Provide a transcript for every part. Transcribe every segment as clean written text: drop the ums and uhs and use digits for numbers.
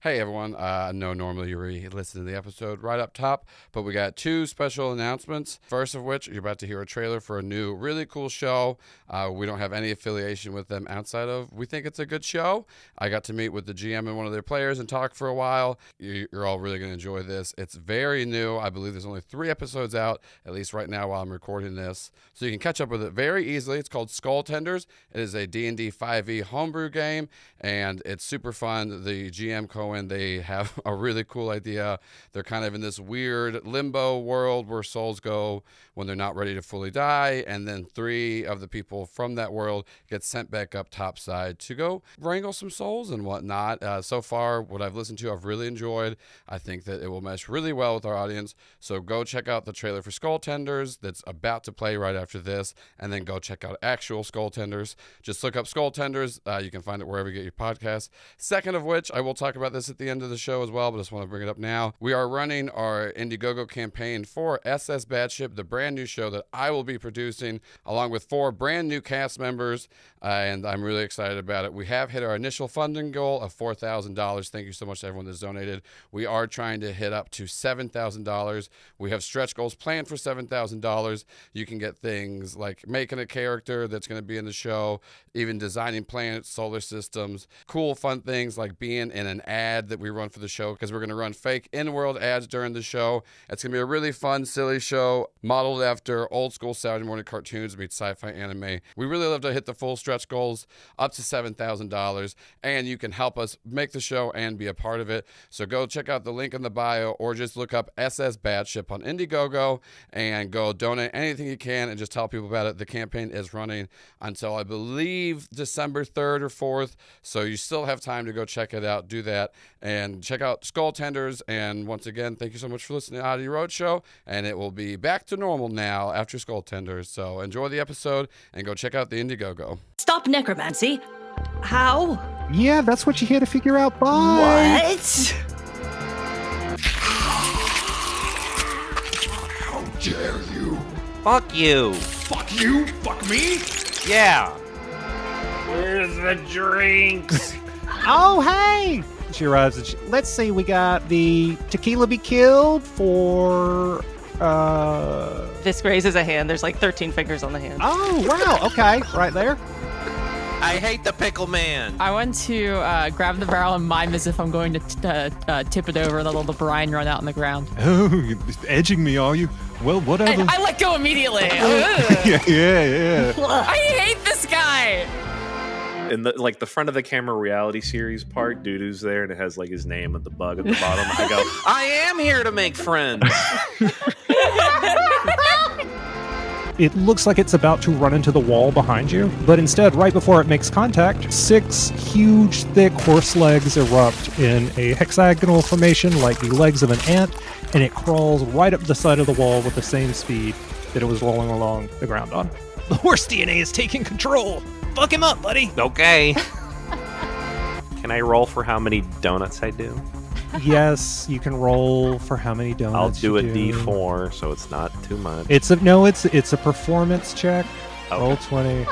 Hey everyone, I know normally you listen to the episode right up top, but we got two special announcements. First of which, you're about to hear a trailer for a new really cool show. We don't have any affiliation with them outside of, we think it's a good show. I got to meet with the GM and one of their players and talk for a while. You're all really going to enjoy this. It's very new. I believe there's only 3 episodes out, at least right now while I'm recording this. So you can catch up with it very easily. It's called Skull Tenders. It is a D&D 5e homebrew game, and it's super fun. The GM they have a really cool idea. They're kind of in this weird limbo world where souls go when they're not ready to fully die, and then 3 of the people from that world get sent back up topside to go wrangle some souls and whatnot. So far, what I've listened to, I've really enjoyed. I think that it will mesh really well with our audience. So go check out the trailer for Skull Tenders that's about to play right after this, and then go check out actual Skull Tenders. Just look up Skull Tenders. You can find it wherever you get your podcasts. Second of which, I will talk about this at the end of the show as well, but I just want to bring it up now. We are running our Indiegogo campaign for SS Bad Ship, the brand new show that I will be producing along with 4 brand new cast members, and I'm really excited about it. We have hit our initial funding goal of $4,000. Thank you so much to everyone that's donated. We are trying to hit up to $7,000. We have stretch goals planned for $7,000. You can get things like making a character that's going to be in the show, even designing planets, solar systems, cool fun things like being in an ad that we run for the show, because we're going to run fake in-world ads during the show. It's going to be a really fun, silly show modeled after old school Saturday morning cartoons meets sci-fi anime. We really love to hit the full stretch goals up to $7,000, and you can help us make the show and be a part of it. So go check out the link in the bio, or just look up SS Bad Ship on Indiegogo and go donate anything you can and just tell people about it. The campaign is running until I believe December 3rd or 4th, so you still have time to go check it out. Do that and check out Skull Tenders. And once again, thank you so much for listening to Oddity Roadshow, and it will be back to normal now after Skull Tenders. So enjoy the episode and go check out the Indiegogo. Stop necromancy. How? Yeah, that's what you're here to figure out. Bye. What? How dare you? Fuck you. Fuck you? Fuck me? Yeah. Where's the drinks? Oh, hey! She arrives and let's see, we got the tequila be killed for, This raises a hand. There's like 13 fingers on the hand. Oh, wow, okay, right there. I hate the pickle man. I want to grab the barrel and mime as if I'm going to tip it over and let all the brine run out on the ground. Oh, you're edging me, are you? Well, whatever. I let go immediately. yeah. I hate this guy. In the front of the camera reality series part, Doo-Doo's there and it has like his name and the bug at the bottom. I go, I am here to make friends. It looks like it's about to run into the wall behind you, but instead, right before it makes contact, 6 huge, thick horse legs erupt in a hexagonal formation like the legs of an ant, and it crawls right up the side of the wall with the same speed that it was rolling along the ground on. The horse DNA is taking control! Fuck him up, buddy! Okay. can I roll for how many donuts I do? Yes, you can roll for how many donuts I'll do a you D4, so it's not too much. It's a performance check. Okay. Roll 20.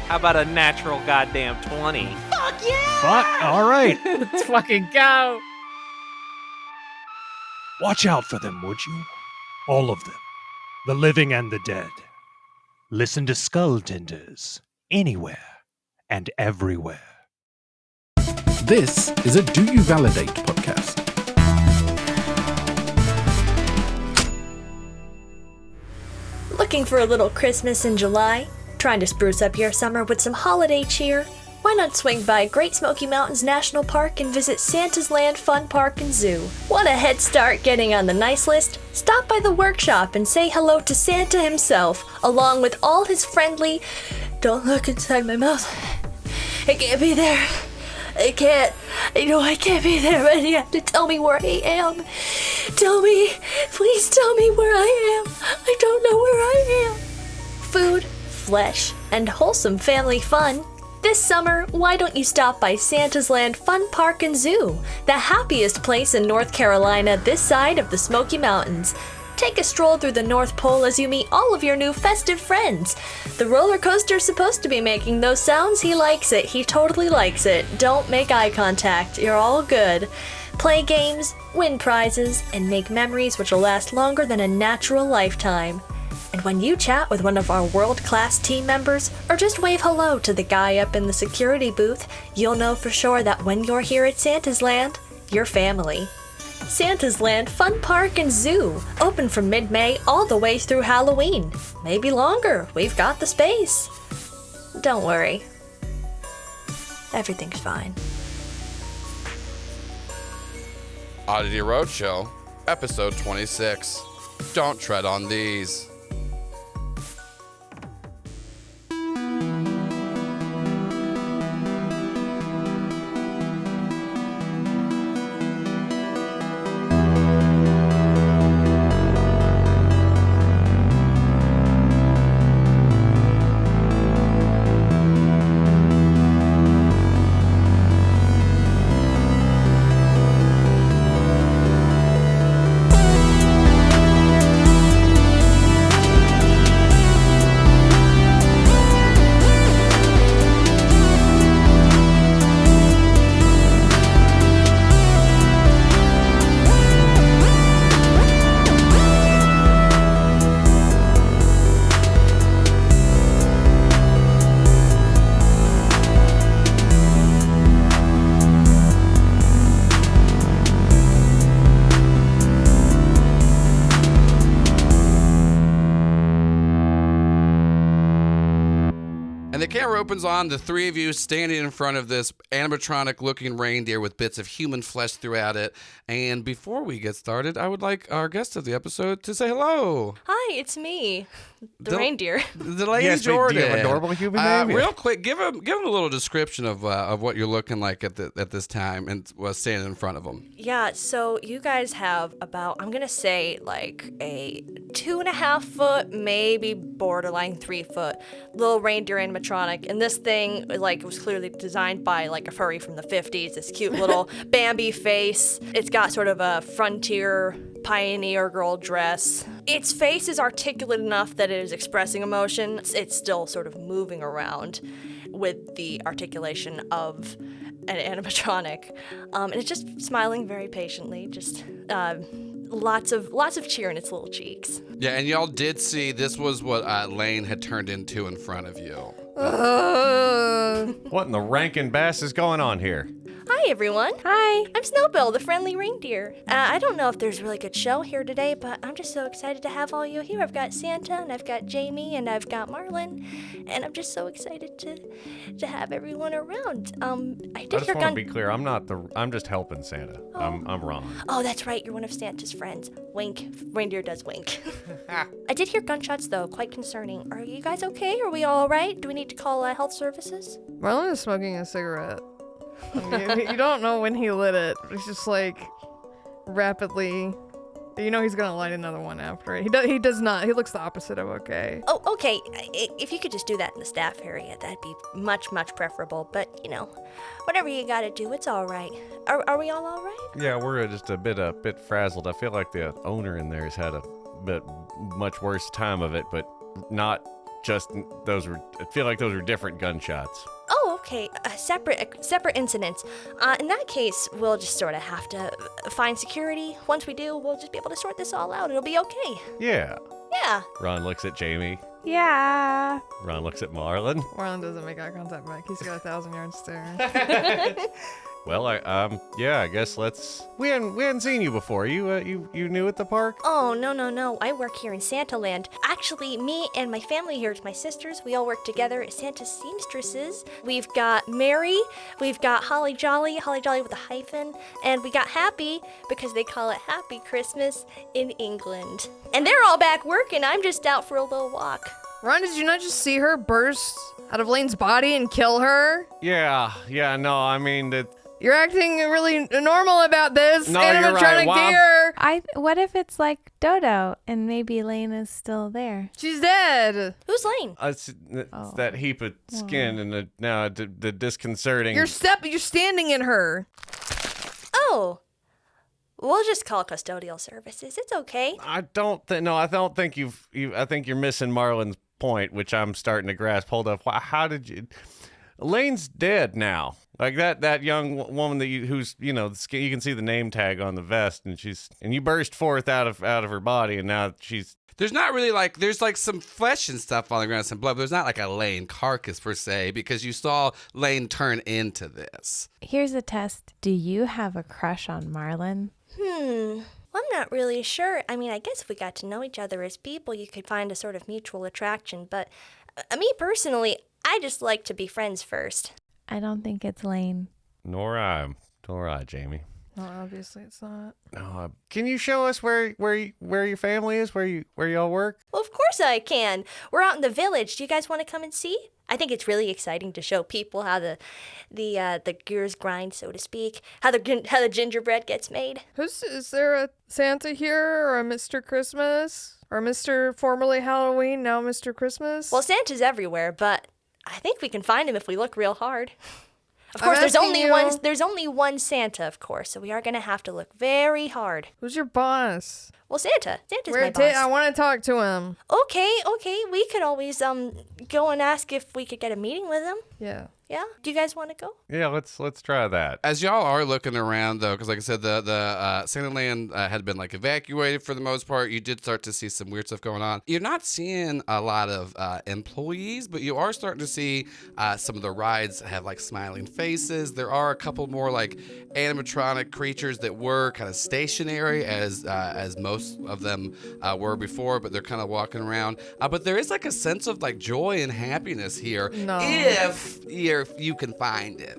How about a natural goddamn 20? Fuck yeah! Fuck, all right. Let's fucking go. Watch out for them, would you? All of them. The living and the dead. Listen to Skull Tenders. Anywhere and everywhere. This is a Do You Validate podcast. Looking for a little Christmas in July? Trying to spruce up your summer with some holiday cheer? Why not swing by Great Smoky Mountains National Park and visit Santa's Land Fun Park and Zoo? Want a head start getting on the nice list? Stop by the workshop and say hello to Santa himself, along with all his friendly... Don't look inside my mouth. I can't be there. I can't. I can't be there, but you have to tell me where I am. Tell me. Please tell me where I am. I don't know where I am. Food, flesh, and wholesome family fun. This summer, why don't you stop by Santa's Land Fun Park and Zoo, the happiest place in North Carolina this side of the Smoky Mountains. take a stroll through the North Pole as you meet all of your new festive friends. The roller coaster's supposed to be making those sounds. He likes it. He totally likes it. Don't make eye contact. You're all good. Play games, win prizes, and make memories which will last longer than a natural lifetime. And when you chat with one of our world-class team members, or just wave hello to the guy up in the security booth, you'll know for sure that when you're here at Santa's Land, you're family. Santa's Land Fun Park and Zoo, open from mid-May all the way through Halloween. Maybe longer, we've got the space. Don't worry. Everything's fine. Oddity Roadshow, episode 26. Don't tread on these. And the camera opens on the three of you standing in front of this animatronic-looking reindeer with bits of human flesh throughout it. And before we get started, I would like our guest of the episode to say hello. Hi, it's me, the reindeer. Delaney Yes, Jordan. do you have a normal human name? Real quick, give him a little description of what you're looking like at this time and standing in front of him. Yeah, so you guys have about, I'm gonna say, like a 2.5 foot, maybe borderline 3 foot little reindeer animatronic, and this thing like was clearly designed by like a furry from the 50s. This cute little Bambi face. It's got sort of a frontier pioneer girl dress. Its face is articulate enough that it is expressing emotion. It's still sort of moving around with the articulation of an animatronic, and it's just smiling very patiently. Just lots of cheer in its little cheeks. Yeah, and y'all did see this was what Lane had turned into in front of you. What in the rankin' bass is going on here? Hi, everyone. Hi. I'm Snowbill, the friendly reindeer. I don't know if there's a really good show here today, but I'm just so excited to have all you here. I've got Santa, and I've got Jamie, and I've got Marlin, and I'm just so excited to have everyone around. I just want to be clear. I'm just helping Santa. Oh. I'm Ron. Oh, that's right. You're one of Santa's friends. Wink. Reindeer does wink. I did hear gunshots, though. Quite concerning. Are you guys okay? Are we all right? Do we need to call health services? Marlon is smoking a cigarette. You don't know when he lit it. It's just like rapidly. You know he's gonna light another one after it. He does not. He looks the opposite of okay. Oh, okay. If you could just do that in the staff area, that'd be much, much preferable. But, whatever you gotta do, it's all right. Are we all right? Yeah, we're just a bit frazzled. I feel like the owner in there has had a bit much worse time of it, but not just those were. I feel like those were different gunshots. Oh, okay. Separate incidents. In that case, we'll just sort of have to find security. Once we do, we'll just be able to sort this all out. It'll be okay. Yeah. Yeah. Ron looks at Jamie. Yeah. Ron looks at Marlon. Marlon doesn't make eye contact back. He's got 1,000-yard stare. Well, I guess let's. We hadn't seen you before. You new at the park? Oh, no. I work here in Santa Land. Actually, me and my family here, my sisters, we all work together as Santa's seamstresses. We've got Mary, we've got Holly Jolly with a hyphen, and we got Happy because they call it Happy Christmas in England. And they're all back working. I'm just out for a little walk. Ron, did you not just see her burst out of Lane's body and kill her? Yeah, no, I mean, you're acting really normal about this. No, you're right. Deer. What if it's like Dodo and maybe Lane is still there? She's dead. Who's Lane? It's that heap of skin and the disconcerting. You're standing in her. Oh. We'll just call custodial services. It's okay. I don't think I think you're missing Marlon's point, which I'm starting to grasp. Hold up. How did you? Lane's dead now. Like that young woman who's you can see the name tag on the vest, and you burst forth out of her body, and now she's. There's not really there's some flesh and stuff on the ground, some blood, but there's not like a Lane carcass per se, because you saw Lane turn into this. Here's a test. Do you have a crush on Marlon? Well, I'm not really sure. I mean, I guess if we got to know each other as people, you could find a sort of mutual attraction. But me personally, I just like to be friends first. I don't think it's Lane. Nor I, Jamie. No, obviously it's not. No, can you show us where your family is, where y'all work? Well, of course I can. We're out in the village. Do you guys want to come and see? I think it's really exciting to show people how the gears grind, so to speak. How the gingerbread gets made. Is there a Santa here, or a Mr. Christmas, or Mr. formerly Halloween, now Mr. Christmas? Well, Santa's everywhere, but I think we can find him if we look real hard. Of course, there's only one Santa, of course, so we are going to have to look very hard. Who's your boss? Well, Santa's my boss. I want to talk to him. Okay, we could always go and ask if we could get a meeting with him. Yeah. Yeah? Do you guys want to go? Yeah, let's try that. As y'all are looking around, though, because like I said, the Santa Land had been evacuated for the most part. You did start to see some weird stuff going on. You're not seeing a lot of employees, but you are starting to see some of the rides have smiling faces. There are a couple more animatronic creatures that were kind of stationary as most of them were before, but they're kind of walking around. But there is a sense of joy and happiness here. No. If you can find it.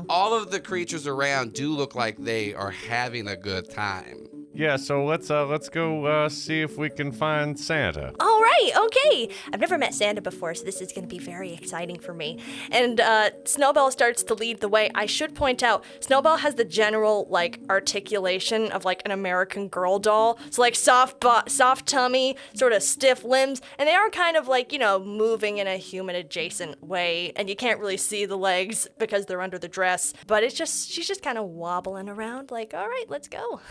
All of the creatures around do look like they are having a good time. Yeah, so let's go see if we can find Santa. All right, okay. I've never met Santa before, so this is going to be very exciting for me. And Snowbell starts to lead the way. I should point out, Snowbell has the general articulation of an American Girl doll. So soft tummy, sort of stiff limbs, and they are kind of moving in a human adjacent way, and you can't really see the legs because they're under the dress. But she's just kind of wobbling around all right, let's go.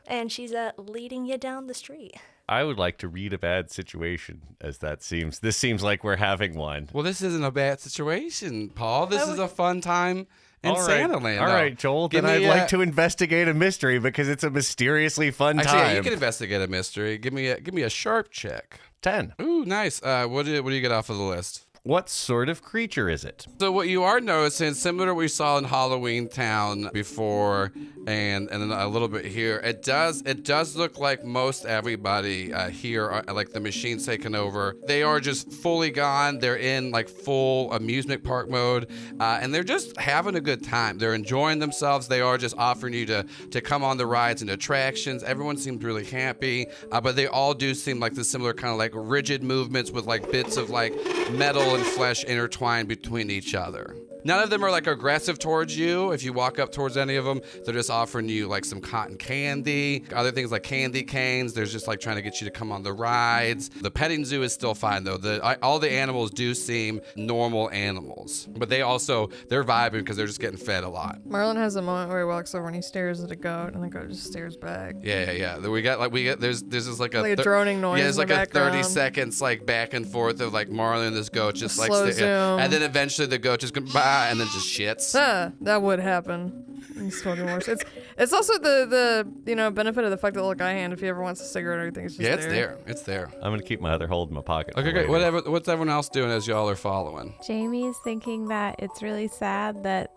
And she's leading you down the street. I would like to read a bad situation, as this seems like we're having one. Well, this isn't a bad situation, Paul. This is a fun time in Santa Land. All right, Joel, then I'd like to investigate a mystery because it's a mysteriously fun time. Actually, you can investigate a mystery. Give me a sharp check. 10. Ooh, nice. What do you get off of the list? What sort of creature is it? So what you are noticing, similar to what we saw in Halloween Town before, and then a little bit here, it does look like most everybody here are the machines taken over. They are just fully gone. They're in full amusement park mode, and they're just having a good time. They're enjoying themselves. They are just offering you to come on the rides and attractions. Everyone seems really happy, but they all do seem like the similar kind of rigid movements with bits of metal and flesh intertwined between each other. None of them are aggressive towards you. If you walk up towards any of them, they're just offering you some cotton candy, other things like candy canes. There's just trying to get you to come on the rides. The petting zoo is still fine though. All the animals do seem normal animals, but they're vibing because they're just getting fed a lot. Marlon has a moment where he walks over and he stares at a goat, and the goat just stares back. Yeah. There's just a droning noise. Yeah, it's in the a 30 background. seconds back and forth of Marlon and this goat just slow zoom. and then eventually the goat just goes bye and then just shits. That would happen. It's fucking worse. It's also the benefit of the fact that little guy hand, if he ever wants a cigarette or anything, it's just It's there. I'm gonna keep my other hold in my pocket. Okay, great. What's everyone else doing as y'all are following? Jamie's thinking that it's really sad that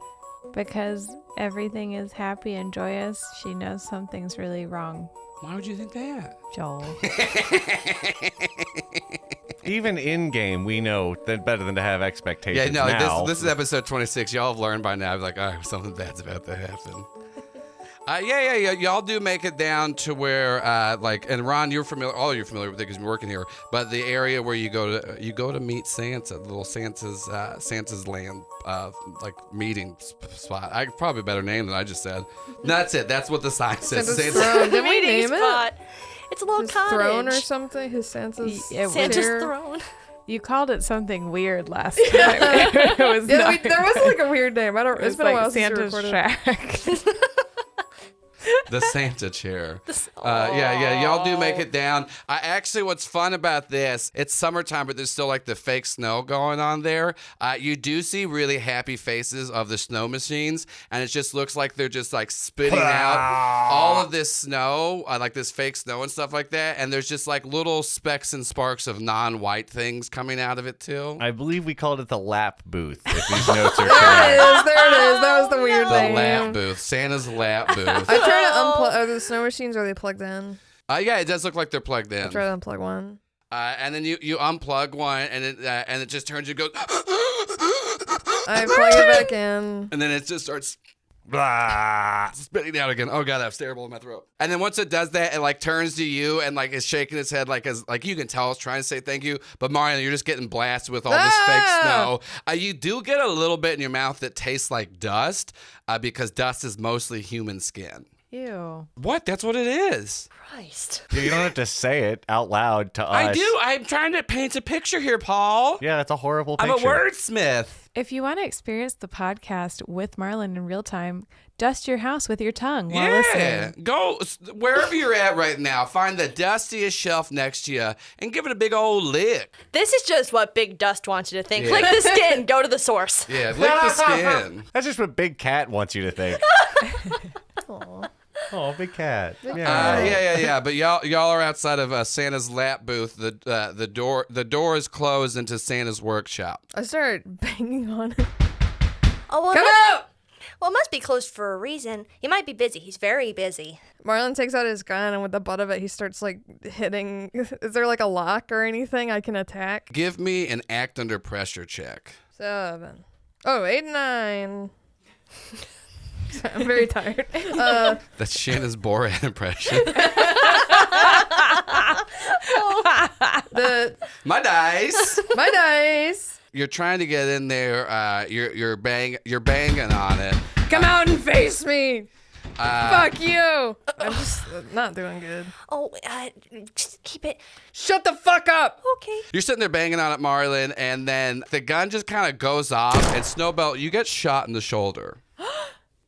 because everything is happy and joyous, she knows something's really wrong. Why would you think that? Joel. Even in game, we know that better than to have expectations. Yeah, no, now. This is episode 26. Y'all have learned by now. I'm something bad's about to happen. Yeah. Y'all do make it down to where, and Ron, you're familiar with it because you're working here. But the area where you go to meet Santa, little Santa's Land, meeting spot. I probably a better name than I just said. That's it. That's what the sign says. Santa's throne. Did we name spot. It's a little his cottage. Throne or something. His Santa's throne. You called it something weird last time. It was there was a weird name. It's been a while Santa's since we recorded. Shack. The Santa chair. Yeah, y'all do make it down. Actually, what's fun about this, it's summertime, but there's still like the fake snow going on there. You do see really happy faces of the snow machines, and it just looks like they're just like spitting out all of this snow, like this fake snow and stuff like that, and there's just like little specks and sparks of non-white things coming out of it too. I believe we called it the lap booth, if these notes are There it correct. is. There it is. That was the weird The name. lap booth. Santa's lap booth. I try to unplug. Are the snow machines? Are they plugged in? Yeah, it does look like they're plugged in. I try to unplug one. And then you unplug one, and it just turns. You go. I plug it back in. And then it just starts spitting out again. Oh god, that's terrible in my throat. And then once it does that, it like turns to you and like is shaking its head like you can tell it's trying to say thank you, but Mario, you're just getting blasted with all this fake snow. You do get a little bit in your mouth that tastes like dust, because dust is mostly human skin. Ew. What? That's what it is. Christ. Dude, you don't have to say it out loud to us. I do. I'm trying to paint a picture here, Paul. Yeah, that's a horrible picture. I'm a wordsmith. If you want to experience the podcast with Marlon in real time, dust your house with your tongue while Yeah, listening. go wherever you're at right now. Find the dustiest shelf next to you and give it a big old lick. This is just what Big Dust wants you to think. Yeah. Lick the skin. Go to the source. Yeah, lick the skin. That's just what Big Cat wants you to think. Oh, Big Cat. Yeah. But y'all are outside of Santa's lap booth. The door is closed into Santa's workshop. I start banging on it. Oh, well, Come out! Well, it must be closed for a reason. He might be busy. He's very busy. Marlon takes out his gun, and with the butt of it, he starts like hitting. Is there like a lock or anything I can attack? Give me an act under pressure check. 7. Oh, 8 and 9. Sorry, I'm very tired. That's Shannon's Borat impression. My dice. My dice. You're trying to get in there. You're banging on it. Come out and face me. Fuck you. I'm just not doing good. Oh, just keep it. Shut the fuck up. Okay. You're sitting there banging on it, Marlon, and then the gun just kind of goes off, and Snowbelt, you get shot in the shoulder.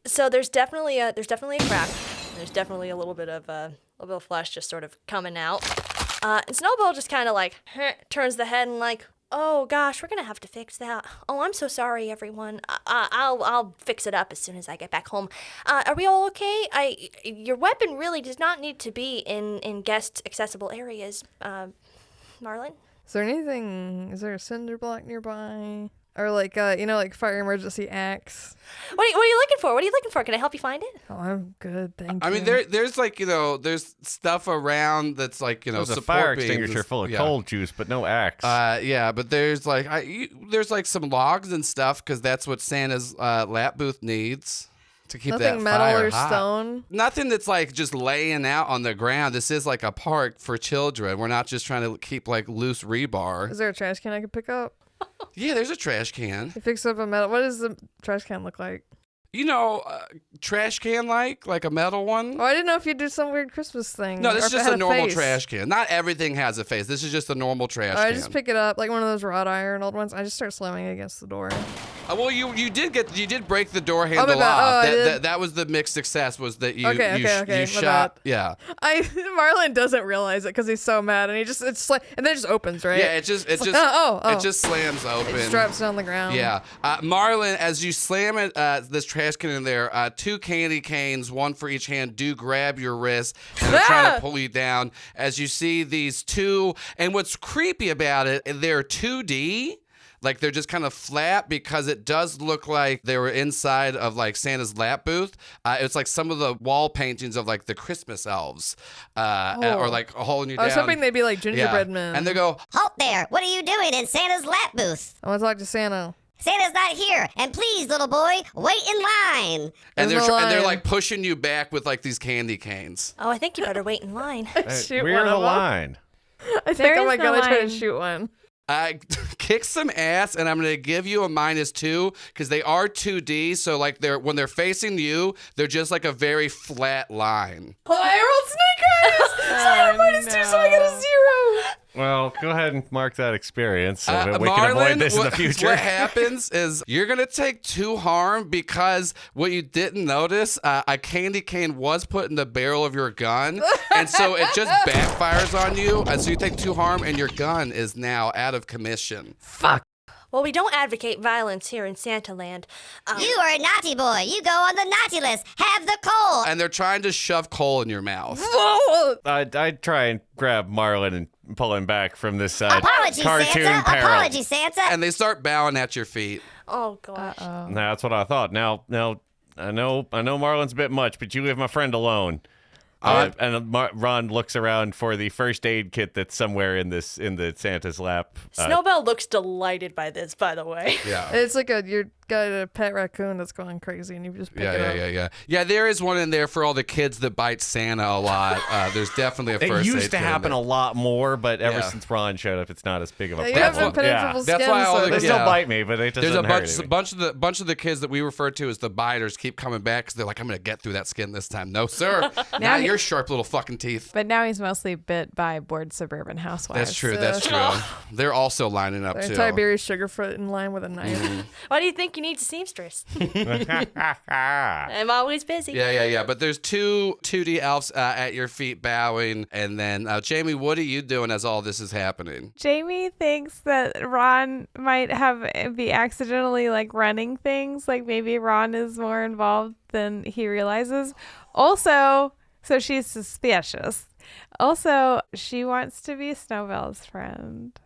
So there's definitely a crack. There's definitely a little bit of flesh just sort of coming out. And Snowball just kind of like turns the head and like, oh gosh, we're gonna have to fix that. Oh, I'm so sorry, everyone. I'll fix it up as soon as I get back home. Are we all okay? Your weapon really does not need to be in guest accessible areas, Marlon. Is there anything? Is there a cinder block nearby? Or like like fire emergency axe. What are you looking for? What are you looking for? Can I help you find it? Oh, I'm good, thank you. I mean, there's like there's stuff around that's like There's a support fire beams. extinguisher full of cold juice, but no axe. Yeah, but there's like there's like some logs and stuff because that's what Santa's lap booth needs to keep Nothing that metal fire or hot. stone. Nothing that's like just laying out on the ground. This is like a park for children. We're not just trying to keep like loose rebar. Is there a trash can I could pick up? Yeah, there's a trash can. He picks up a metal. What does the trash can look like? Trash can like a metal one. Oh, I didn't know if you did some weird Christmas thing. No, this or is if it just had a normal face. trash can. Not everything has a face. This is just a normal trash can. I just pick it up like one of those wrought iron old ones. I just start slamming it against the door. Well, you did break the door handle my bad. off. That was the mixed success was that you Okay, shot. Yeah. Marlon doesn't realize it because he's so mad, and and then it just opens, right? Yeah, it just it just slams open. It just drops down the ground. Yeah, Marlon, as you slam it, this trash can in there, 2 candy canes, one for each hand, do grab your wrist and they're trying to pull you down. As you see these 2, and what's creepy about it, they're 2D. Like they're just kind of flat because it does look like they were inside of like Santa's lap booth. It's like some of the wall paintings of like the Christmas elves, or like holding you down. I was hoping they'd be like gingerbread men. And they go, Halt there! What are you doing in Santa's lap booth? I want to talk to Santa. Santa's not here, and please, little boy, wait in line. And they're like pushing you back with like these candy canes. Oh, I think you better wait in line. We're the line. I think I'm gonna try to shoot one. Kick some ass, and I'm gonna give you a -2 because they are 2D. So like when they're facing you, they're just like a very flat line. Oh, I rolled sneakers! So I have -2, so I get a 0. Well, go ahead and mark that experience so that we can Marlon, avoid this in the future. What happens is you're going to take 2 harm because what you didn't notice, a candy cane was put in the barrel of your gun, and so it just backfires on you, and so you take 2 harm, and your gun is now out of commission. Fuck. Well, we don't advocate violence here in Santa Land. You are a naughty boy. You go on the naughty list. Have the coal. And they're trying to shove coal in your mouth. I'd try and grab Marlon and pull him back from this Apology, cartoon Santa. peril. Apology, Santa. And they start bowing at your feet. Oh, gosh. Nah, that's what I thought. Now, I know Marlon's a bit much, but you leave my friend alone. And Ron looks around for the first aid kit that's somewhere in the Santa's lap. Snowbell looks delighted by this, by the way. Yeah. It's like you got a pet raccoon that's going crazy, and you just pick it up. Yeah, there is one in there for all the kids that bite Santa a lot. There's definitely a first aid It used to kit in happen there. a lot more, but ever since Ron showed up, it's not as big of a You problem. have impenetrable skin, That's why all so the They still bite me, but it doesn't There's a hurt me. bunch of the kids that we refer to as the biters keep coming back because they're like, I'm gonna get through that skin this time. No, sir. Now your sharp little fucking teeth. But now he's mostly bit by bored suburban housewives. That's true. That's true. They're also lining up too. Tiberius Sugarfoot in line with a knife. Why do you think you need a seamstress? I'm always busy. Yeah. But there's 2D elves at your feet bowing, and then Jamie, what are you doing as all this is happening? Jamie thinks that Ron might be accidentally like running things. Like maybe Ron is more involved than he realizes. Also, so she's suspicious. Also, she wants to be Snowbell's friend.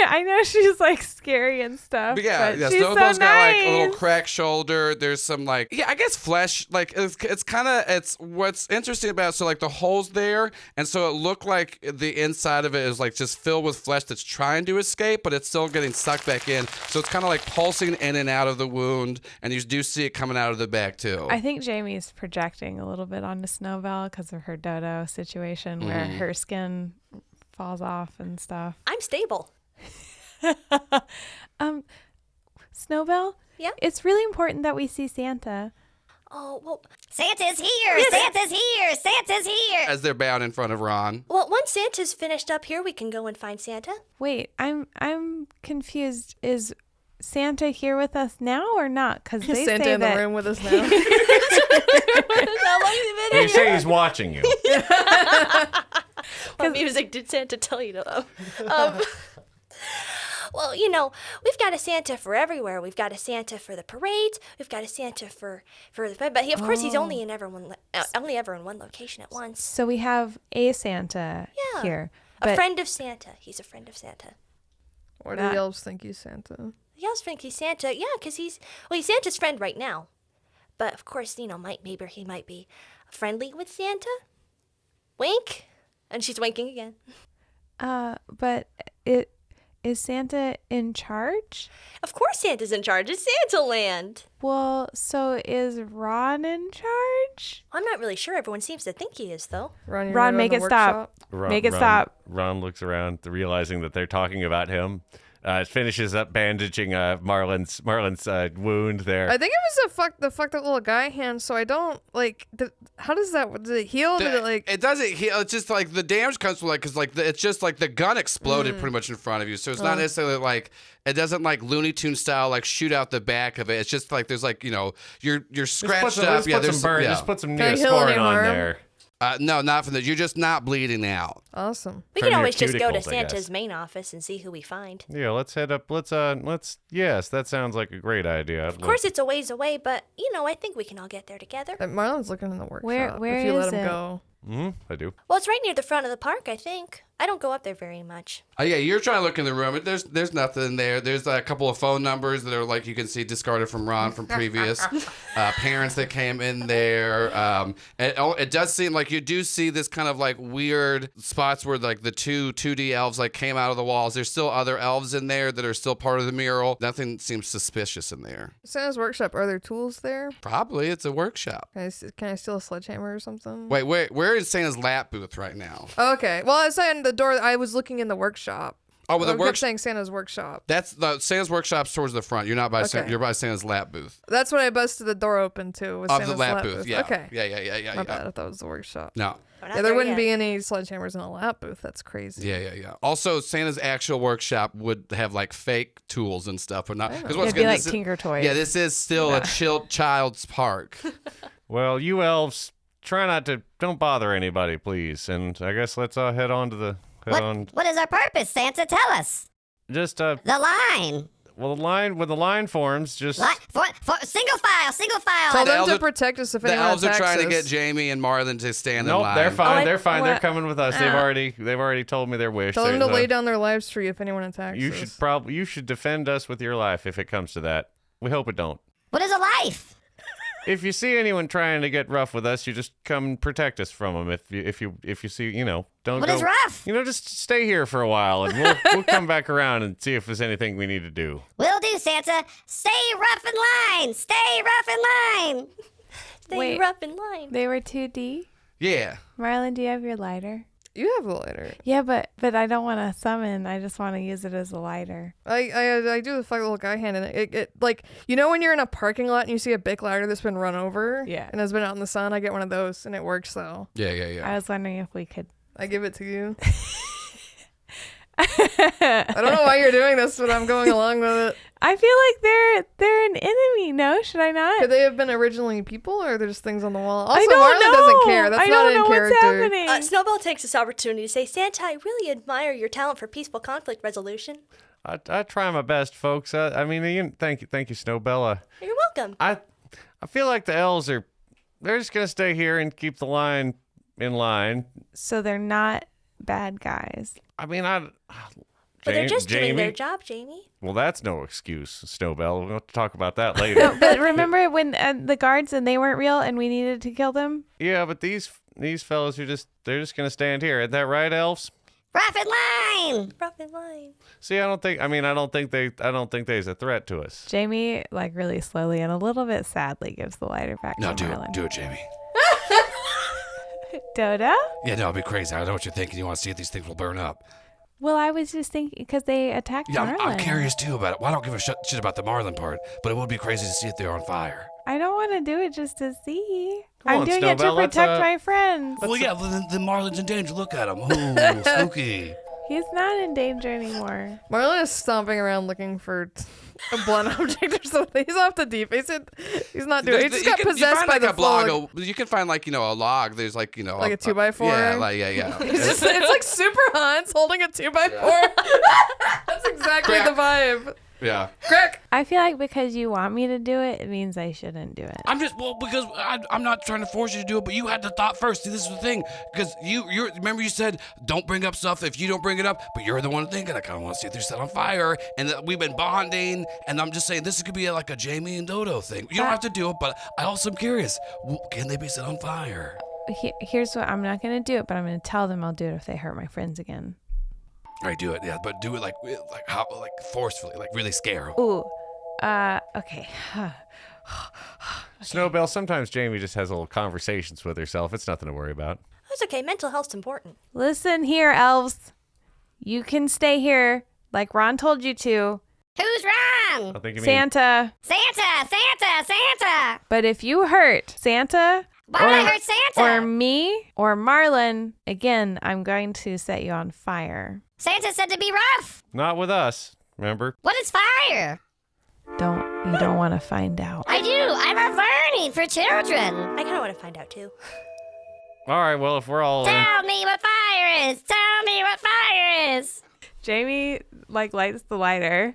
I know she's like scary and stuff. But yeah, she's Snowbell's so got like nice. a little cracked shoulder. There's some I guess flesh. Like it's what's interesting about it, so like the hole's there, and so it looked like the inside of it is like just filled with flesh that's trying to escape, but it's still getting sucked back in. So it's kind of like pulsing in and out of the wound, and you do see it coming out of the back too. I think Jamie's projecting a little bit onto Snowbell because of her dodo situation where her skin falls off and stuff. I'm stable. Snowbell? Yeah? It's really important that we see Santa. Oh, well. Santa's here. Santa's here. Santa's here. As they're bowing in front of Ron. Well, once Santa's finished up here, we can go and find Santa. Wait, I'm confused. Is Santa here with us now or not? Because they Santa say in that the room with us now. How long has he been You here? say he's watching you. What music did Santa tell you to love? Well, we've got a Santa for everywhere. We've got a Santa for the parades. We've got a Santa for the but of course he's only ever in one location at once. So we have a Santa here. A friend of Santa. He's a friend of Santa. Or do the elves think he's Santa? The elves think he's Santa. Yeah, because he's Santa's friend right now. But of course, maybe he might be friendly with Santa. Wink. And she's winking again. But is Santa in charge? Of course Santa's in charge. It's Santa Land. Well, so is Ron in charge? I'm not really sure. Everyone seems to think he is, though. Ron, make it stop. Make it stop. Ron looks around, realizing that they're talking about him. Finishes up bandaging Marlon's wound there. I think it was the fucked up little guy hand. So I don't how does that? Did it heal? It doesn't heal. It's just like the damage comes from because it's just like the gun exploded pretty much in front of you. So it's not necessarily like it doesn't like Looney Tunes style like shoot out the back of it. It's just like there's like you're scratched up. Just put some Neosporin on there. No, not from the. You're just not bleeding out. Awesome. We can always just go to Santa's main office and see who we find. Yeah, let's head up. Yes, that sounds like a great idea. Of course, it's a ways away, but I think we can all get there together. Marlon's looking in the workshop. Where if you is let him it? go. I do. Well, it's right near the front of the park, I think. I don't go up there very much. Yeah, you're trying to look in the room. There's nothing there. There's a couple of phone numbers that are like you can see discarded from Ron from previous parents that came in there. It does seem like you do see this kind of like weird spots where like the 2D elves like came out of the walls. There's still other elves in there that are still part of the mural. Nothing seems suspicious in there. Santa's workshop. Are there tools there? Probably. It's a workshop. Can I steal a sledgehammer or something? Wait, where is Santa's lap booth right now? Okay. Well, I was saying the door. I was looking in the workshop. Oh, with the kept workshop. saying Santa's workshop. That's the Santa's workshop's towards the front. You're not by Okay. you're by Santa's lap booth. That's when I busted the door open too. Was Of Santa's the lap booth. Yeah. Okay. Yeah. My bad. I thought it was the workshop. No. Yeah, there wouldn't be any sledgehammers in a lap booth. That's crazy. Yeah. Also, Santa's actual workshop would have like fake tools and stuff, but not because It'd be like Tinker Toys. Yeah, this is still a child's park. Well, you elves, don't bother anybody, please. And I guess let's head on to the What is our purpose, Santa? Tell us. Just The line. well, the line forms, just Single file. Tell them to protect us if The anyone elves are attacks trying to us. get Jamie and Marlon to stand in nope, line. they're fine. Oh, They're fine. They're what? coming with us. They've already told me their wish. Tell them to They're- lay down their lives for you if anyone attacks us. You should defend us with your life if it comes to that. We hope it don't. What is a life? If you see anyone trying to get rough with us, you just come and protect us from them. If you see, don't What go. is rough? Just stay here for a while, and we'll come back around and see if there's anything we need to do. Will do, Santa. Stay rough in line. Stay rough in line. Stay rough in line. They were 2D. Yeah. Marlon, do you have your lighter? You have a lighter. Yeah, but I don't want to summon. I just want to use it as a lighter. I do the fuck little guy hand, and it like when you're in a parking lot and you see a big lighter that's been run over, and has been out in the sun. I get one of those, and it works though. Yeah. I was wondering if we could. I give it to you. I don't know why you're doing this, but I'm going along with it. I feel like they're an enemy. No, should I not? Could they have been originally people, or are there just things on the wall? Also, I don't Marlon know. doesn't care. That's I not don't in know character. what's happening. Snowball takes this opportunity to say, Santa, I really admire your talent for peaceful conflict resolution. I try my best, folks. Thank you, Snowbella. You're welcome. I feel like the elves they're just gonna stay here and keep the line in line. So they're not bad guys. But they're just doing their job, Jamie. Well, that's no excuse, Snowbell. We'll have to talk about that later. No, but remember when the guards and they weren't real and we needed to kill them? Yeah, but these fellows they're just gonna stand here. Isn't that right, elves? Rough in line. Rough in line. See, I don't think they's a threat to us. Jamie, really slowly and a little bit sadly, gives the lighter back to Marlon. Do it, Jamie. Dodo? Yeah, no, it'd be crazy. I know what you're thinking. You want to see if these things will burn up. Well, I was just thinking because they attacked Marlon. I'm curious too about it. Well, I don't give a shit about the Marlin part, but it would be crazy to see if they're on fire. I don't want to do it just to see. Come I'm on, doing it to Snowbell, let's, protect my friends. Well, yeah, the Marlin's in danger. Look at him. Ooh, spooky. He's not in danger anymore. Marlon is stomping around looking for a blunt object or something. He's off the deep. He's not doing it. He just got possessed by the fog. You can find a log. There's Like a 2x4? Yeah. It's like Super Hans holding a 2x4. That's exactly the vibe. Yeah. Crack. I feel like because you want me to do it, it means I shouldn't do it. Because I'm not trying to force you to do it, but you had the thought first. See, this is the thing, because you remember you said don't bring up stuff if you don't bring it up, but you're the one thinking I kind of want to see if they're set on fire, and that we've been bonding, and I'm just saying this could be like a Jamie and Dodo thing. You don't have to do it, but I also am curious. Can they be set on fire? Here's what I'm not going to do it, but I'm going to tell them I'll do it if they hurt my friends again. All right, do it. Yeah, but do it like forcefully, like really scare them. Ooh. Okay. Snowbell, sometimes Jamie just has little conversations with herself. It's nothing to worry about. That's okay. Mental health's important. Listen here, elves. You can stay here like Ron told you to. Who's wrong? I think you mean Santa. Santa. But if you hurt Santa, Why would I hurt Santa? or me, or Marlon, again, I'm going to set you on fire. Santa said to be rough. Not with us, remember? What is fire? You don't want to find out. I do. I love learning for children. I kind of want to find out too. All right, well, if we're all Tell me what fire is. Tell me what fire is. Jamie lights the lighter.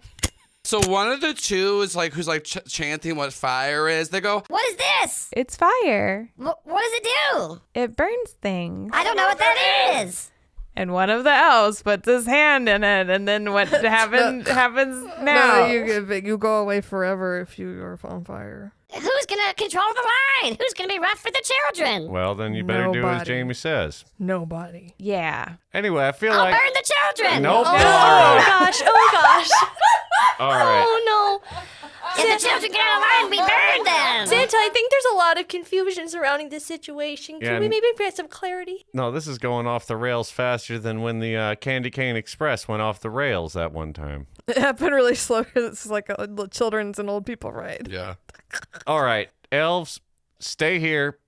So one of the two is who's chanting what fire is. They go, What is this? It's fire. What does it do? It burns things. I don't know what that is. And one of the elves puts his hand in it, and then what happens now? No, you go away forever if you are on fire. Who's gonna control the line? Who's gonna be rough for the children? well, then you better do as Nobody. Jamie says. Nobody. Yeah. Anyway, I feel I'll like burn the children. Nope. Oh, All right. Gosh. Oh gosh. All right. Oh no. If the children get out of line, we burn them. Santa, I think there's a lot of confusion surrounding this situation. Yeah, Can we maybe get some clarity? No, this is going off the rails faster than when the Candy Cane Express went off the rails that one time. It happened really slow because it's like a children's and old people ride. Yeah. All right, elves, stay here.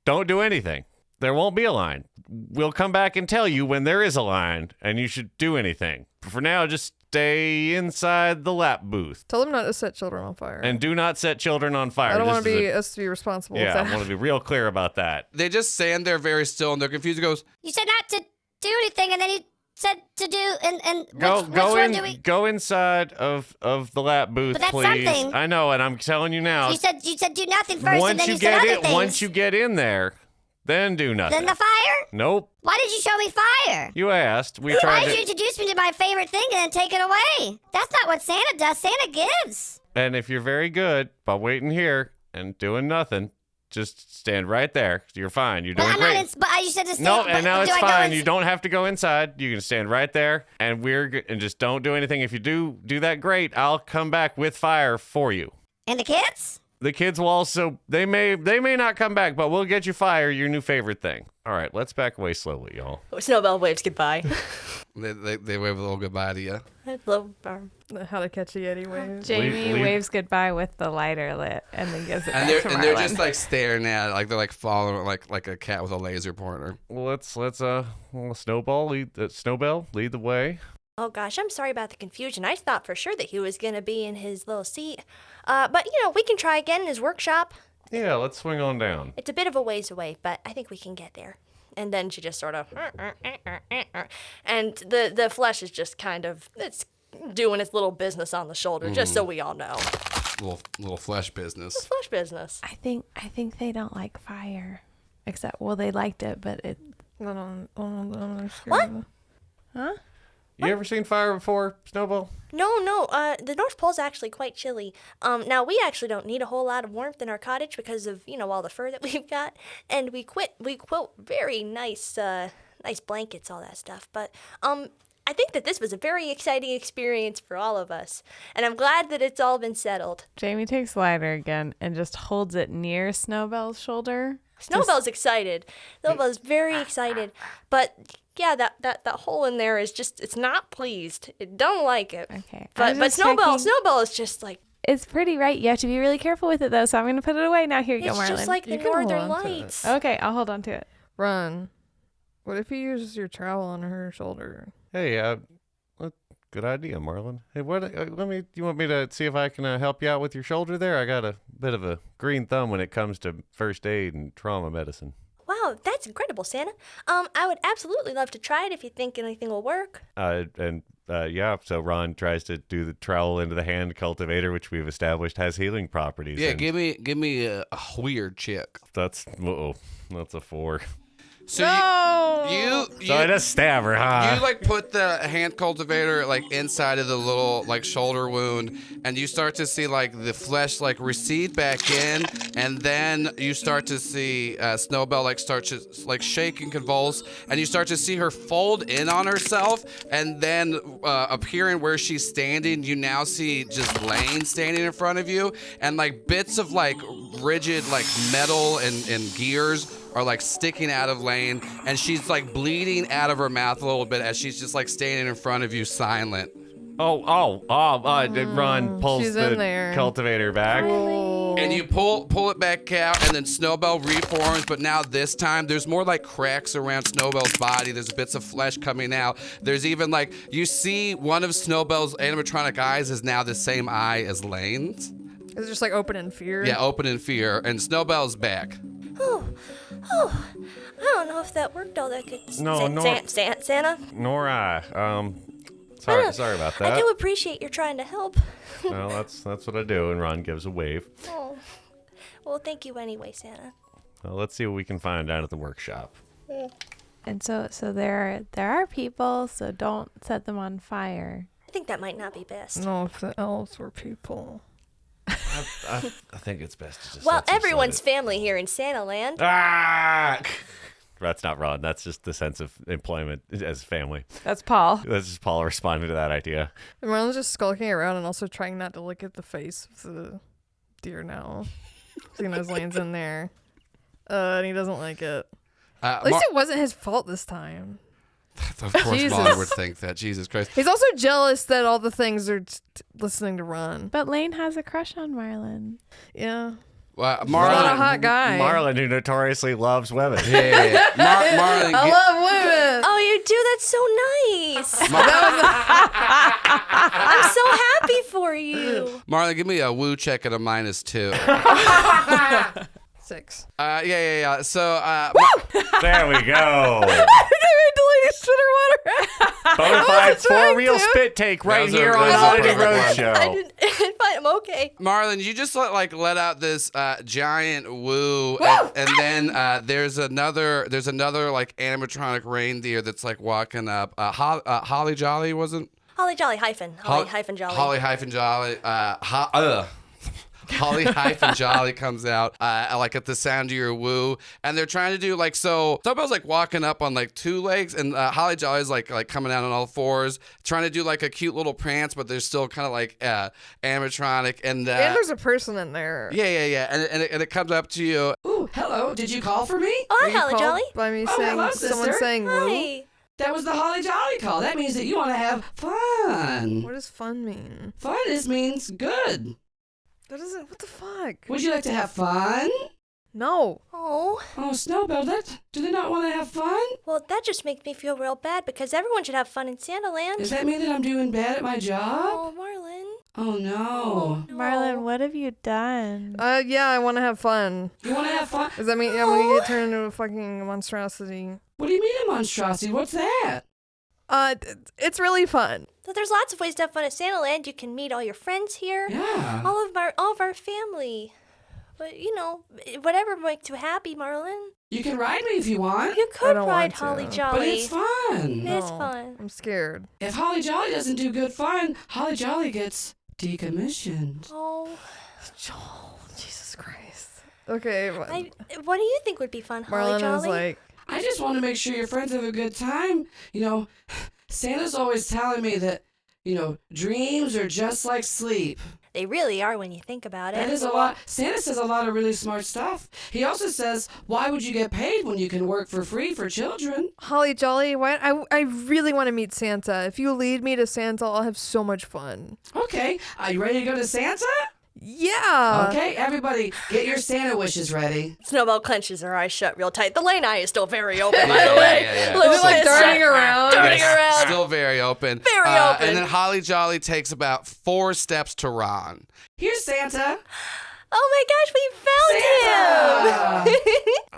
Don't do anything. There won't be a line. We'll come back and tell you when there is a line, and you should do anything. For now, just stay inside the lap booth. Tell them not to set children on fire. And do not set children on fire. I don't want us to be responsible. Yeah, with that. I want to be real clear about that. They just stand there very still, and they're confused. He goes, You said not to do anything, and then you said to do, and which one do we? Go inside of the lap booth, But that's please. something. I know, and I'm telling you now. You said do nothing first, once and then you you said get other it, things. once you get in there, then do nothing. Then the fire? Nope. Why did you show me fire? You asked. We Why tried did you to. introduce me to my favorite thing and then take it away? That's not what Santa does. Santa gives. And if you're very good by waiting here and doing nothing, just stand right there. You're fine. You're doing But I'm great. not. But you said to stay. No, but and now do it's I go fine. You don't have to go inside. You can stand right there, and and just don't do anything. If you do that, great. I'll come back with fire for you. And the kids? The kids will also. They may not come back, but we'll get you fire. Your new favorite thing. All right, let's back away slowly, y'all. Snowbell waves goodbye. they wave a little goodbye to you. How to catch a Yeti wave. Jamie waves goodbye with the lighter lit and then gives it And back to they're Marlon. just like staring at it, like they're like following like a cat with a laser pointer. Well, let's Snowbell lead the way. Oh gosh, I'm sorry about the confusion. I thought for sure that he was gonna be in his little seat. But we can try again in his workshop. Yeah, let's swing on down. It's a bit of a ways away, but I think we can get there. And then she just sort of, and the flesh is just kind of, it's doing its little business on the shoulder, just so we all know. Little flesh business. Flesh business. I think they don't like fire. Except, well, they liked it, but it. What? Huh? You ever seen fire before, Snowball? No. The North Pole's actually quite chilly. Now we actually don't need a whole lot of warmth in our cottage because of all the fur that we've got, and we quilt very nice blankets, all that stuff. But I think that this was a very exciting experience for all of us, and I'm glad that it's all been settled. Jamie takes lighter again and just holds it near Snowbell's shoulder. Snowbell's excited. Snowbell's very excited, but. Yeah, that hole in there is just, it's not pleased. It don't like it. Okay. But Snowbell is just like. It's pretty, right? You have to be really careful with it, though, so I'm going to put it away. Now, here you go, It's Marlon. just like the Northern Lights. Okay, I'll hold on to it. Run. What if you use your trowel on her shoulder? Hey, good idea, Marlon. Hey, you want me to see if I can help you out with your shoulder there? I got a bit of a green thumb when it comes to first aid and trauma medicine. Wow, that's incredible, Santa. I would absolutely love to try it if you think anything will work. So Ron tries to do the trowel into the hand cultivator, which we've established has healing properties. Yeah, and give me a weird check. That's a 4. So So I just stab her, huh? You put the hand cultivator inside of the little shoulder wound, and you start to see the flesh recede back in, and then you start to see Snowbell start to shake and convulse, and you start to see her fold in on herself, and then appearing where she's standing, you now see just Lane standing in front of you, and bits of rigid metal and gears are sticking out of Lane, and she's bleeding out of her mouth a little bit as she's just standing in front of you silent. Ron pulls she's in the there. cultivator back. And you pull it back out, and then Snowbell reforms, but now this time there's more cracks around Snowbell's body. There's bits of flesh coming out. There's even you see one of Snowbell's animatronic eyes is now the same eye as Lane's. Is it just open in fear? Yeah, open in fear, and Snowbell's back. I don't know if that worked all that good. Santa? Nor I. Sorry about that. I do appreciate your trying to help. No, that's what I do, and Ron gives a wave. Oh, well, thank you anyway, Santa. Well, let's see what we can find down at the workshop. And so there are people, so don't set them on fire. I think that might not be best. No, if the elves were people. I think it's best to just. Well, everyone's family here in Santa Land. That's not Ron. That's just the sense of employment as family. That's Paul. That's just Paul responding to that idea. And Marlon's just skulking around and also trying not to look at the face of the deer now. He knows Lane's in there. And he doesn't like it. At least it wasn't his fault this time. Of course, Molly would think that. Jesus Christ. He's also jealous that all the things are listening to Ron. But Lane has a crush on Marlon. Yeah. Marlon, not a hot guy. Marlon, who notoriously loves women. Yeah. Marlon, I love women. Oh, you do? That's so nice. I'm so happy for you. Marlon, give me a woo check at a -2. 6. Yeah. So, there we go. Water. Bonafide for-real spit take right here on Oddity Roadshow. I didn't find him okay. Marlon, you just let out this giant woo, and then there's another like animatronic reindeer that's like walking up. Holly Jolly wasn't. Holly Jolly hyphen. Holly hyphen Jolly. Holly hyphen Jolly. Holly hyphen Jolly comes out like at the sound of your woo, and they're trying to do like so. Snowbell's like walking up on like 2 legs, and Holly Jolly's like coming out on all 4s, trying to do like a cute little prance, but they're still kind of like animatronic. And there's a person in there. Yeah, and it comes up to you. Ooh, hello. Did you call for me? Oh, hi, Holly Jolly. By me Oh, saying hello, someone sister. saying woo. Hi. That was the Holly Jolly call. That means that you want to have fun. What does fun mean? Fun means good. That doesn't. What the fuck? Would you like to have fun? No. Oh. Oh, Snowbell, do they not want to have fun? Well, that just makes me feel real bad because everyone should have fun in Santa Land. Does that mean that I'm doing bad at my job? Oh, Marlon. Oh, no. Marlon, what have you done? Yeah, I want to have fun. You want to have fun? Does that mean I'm gonna get turned into a fucking monstrosity? What do you mean a monstrosity? What's that? It's really fun. So there's lots of ways to have fun at Santa Land. You can meet all your friends here. Yeah. All of our family. But whatever makes you happy, Marlon. You can ride me if you want. You I could don't ride want to. Holly Jolly. But it's fun. It's No, fun. I'm scared. If Holly Jolly doesn't do good fun, Holly Jolly gets decommissioned. Oh. Joel, Jesus Christ. Okay. What do you think would be fun, Holly Marlon Jolly? was like, I just want to make sure your friends have a good time. Santa's always telling me that, dreams are just like sleep. They really are when you think about it. That is a lot. Santa says a lot of really smart stuff. He also says, why would you get paid when you can work for free for children? Holly Jolly, I really want to meet Santa. If you lead me to Santa, I'll have so much fun. Okay, are you ready to go to Santa? Yeah. Okay, everybody, get your Santa wishes ready. Snowbell clenches her eyes shut real tight. The lane eye is still very open, by the way. Yeah. Little Is it like fist darting around? Darting around. Still very open. Very open. And then Holly Jolly takes about 4 steps to Ron. Here's Santa. Oh my gosh, we found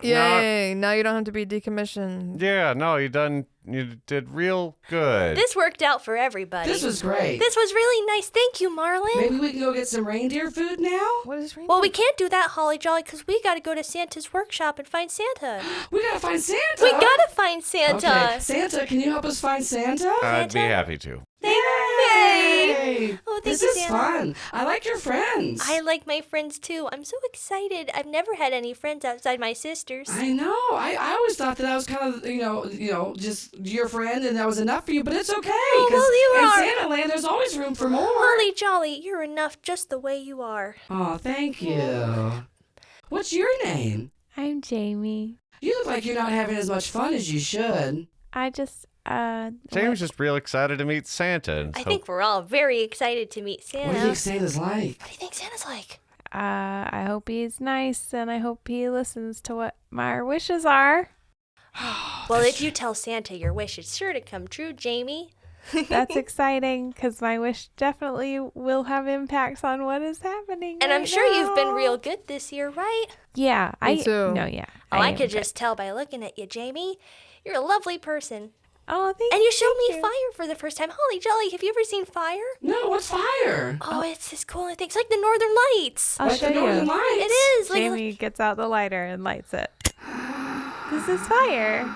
him! Yay. Now you don't have to be decommissioned. Yeah, no, you did real good. This worked out for everybody. This was great. This was really nice. Thank you, Marlon. Maybe we can go get some reindeer food now? What is reindeer? Well, we can't do that, Holly Jolly, because we got to go to Santa's workshop and find Santa. We gotta find Santa. We got to find Santa. Okay, Santa, can you help us find Santa? I'd be happy to. Yay! Oh, thank This you, is Santa. fun. I like your friends. I like my friends, too. I'm so excited. I've never had any friends outside my sisters. I know. I always thought that I was kind of, just your friend and that was enough for you, but it's okay. Oh, 'cause well, you in are. Santa Land, there's always room for more. Holly Jolly, you're enough just the way you are. Oh, thank you. What's your name? I'm Jamie. You look like you're not having as much fun as you should. I just, Jamie's just real excited to meet Santa. And I so- think we're all very excited to meet Santa. What do you think Santa's like? What do you think Santa's like? I hope he's nice, and I hope he listens to what my wishes are. Well, if you tell Santa your wish, it's sure to come true, Jamie. That's exciting, because my wish definitely will have impacts on what is happening. And I'm right sure you've been now. real good this year, right? Yeah, Me too. No, yeah. Oh, I am could good. just tell by looking at you, Jamie. You're a lovely person. Oh, thank And you showed thank me you. fire for the first time. Holly Jolly, have you ever seen fire? No, what's fire? Oh, it's this cool thing. It's like the Northern Lights. I'll Like show the Northern you. Lights? It is. Like, Jamie gets out the lighter and lights it. This is fire.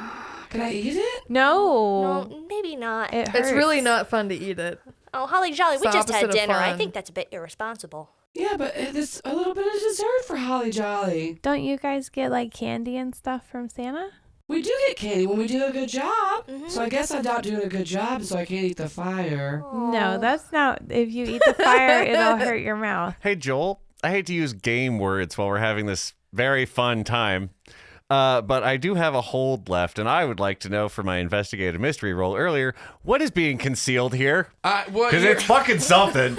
Can I eat it? No. no, maybe not. It hurts. It's really not fun to eat it. Oh, Holly Jolly, It's we the just had opposite of dinner. I fun. think that's a bit irresponsible. Yeah, but there's a little bit of dessert for Holly Jolly. Don't you guys get like candy and stuff from Santa? We do get candy when we do a good job. So I guess I doubt doing a good job, so I can't eat the fire. No, that's not. If you eat the fire, it'll hurt your mouth. Hey, Joel, I hate to use game words while we're having this very fun time, but I do have a hold left, and I would like to know for my investigative mystery roll earlier, what is being concealed here? Because it's fucking something.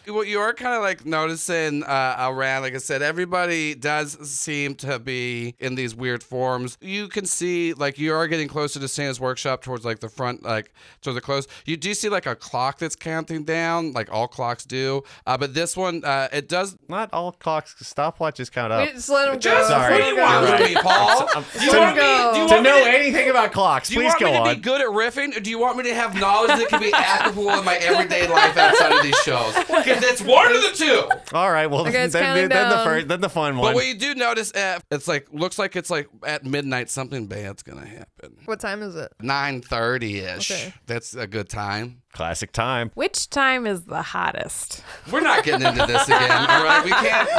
What you are kind of like noticing around, like I said, everybody does seem to be in these weird forms. You can see, like, you are getting closer to Santa's workshop towards like the front, like towards the close. You do see like a clock that's counting down, like all clocks do. But this one, it does. Not all clocks. Stopwatches count up. Just let him Just go. what do you want from me, Paul? Do you want me to know anything about clocks? Do you Please want go me to on. be good at riffing, or do you want me to have knowledge that can be applicable in my everyday life outside of these shows? Because it's one of the two. All right, well, Okay, then the fun one. But what you do notice, it's like looks like it's like at midnight something bad's gonna happen. What time is it? 9:30-ish. Okay. That's a good time. Classic time. Which time is the hottest? We're not getting into this again. All right, we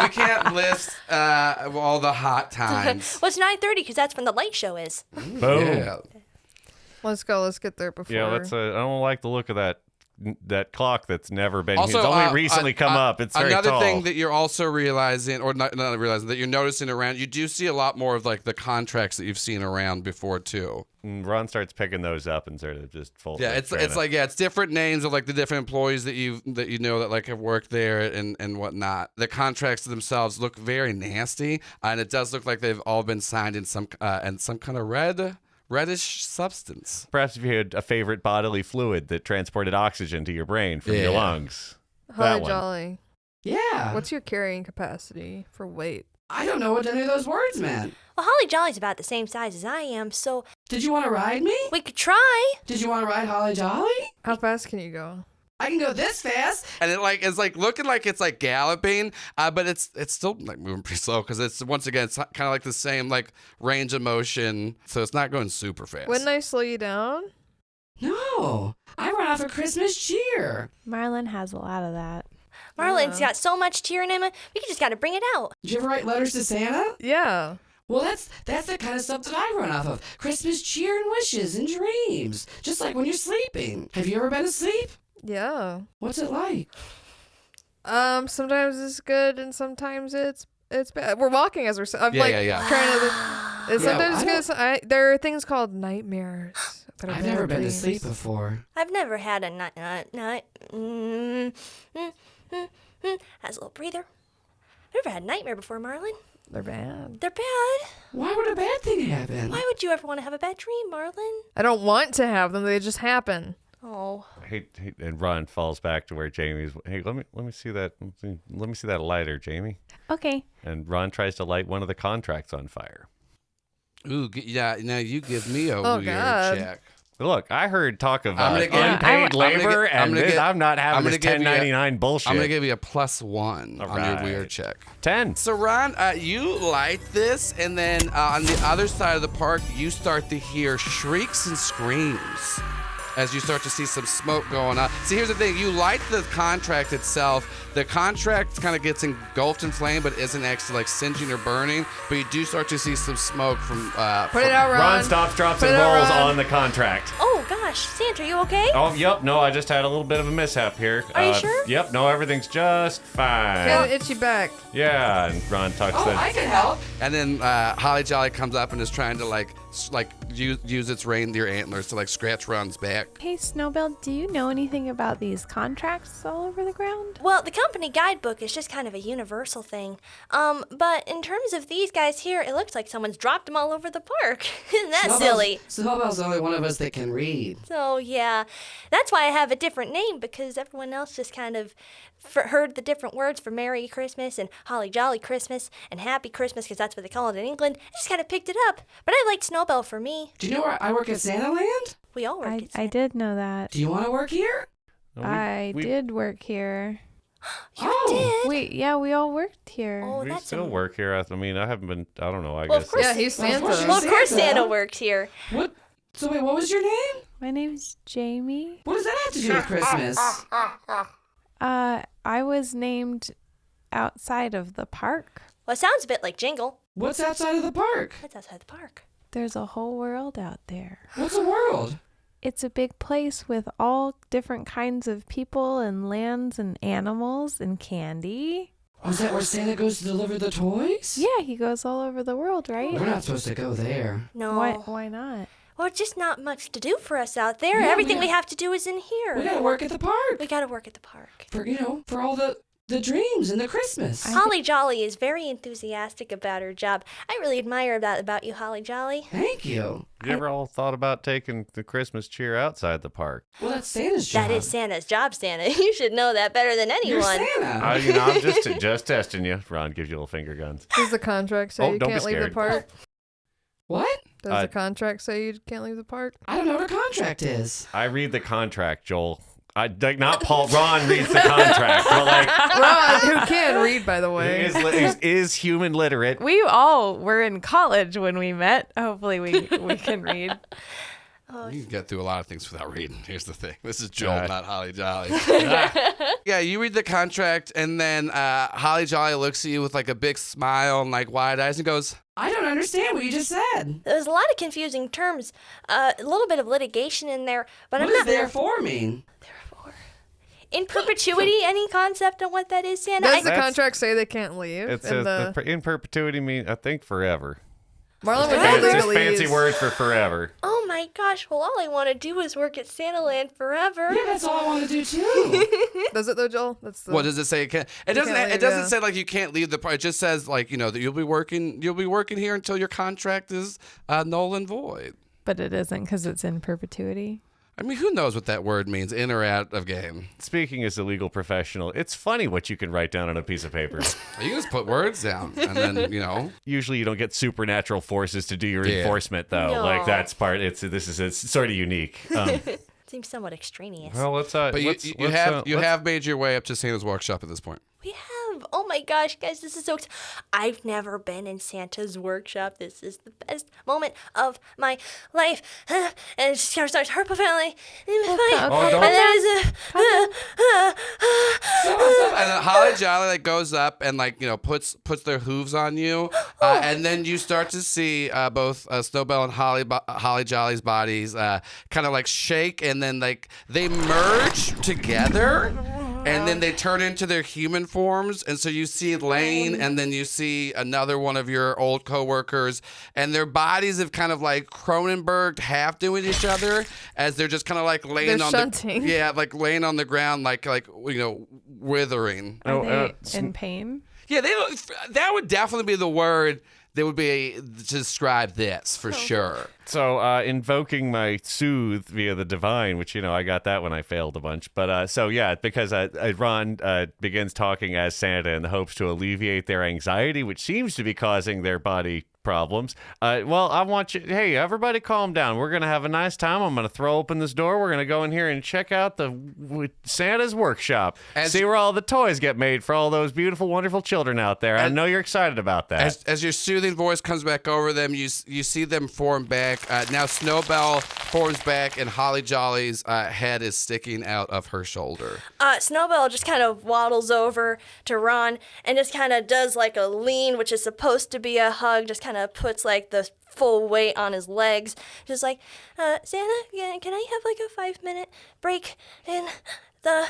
can't list all the hot times. Well, it's 9:30 because that's when the light show is. Boom. Yeah. Let's go. Let's get there before. Yeah, let's. I don't like the look of that clock that's never been Also, used. It's only recently come up. It's very another tall. thing that you're also realizing, or not realizing, that you're noticing around. You do see a lot more of like the contracts that you've seen around before too. And Ron starts picking those up and sort of just fold. Yeah, it's like it's different names of like the different employees that you know that like have worked there and whatnot. The contracts themselves look very nasty, and it does look like they've all been signed in some kind of reddish substance. Perhaps if you had a favorite bodily fluid that transported oxygen to your brain from your lungs. Holly That one. Jolly. Yeah. What's your carrying capacity for weight? I don't know what any of those words meant. Well, Holly Jolly's about the same size as I am, so Did you want to ride me? we could try. Did you want to ride Holly Jolly? How fast can you go? I can go this fast. And it like is like looking like it's like galloping, but it's still like moving pretty slow because it's once again it's kind of like the same like range of motion, so it's not going super fast. Wouldn't I slow you down? No, I run off of Christmas cheer. Marlon has a lot of that. Marlon's got so much cheer in him. We just got to bring it out. Did you ever write letters to Santa? Yeah. Well, that's the kind of stuff that I run off of. Christmas cheer and wishes and dreams. Just like when you're sleeping. Have you ever been asleep? Yeah. What's it like? Sometimes it's good and sometimes it's bad. We're walking as we're trying to. Sometimes it's good. There are things called nightmares. I've never been to sleep before. I've never had a night. Has a little breather. I've never had a nightmare before, Marlon. They're bad. They're bad. Why would a bad thing happen? Why would you ever want to have a bad dream, Marlon? I don't want to have them. They just happen. Oh. And Ron falls back to where Jamie's. Hey, let me see that. Let me see that lighter, Jamie. Okay. And Ron tries to light one of the contracts on fire. Ooh, yeah. Now you give me a Oh, weird God. check. Look, I heard talk of I'm gonna give- unpaid labor, I'm not having this give you 1099 bullshit. I'm gonna give you a +1 All on your right. weird check. 10. So Ron, you light this, and then on the other side of the park, you start to hear shrieks and screams as you start to see some smoke going on. See, here's the thing. You light the contract itself. The contract kind of gets engulfed in flame, but isn't actually like singeing or burning. But you do start to see some smoke from... Put it out, Ron. Ron stops, drops, Put and it out, rolls Ron. on the contract. Oh, gosh. Santa, are you okay? Oh, yep. No, I just had a little bit of a mishap here. Are you sure? Yep. No, everything's just fine. Got an itchy back. Yeah, and Ron talks Oh, I can help. And then Holly Jolly comes up and is trying to use its reindeer antlers to like scratch Ron's back. Hey, Snowbell, do you know anything about these contracts all over the ground? Well, the company guidebook is just kind of a universal thing. But in terms of these guys here, it looks like someone's dropped them all over the park. Isn't that silly? Snowbell's the only one of us that can read. So, yeah. That's why I have a different name, because everyone else just kind of heard the different words for Merry Christmas and Holly Jolly Christmas and Happy Christmas, because that's what they call it in England. I just kind of picked it up. But I liked Snowbell for me. Do you know where I work at Santa Land? We all work at I did know that. Do you want to work here? I did work here. You did? We all worked here. Oh, We that's still work here. I mean, I haven't been. I don't know. I Well, guess. of course. Yeah, he's Santa. Well, of course Santa works here. What? So wait, what was your name? My name's Jamie. What does that have to do with Christmas? I was named outside of the park. Well, it sounds a bit like Jingle. What's outside of the park? What's outside the park? There's a whole world out there. What's a world? It's a big place with all different kinds of people and lands and animals and candy. Oh, is that where Santa goes to deliver the toys? Yeah, he goes all over the world, right? We're not supposed to go there. No. Why not? Well, just not much to do for us out there. Yeah, Everything we have to do is in here. We gotta work at the park. We gotta work at the park. For all the dreams and the Christmas. Holly Jolly is very enthusiastic about her job. I really admire that about you, Holly Jolly. Thank you. You ever all thought about taking the Christmas cheer outside the park? Well, that's Santa's job. That is Santa's job, Santa. You should know that better than anyone. You're Santa. I'm just testing you. Ron gives you little finger guns. Does the contract say you don't can't be leave the scared. park? What? Does the contract say you can't leave the park? I don't know what a contract is. I read the contract, Joel. Not Paul. Ron reads the contract. But Ron, who can read, by the way, is human literate. We all were in college when we met. Hopefully we can read. You can get through a lot of things without reading. Here's the thing. This is Joel, not Holly Jolly. Yeah, you read the contract, and then Holly Jolly looks at you with like a big smile and like wide eyes and goes, I don't understand what you just said. There's a lot of confusing terms, a little bit of litigation in there, but What I'm not. does therefore mean? In perpetuity, any concept on what that is, Santa? does the contract say they can't leave? It says in perpetuity mean I think forever. Marlon would It's legally just fancy word for forever. Oh my gosh! Well, all I want to do is work at Santa Land forever. Yeah, that's all I want to do too. Does it though, Joel? That's the. what does it say? It can't. It You doesn't. can't It leave, doesn't yeah. say like you can't leave the park. It just says like that you'll be working. You'll be working here until your contract is null and void. But it isn't because it's in perpetuity. I mean, who knows what that word means, in or out of game? Speaking as a legal professional, it's funny what you can write down on a piece of paper. You just put words down, and then Usually, you don't get supernatural forces to do your Yeah. enforcement, though. No. Like that's part. It's sort of unique. Seems somewhat extraneous. Well, let's. But you have made your way up to Santa's workshop at this point. We have. Oh my gosh, guys, this is so. I've never been in Santa's workshop. This is the best moment of my life. And it just kind of starts Harper family. don't- And there's And then Holly Jolly goes up and puts their hooves on you, and then you start to see both Snowbell and Holly Jolly's bodies kind of shake, and then they merge together. And then they turn into their human forms. And so you see Lane, and then you see another one of your old coworkers. And their bodies have kind of Cronenberged half doing each other as they're just kind of laying They're on shunting. laying on the ground, withering. Are they in pain? Yeah, that would definitely be the word that would be to describe this for sure. So, invoking my soothe via the divine, which, I got that when I failed a bunch. But, because Ron begins talking as Santa in the hopes to alleviate their anxiety, which seems to be causing their body problems. I want you, hey, everybody calm down. We're going to have a nice time. I'm going to throw open this door. We're going to go in here and check out Santa's workshop. See where all the toys get made for all those beautiful, wonderful children out there. I know you're excited about that. As your soothing voice comes back over them, you see them form back. Now Snowbell forms back, and Holly Jolly's head is sticking out of her shoulder. Snowbell just kind of waddles over to Ron and just kind of does a lean, which is supposed to be a hug, just kind of puts the full weight on his legs. Just Santa, can I have a 5-minute break in the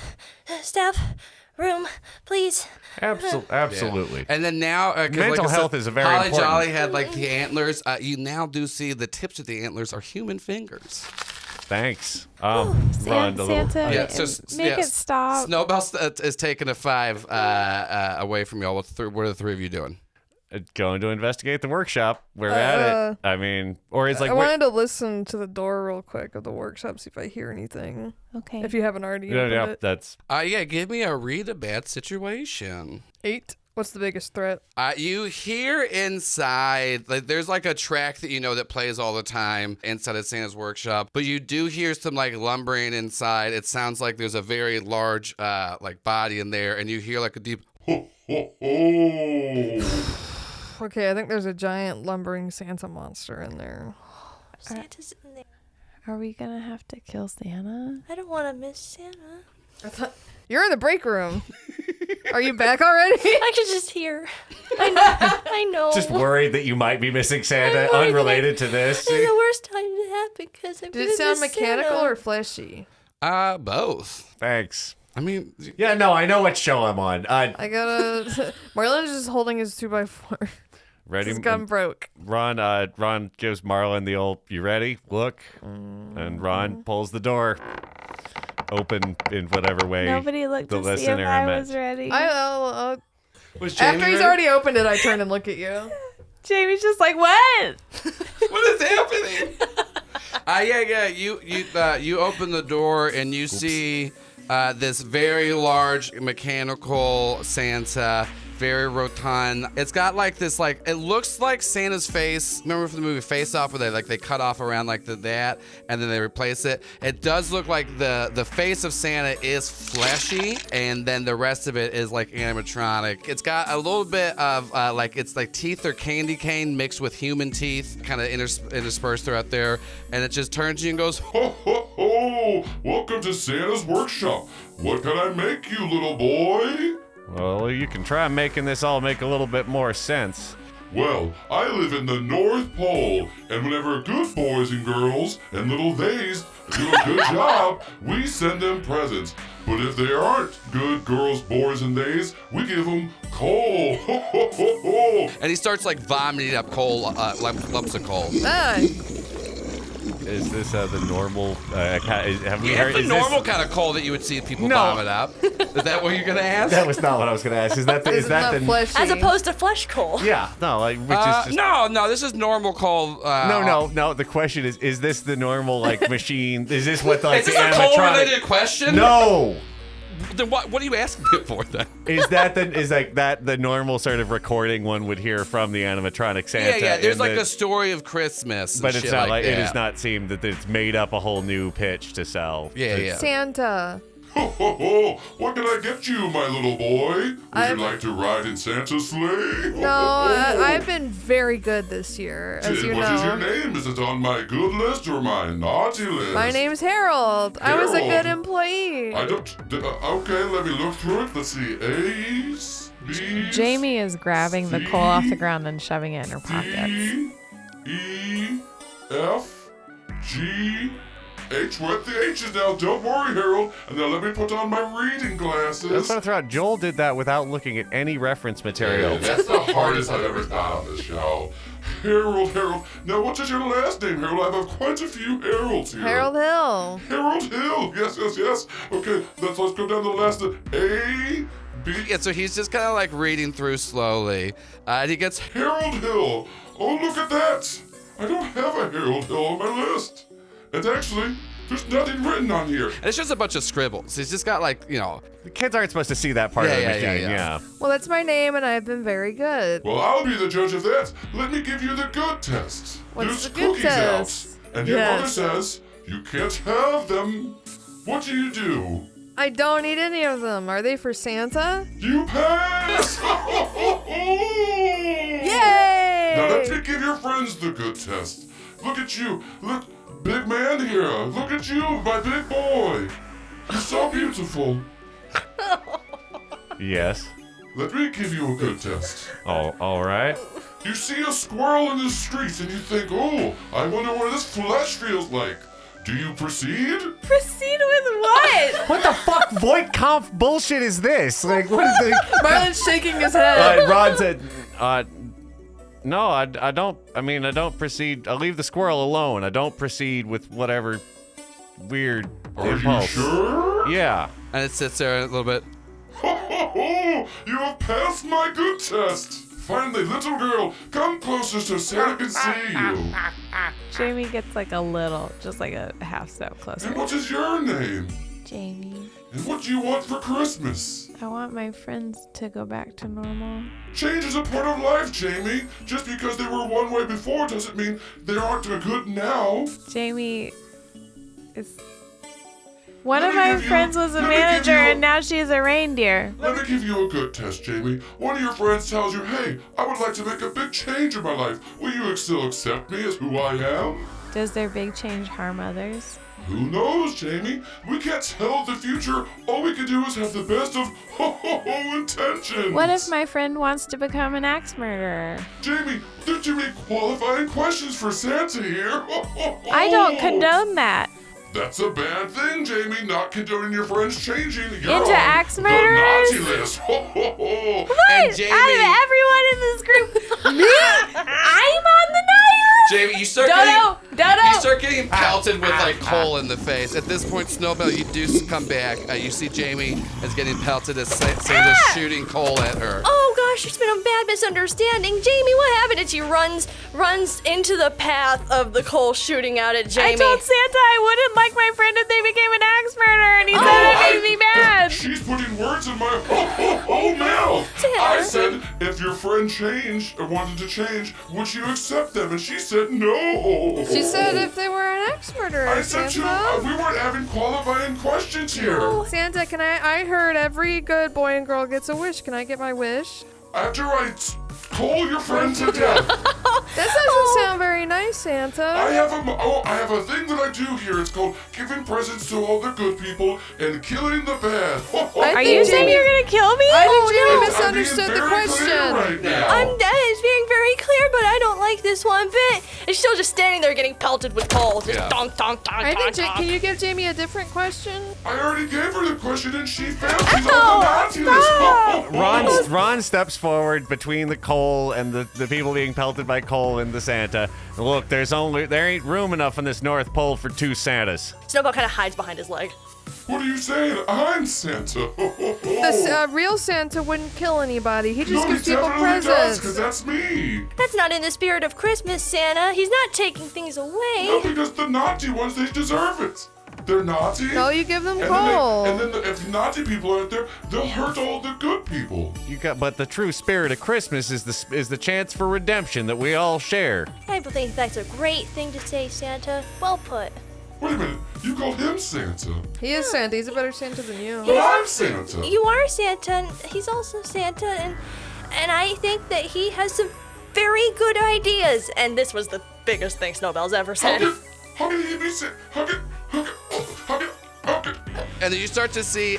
staff room, please? Absolutely. Yeah. And then now, mental health is a very Holly important. Jolly had the antlers. You now do see the tips of the antlers are human fingers. Thanks. Santa, make it stop. Snowbell is taking a 5 away from y'all. What are the three of you doing? Going to investigate the workshop. We're at it. I mean, or it's I wanted to listen to the door real quick of the workshop, see if I hear anything. Okay. If you haven't already opened it. That's. Give me a read a bad situation. 8. What's the biggest threat? You hear inside, there's a track that that plays all the time inside of Santa's workshop, but you do hear some lumbering inside. It sounds like there's a very large body in there, and you hear a deep ho ho ho. Okay, I think there's a giant lumbering Santa monster in there. Santa's in there. Are we gonna have to kill Santa? I don't want to miss Santa. You're in the break room. Are you back already? I could just hear. I know. Just worried that you might be missing Santa, unrelated to this. It's the worst time to happen because I Did it sound mechanical or fleshy? Both. Thanks. I mean, yeah, no, I know what show I'm on. I gotta. Marlon's just holding his 2x4. Ready? His gun broke. Ron gives Marlon the old, you ready? Look. And Ron pulls the door open in whatever way. Nobody looked the to see if listener I meant. was ready. Was Jamie After he's ready? already opened it, I turn and look at you. Jamie's just like, what? What is happening? Yeah. You open the door and you see this very large mechanical Santa, very rotund. It's got like this, like, it looks like Santa's face. Remember from the movie Face Off, where they cut off around like that and then they replace it? It does look like the face of Santa is fleshy, and then the rest of it is like animatronic. It's got a little bit of it's like teeth or candy cane mixed with human teeth, kind of interspersed throughout there, and it just turns to you and goes, Ho, ho, ho! Welcome to Santa's workshop. What can I make you, little boy? Well, you can try making this all make a little bit more sense. Well, I live in the North Pole, and whenever good boys and girls and little theys do a good job, we send them presents. But if they aren't good girls, boys, and theys, we give them coal. Ho, ho, ho, ho! and he starts like vomiting up coal, lumps of coal. Is this the normal? Have we Yeah, heard? the Is normal this... kind of coal that you would see people No. vomit up. Is that what you're gonna ask? That was not what I was gonna ask. Is that the? As opposed to flesh coal. Yeah, no, like which is just. No, this is normal coal. No. The question is this the normal like machine? Is this what like Is this the a animatronic? coal-related question? No. Then what are you asking it for then? Is that the normal sort of recording one would hear from the animatronic Santa? Yeah. There's in like the- a story of Christmas, and But it's shit not like that. it does not seem that it's made up a whole new pitch to sell. Yeah. Santa. Ho, ho, ho! What can I get you, my little boy? Would you like to ride in Santa's sleigh? No, I've been very good this year, as you What is your know. name? Is it on my good list or my naughty list? My name's Harold. I was a Harold. good employee. I don't. Okay, let me look through it. Let's see. A's, B's, Jamie is grabbing the coal off the ground and shoving it in her pockets. E, F, G, H. We're at the H's now. Don't worry, Harold. And now let me put on my reading glasses. That's what I thought. Joel did that without looking at any reference material. Yeah, that's the hardest I've ever thought on this show. Harold. Now, what is your last name, Harold? I have quite a few Harolds here. Harold Hill. Harold Hill. Yes. Okay, let's go down the last. A, B. Yeah, so he's just kind of like reading through slowly, and he gets Harold Hill. Oh, look at that. I don't have a Harold Hill on my list. And actually, there's nothing written on here. And it's just a bunch of scribbles. He's just got like, The kids aren't supposed to see that part of the machine. Yeah. Well, that's my name, and I've been very good. Well, I'll be the judge of that. Let me give you the good test. What's There's the good cookies test? out. And your mother Yes. says you can't have them. What do you do? I don't eat any of them. Are they for Santa? You pass! Yay! Now let me give your friends the good test. Look at you. Look, big man here. Look at you, my big boy. You're so beautiful. Yes. Let me give you a good test. Oh, all right. You see a squirrel in the street and you think, oh, I wonder what this flesh feels like. Do you proceed? Proceed with what? What the fuck Voight-Kampf bullshit is this? Like, what is the... Marlon's shaking his head. Ron said, no, I don't. I mean, I don't proceed. I'll leave the squirrel alone. I don't proceed with whatever weird impulse. You sure? Yeah. And it sits there a little bit. You have passed my good test. Finally, little girl, come closer so Santa can see you. Jamie gets like a little, just like a half step closer. And what is your name? Jamie, And what do you want for Christmas? I want my friends to go back to normal. Change is a part of life, Jamie. Just because they were one way before doesn't mean they aren't good now. Jamie is... One of my friends was a manager and now she's a reindeer. Let me give you a good test, Jamie. One of your friends tells you, hey, I would like to make a big change in my life. Will you still accept me as who I am? Does their big change harm others? Who knows, Jamie? We can't tell the future. All we can do is have the best of intentions. What if my friend wants to become an axe murderer? Jamie, there's too many qualifying questions for Santa here. I don't condone that. That's a bad thing, Jamie. Not condoning your friends changing. You're Into on axe the murderers? Naughty list. What? Jamie- Out of everyone in this group, me? I'm on the naughty list? Jamie, you start Dodo! getting pelted with like coal in the face. At this point, Snowbell, you do come back. You see Jamie is getting pelted as Santa's shooting coal at her. Oh gosh, there's been a bad misunderstanding. Jamie, what happened? And she runs into the path of the coal shooting out at Jamie. I told Santa I wouldn't like my friend if they became an axe murderer, and he said it made me mad. She's putting words in my mouth. I said, if your friend changed or wanted to change, would you accept them? And she said no. She said if they were an axe murderer, I said Santa. we weren't having qualifying questions here. Santa, I heard every good boy and girl gets a wish. Can I get my wish? After I call your friend to death. That doesn't sound very nice, Santa. I have a thing that I do here. It's called giving presents to all the good people and killing the bad. Are you saying you're gonna kill me? I think Jamie I'm misunderstood being the very question. clear right now. That is being very clear, but I don't like this one bit. And she's still just standing there getting pelted with coal. Just donk, donk, donk, I donk, think, donk. can you give Jamie a different question? I already gave her the question and she failed. She's on the naughty list. Ron steps forward between the coal and the people being pelted by coal and the Santa. Look, there ain't room enough on this North Pole for two Santas. Snowball kind of hides behind his leg. What are you saying? I'm Santa. The real Santa wouldn't kill anybody. He just No, gives he people definitely does, presents. because that's me. That's not in the spirit of Christmas, Santa. He's not taking things away. No, because the naughty ones, they deserve it. They're naughty. No, you give them and coal. Then if naughty people aren't there, they'll hurt all the good people. But the true spirit of Christmas is the chance for redemption that we all share. I think that's a great thing to say, Santa. Well put. Wait a minute, you called him Santa. He is Santa. He's a better Santa than you. But I'm Santa. You are Santa, and he's also Santa, and I think that he has some very good ideas. And this was the biggest thing Snowbell's ever said. How can he be Santa? How can And then you start to see,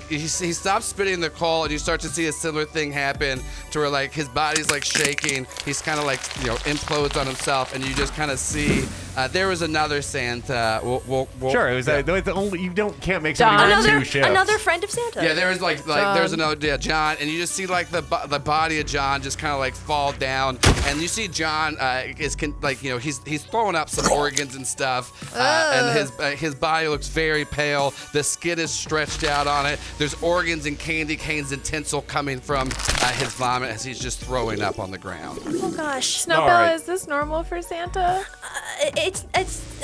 he stops spitting the coal, and you start to see a similar thing happen to where, like, his body's, like, shaking. He's kind of, like, implodes on himself, and you just kind of see there was another Santa. Sure, it was the only can't make somebody wear two shifts. Another friend of Santa. Yeah, there was there's another John, and you just see like the body of John just kind of like fall down, and you see John he's throwing up some organs and stuff, and his body looks very pale. The skin is stretched out on it. There's organs and candy canes and tinsel coming from his vomit as he's just throwing up on the ground. Oh gosh, Snowbell, is this normal for Santa? It's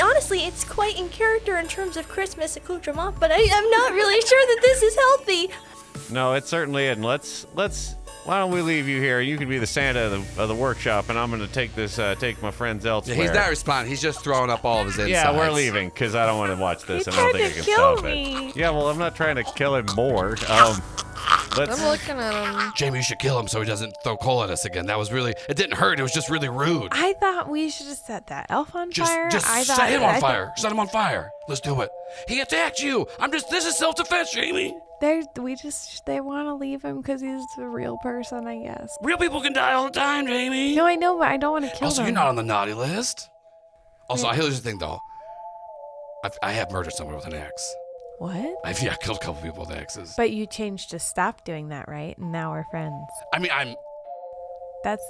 honestly, it's quite in character in terms of Christmas accoutrement, but I'm not really sure that this is healthy. No, it certainly isn't. Let's. Why don't we leave you here? You can be the Santa of the workshop, and I'm gonna take my friends elsewhere. Yeah, he's not responding. He's just throwing up all of his insides. Yeah, we're leaving because I don't want to watch this, He and I don't tried think I to can kill stop me. it. Yeah, well, I'm not trying to kill him more. I'm looking at him. Jamie, you should kill him so he doesn't throw coal at us again. That was really, it didn't hurt. It was just really rude. I thought we should have set that elf on fire. Just set him on fire. Set him on fire. Let's do it. He attacked you. This is self-defense, Jamie. They want to leave him because he's a real person, I guess. Real people can die all the time, Jamie. No, I know, but I don't want to kill Also, them. you're not on the naughty list. Also, here's the thing, though. I have murdered someone with an axe. What? I've killed a couple people with axes. But you changed to stop doing that, right? And now we're friends. I mean, That's.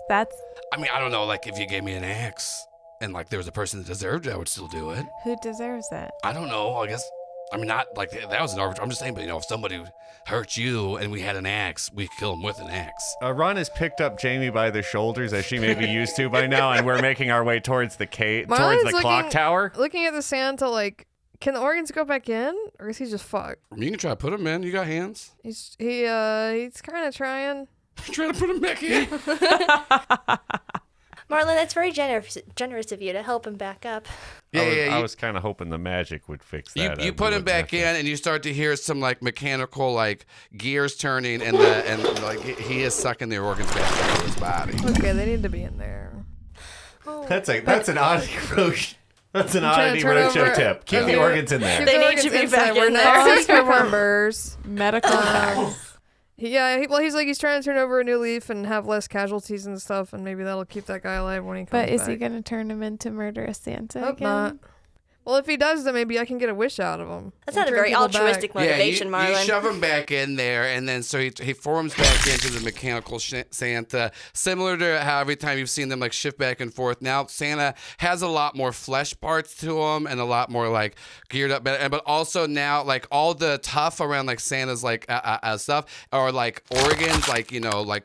I mean, I don't know. Like, if you gave me an axe and like there was a person that deserved it, I would still do it. Who deserves it? I don't know. I guess. I mean, not like that was an arbitrary. I'm just saying, but if somebody hurt you and we had an axe, we kill them with an axe. Ron has picked up Jamie by the shoulders, as she may be used to by now, and we're making our way towards the towards the clock tower. Looking at the Santa, like, can the organs go back in, or is he just fucked? You can try to put them in. You got hands. He's kind of trying. Trying to put him back in. Marlon, that's very generous of you to help him back up. I was kind of hoping the magic would fix that. You put him back in, and you start to hear some like mechanical like gears turning, and like he is sucking the organs back into his body. Okay, they need to be in there. That's an Oddity That's an I'm trying Oddity to turn Roadshow over- tip. Keep the organs in there. Keep They the need to organs be inside. back We're in not there. crew members. Medical facts. He's like he's trying to turn over a new leaf and have less casualties and stuff, and maybe that'll keep that guy alive when he comes But is back. he gonna turn him into murderous Santa Hope again? not. Well, if he does, then maybe I can get a wish out of him. That's and not a turn very people altruistic back. motivation, you Marlon. shove him back in there, and then so he forms back into the mechanical Santa, similar to how every time you've seen them like shift back and forth. Now Santa has a lot more flesh parts to him and a lot more like geared up, but also now like all the tough around like Santa's like stuff are like organs, like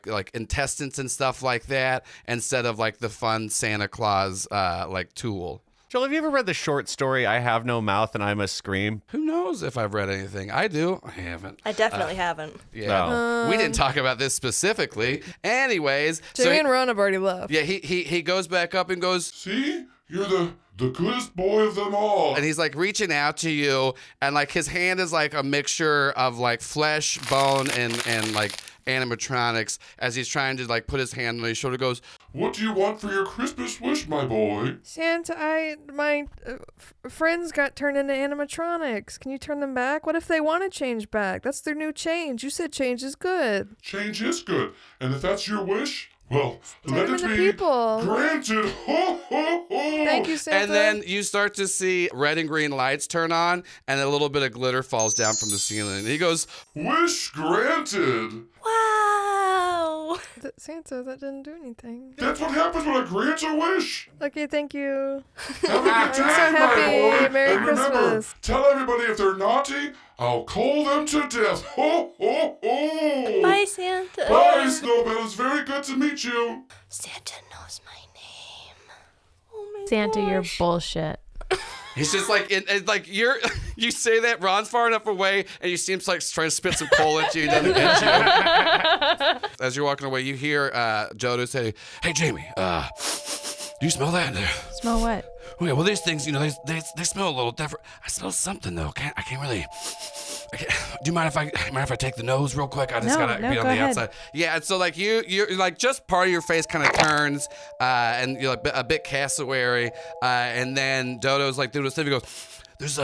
like intestines and stuff like that, instead of like the fun Santa Claus like tool. Joel, have you ever read the short story "I Have No Mouth and I Must Scream"? Who knows if I've read anything? I do. I haven't. I definitely haven't. Yeah, we didn't talk about this specifically. Anyways, Jamie and Ron have already left. Yeah, he goes back up and goes, See? You're the goodest boy of them all. and he's like reaching out to you, and like his hand is like a mixture of like flesh, bone, and like animatronics as he's trying to like put his hand on his shoulder. Goes, What do you want for your Christmas wish, my boy? Santa, my friends got turned into animatronics. Can you turn them back? What if they want to change back? That's their new change. You said change is good. Change is good. And if that's your wish, well, let them it into be people. granted. Ho, ho, ho. Thank you, Santa. and then you start to see red and green lights turn on, and a little bit of glitter falls down from the ceiling. And he goes, Wish granted. Wow. Santa, that didn't do anything. That's what happens when I grant a wish. Okay, thank you. Have a good I'm so time, my happy. boy. Merry and remember, Christmas. tell everybody if they're naughty, I'll call them to death. Ho, ho, ho. Bye, Santa. Bye, Snowbell. It's very good to meet you. Santa knows my name. Oh my Santa, you're gosh. bullshit. he's just like, it's like you say that, Ron's far enough away, and you see him like trying to spit some coal at you. He doesn't get you. As you're walking away, you hear Jodo say, "Hey, Jamie, do you smell that?" Smell what? Okay, well, these things, they smell a little different. I smell something though. I can't really. Do you mind if I take the nose real quick? I just gotta be on go the ahead. outside. Yeah, and so like you're like just part of your face kind of turns, and you're like a bit cassowary, and then Dodo's like doing this thing. He goes, "There's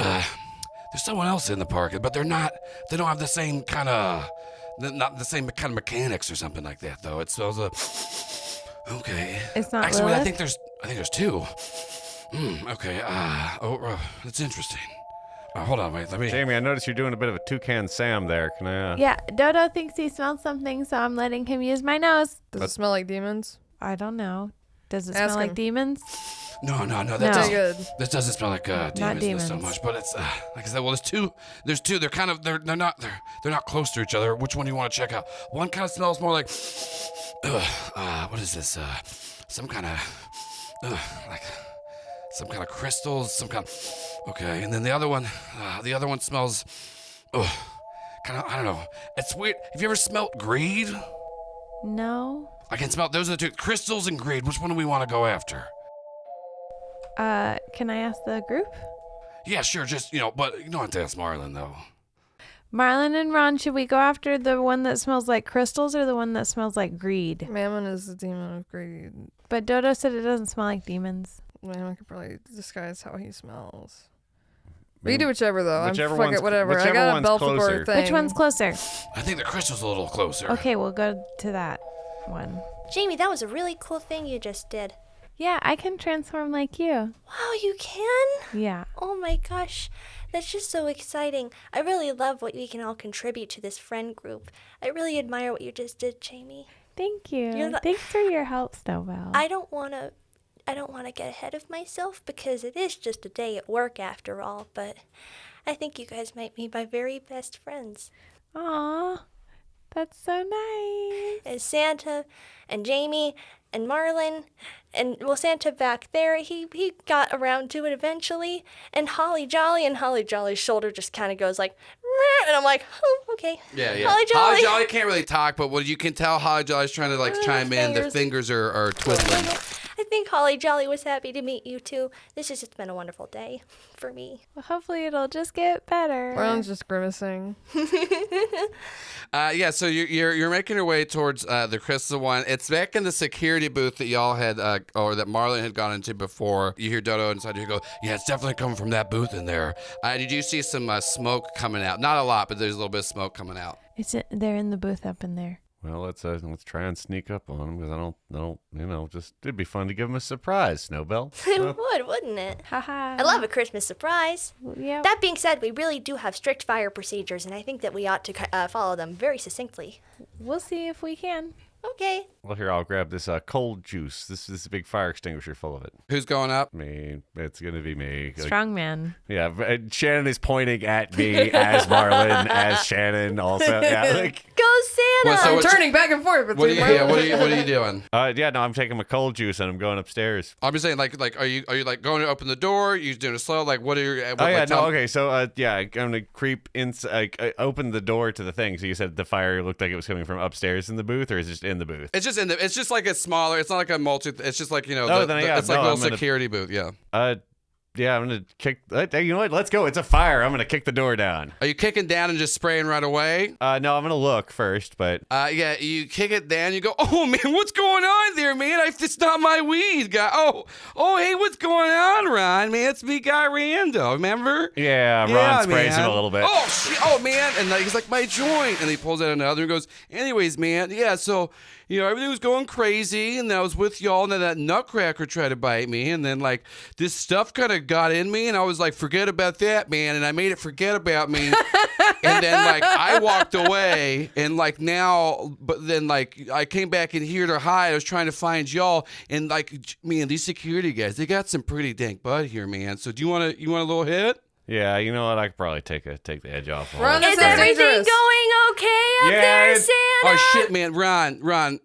someone else in the park, but they don't have the same kind of, not the same kind of mechanics or something like that though. It smells okay. It's not Actually, Lilith? I think there's two. Okay. That's interesting. Hold on, wait. Let me. Jamie, I noticed you're doing a bit of a toucan Sam there. Can I? Yeah, Dodo thinks he smelled something, so I'm letting him use my nose. Does it smell like demons? I don't know. Does it Ask smell like him. demons? No. No. Good. This doesn't smell like demons so demons. much, but it's like I said. Well, there's two. They're kind of they're not close to each other. Which one do you want to check out? One kind of smells more like what is this? Some kind of like some kind of crystals. Some kind. Okay, and then the other one smells kind of, I don't know. It's weird. Have you ever smelt greed? No. I can smell. Those are the two, crystals and greed. Which one do we want to go after? Can I ask the group? Yeah, sure. Just, but you don't have to ask Marlon, though. Marlon and Ron, should we go after the one that smells like crystals or the one that smells like greed? Mammon is the demon of greed. But Dodo said it doesn't smell like demons. Mammon could probably disguise how he smells. We do whichever, though. Whichever I'm fuck one's- it, whatever. I whichever got a one's Belphegor closer. thing. Which one's closer? I think the crystal's a little closer. Okay, we'll go to that one. Jamie, that was a really cool thing you just did. Yeah, I can transform like you. Wow, you can? Yeah. Oh my gosh, that's just so exciting. I really love what we can all contribute to this friend group. I really admire what you just did, Jamie. Thank you. You're the- Thanks for your help, Snowbell. I don't want to get ahead of myself because it is just a day at work after all, but I think you guys might be my very best friends. Aw, that's so nice. And Santa and Jamie and Marlon and Santa back there, he got around to it eventually, and Holly Jolly's shoulder just kind of goes like and I'm like, oh, okay. Yeah, yeah. Holly Jolly. Can't really talk, but what you can tell Holly Jolly's trying to like chime in. The fingers are twiddling. I think Holly Jolly was happy to meet you too. This has just been a wonderful day for me. Well, hopefully it'll just get better. Marlon's just grimacing. Yeah, so you're making your way towards the Crystal one. It's back in the security booth that y'all had, or that Marlon had gone into before. You hear Dodo inside. You go, yeah, it's definitely coming from that booth in there. Did you see some smoke coming out? Not a lot, but there's a little bit of smoke coming out. They're in the booth up in there. Well, let's try and sneak up on him because I don't, just it'd be fun to give him a surprise, Snowbell. It would, wouldn't it? I love a Christmas surprise. Yeah. That being said, we really do have strict fire procedures, and I think that we ought to follow them very succinctly. We'll see if we can. Okay. Well, here, I'll grab this cold juice. This is a big fire extinguisher full of it. Who's going up? Me. It's going to be me. Strong man. Yeah, Shannon is pointing at me as Marlon, as Shannon also. Yeah, like, go Santa! I'm turning back and forth between What are you doing? Yeah, no, I'm taking my cold juice and I'm going upstairs. I'm just saying, like, are you like going to open the door? You doing it slow? Like, what are you? Okay, so I'm gonna creep inside, open the door to the thing. So you said the fire looked like it was coming from upstairs in the booth, or is it just in the booth? It's just it's just like a smaller. It's not like a multi. It's just like it's like a little security booth. Yeah. Yeah, I'm gonna kick. You know what? Let's go. It's a fire. I'm gonna kick the door down. Are you kicking down and just spraying right away? No, I'm gonna look first, but yeah, you kick it down. You go, oh man, what's going on there, man? It's not my weed, guy. Oh, hey, what's going on, Ron? Man, it's me, Guy Rando. Remember? Yeah, Ron sprays him a little bit. Oh shit, oh man, and he's like, my joint, and he pulls out another and goes, anyways, man, yeah, so. Everything was going crazy, and I was with y'all, and then that nutcracker tried to bite me, and then, like, this stuff kind of got in me, and I was like, forget about that, man, and I made it forget about me, and then, like, I walked away, and, like, now, but then, like, I came back in here to hide. I was trying to find y'all, and, like, man, these security guys, they got some pretty dank bud here, man, so you want a little hit? Yeah, you know what? I could probably take the edge off. Ron, is everything going okay up there, Santa? Oh shit, man, Ron,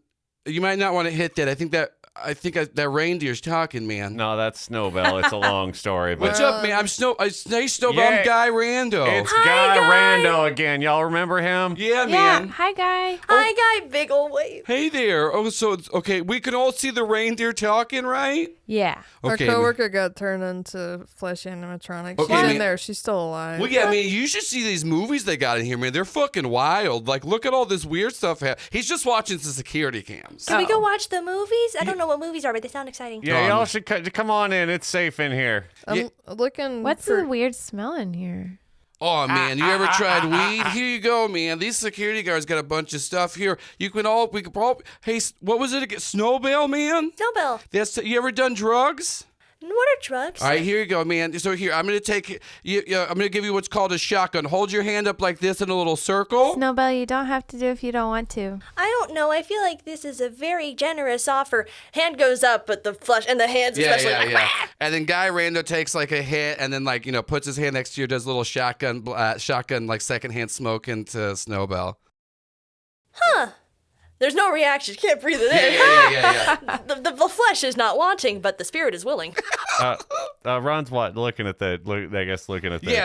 you might not want to hit that. I think that reindeer's talking, man. No, that's Snowbell. It's a long story. But what's up, man? I'm Snowbell. Yeah, I'm Guy Rando. It's Guy Rando again. Y'all remember him? Yeah, man. Hi, Guy. Hi, Guy. Big ol' wave. Hey there. Oh, so okay, we can all see the reindeer talking, right? Yeah. Okay, our coworker got turned into fleshy animatronic. Okay, She's man. in there. She's still alive. Well, yeah, man, you should see these movies they got in here, man. They're fucking wild. Like, look at all this weird stuff. He's just watching the security cams. Can we go watch the movies? I don't know what movies are, but they sound exciting. Yeah, y'all should come on in. It's safe in here. I'm looking. What's the weird smell in here? Oh, man, you ever tried weed? Here you go, man. These security guards got a bunch of stuff here. We could probably, hey, what was it again? Snowbell, man? Snowbell. You ever done drugs? What are drugs? All right, here you go, man. So here, I'm going to take you. I'm going to give you what's called a shotgun. Hold your hand up like this in a little circle. Snowbell, you don't have to do if you don't want to. I don't know. I feel like this is a very generous offer. Hand goes up, but the flesh and the hands especially. Yeah. And then Guy Rando takes like a hit, and then like puts his hand next to you, does a little shotgun like secondhand smoke into Snowbell. Huh. There's no reaction. You can't breathe it in. Yeah. The flesh is not wanting, but the spirit is willing. Ron's looking at the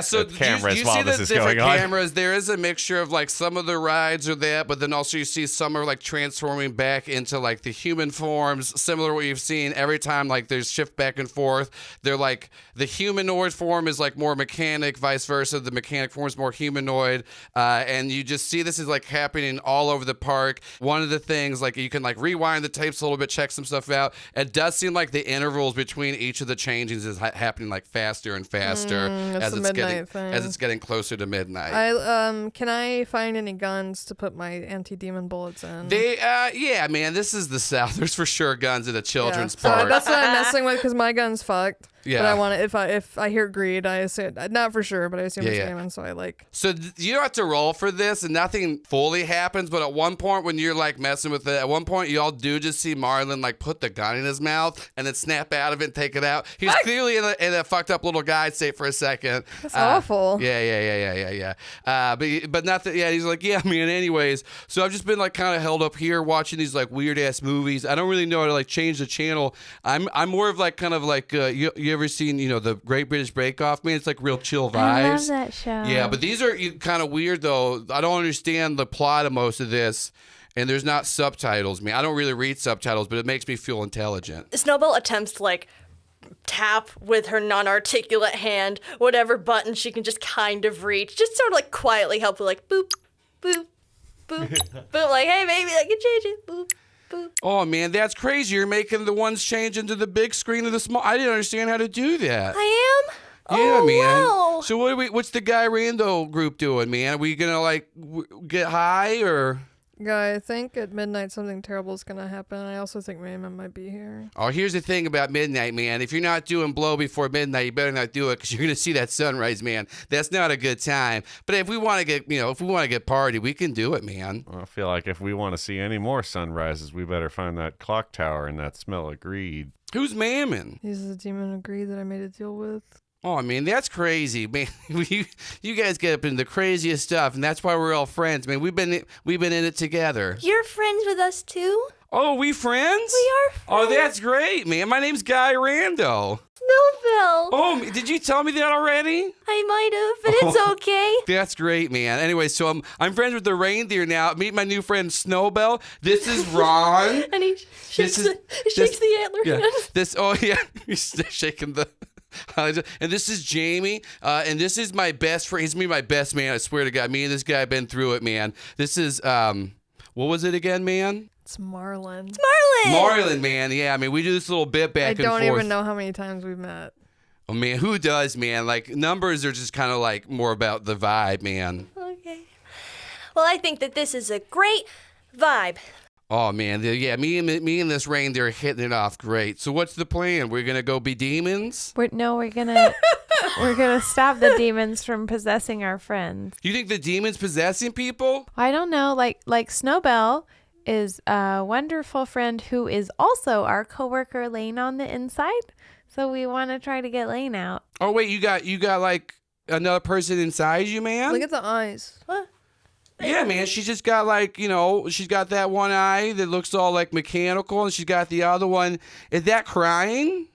So cameras you while see this the is different going on. cameras. There is a mixture of like some of the rides are that, but then also you see some are like transforming back into like the human forms, similar to what you've seen every time. Like there's shift back and forth. They're like the humanoid form is like more mechanic, vice versa. The mechanic form is more humanoid, and you just see this is like happening all over the park. One of the things like you can like rewind the tapes a little bit, check some stuff out. It does seem like the intervals between each of the changings is happening like faster and faster as it's getting closer to midnight. Can I find any guns to put my anti-demon bullets in? Yeah, man, this is the South. There's for sure guns at a children's park. So that's what I'm messing with because my gun's fucked. Yeah. But I want to, if I hear greed, I assume, not for sure, but I assume it's demon, so I like. So you don't have to roll for this, and nothing fully happens, but at one point when you're like messing with it, at one point y'all do just see Marlon like put the gun in his mouth and then snap out of it and take it out. He's clearly in a fucked up little guy state for a second. That's awful. Yeah. But nothing. Yeah, he's like, yeah, man. Anyways, so I've just been like kind of held up here watching these like weird ass movies. I don't really know how to like change the channel. I'm more of like kind of like you ever seen, the Great British Bake Off? Man, it's like real chill vibes. I love that show. Yeah, but these are kind of weird though. I don't understand the plot of most of this, and there's not subtitles. Man, I don't really read subtitles, but it makes me feel intelligent. Snowball attempts to tap with her non-articulate hand whatever button she can just kind of reach, just sort of quietly help with boop, boop, boop, boop, hey maybe I can change it, boop. Boop. Oh man, that's crazy! You're making the ones change into the big screen of the small. I didn't understand how to do that. I am. Yeah, oh, man. Wow. So what's the Guy Rando group doing, man? Are we gonna get high or? Guy, I think at midnight something terrible is gonna happen. I also think Mayman might be here. Oh, here's the thing about midnight, man. If you're not doing blow before midnight, you better not do it because you're gonna see that sunrise, man. That's not a good time. But if we want to get party, we can do it, man. Well, I feel like if we want to see any more sunrises, we better find that clock tower and that smell of greed. Who's Mammon? He's the demon of greed that I made a deal with. Oh, man, that's crazy, man. You guys get up into the craziest stuff, and that's why we're all friends, man. We've been in it together. You're friends with us too? Oh, we friends? We are friends. Oh, that's great, man. My name's Guy Rando. Snowbell. Oh, did you tell me that already? I might have, but it's okay. That's great, man. Anyway, so I'm friends with the reindeer now. Meet my new friend Snowbell. This is Ron. And he shakes the antler hand. He's shaking the. And this is Jamie, and this is my best friend. He's my best man. I swear to God, me and this guy have been through it, man. This is what was it again, man? It's Marlin. It's Marlin. Marlin, man. Yeah, I mean, we do this little bit back and forth. I don't even know how many times we've met. Oh man, who does, man? Numbers are just kind of more about the vibe, man. Okay. Well, I think that this is a great vibe. Oh man, me and this reindeer are hitting it off great. So what's the plan? We're gonna go be demons? We're gonna stop the demons from possessing our friends. You think the demons possessing people? I don't know. Like Snowbell is a wonderful friend who is also our coworker Lane on the inside. So we want to try to get Lane out. Oh wait, you got another person inside you, man? Look at the eyes. What? Yeah, man, she's just got she's got that one eye that looks all mechanical, and she's got the other one. Is that crying?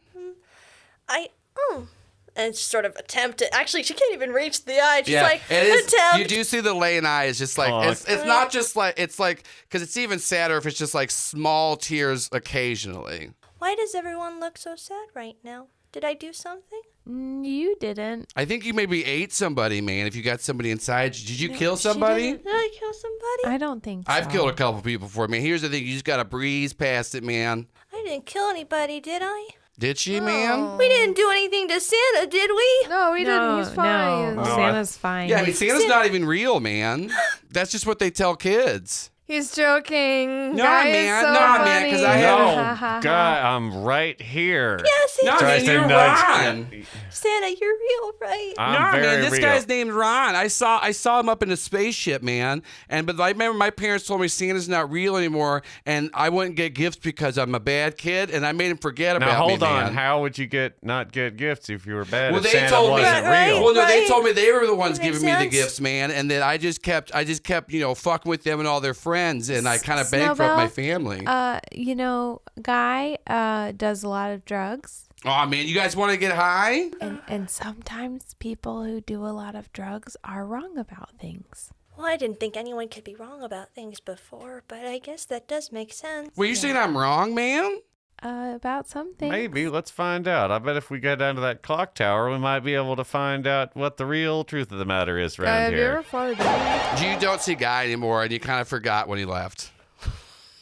And sort of attempt it. Actually, she can't even reach the eye. She's attempt. You do see the Lane eye is just it's not just because it's even sadder if it's just small tears occasionally. Why does everyone look so sad right now? Did I do something? You didn't. I think you maybe ate somebody, man. If you got somebody inside, did you kill somebody? Did I kill somebody? I don't think so. I've killed a couple people before, man. Here's the thing: you just gotta breeze past it, man. I didn't kill anybody, did I? Did she, man? We didn't do anything to Santa, did we? No, we didn't. He's fine. No, Santa's fine. Yeah, I mean, Santa's not even real, man. That's just what they tell kids. He's joking. No, Guy man. is so No, funny. man, because I have... No, God, I'm right here. Yes, No, man, you're Ron. Santa, you're real, right? No, man, this guy's named Ron. I saw him up in a spaceship, man. But I remember my parents told me Santa's not real anymore, and I wouldn't get gifts because I'm a bad kid, and I made him forget about me, Now, hold on. man. How would you not get gifts if you were bad? Well, if they Santa told me. wasn't real? Well, no, they told me they were the ones giving me the sense. gifts, man, and that I just kept, fucking with them and all their friends, and I kind of bankrupt my family. Guy does a lot of drugs. Oh man, you guys want to get high? And sometimes people who do a lot of drugs are wrong about things. Well, I didn't think anyone could be wrong about things before, but I guess that does make sense. Were you saying I'm wrong, man? About something. Maybe. Let's find out. I bet if we go down to that clock tower, we might be able to find out what the real truth of the matter is around Have you here. ever fought a demon? You don't see Guy anymore, and you kind of forgot when he left.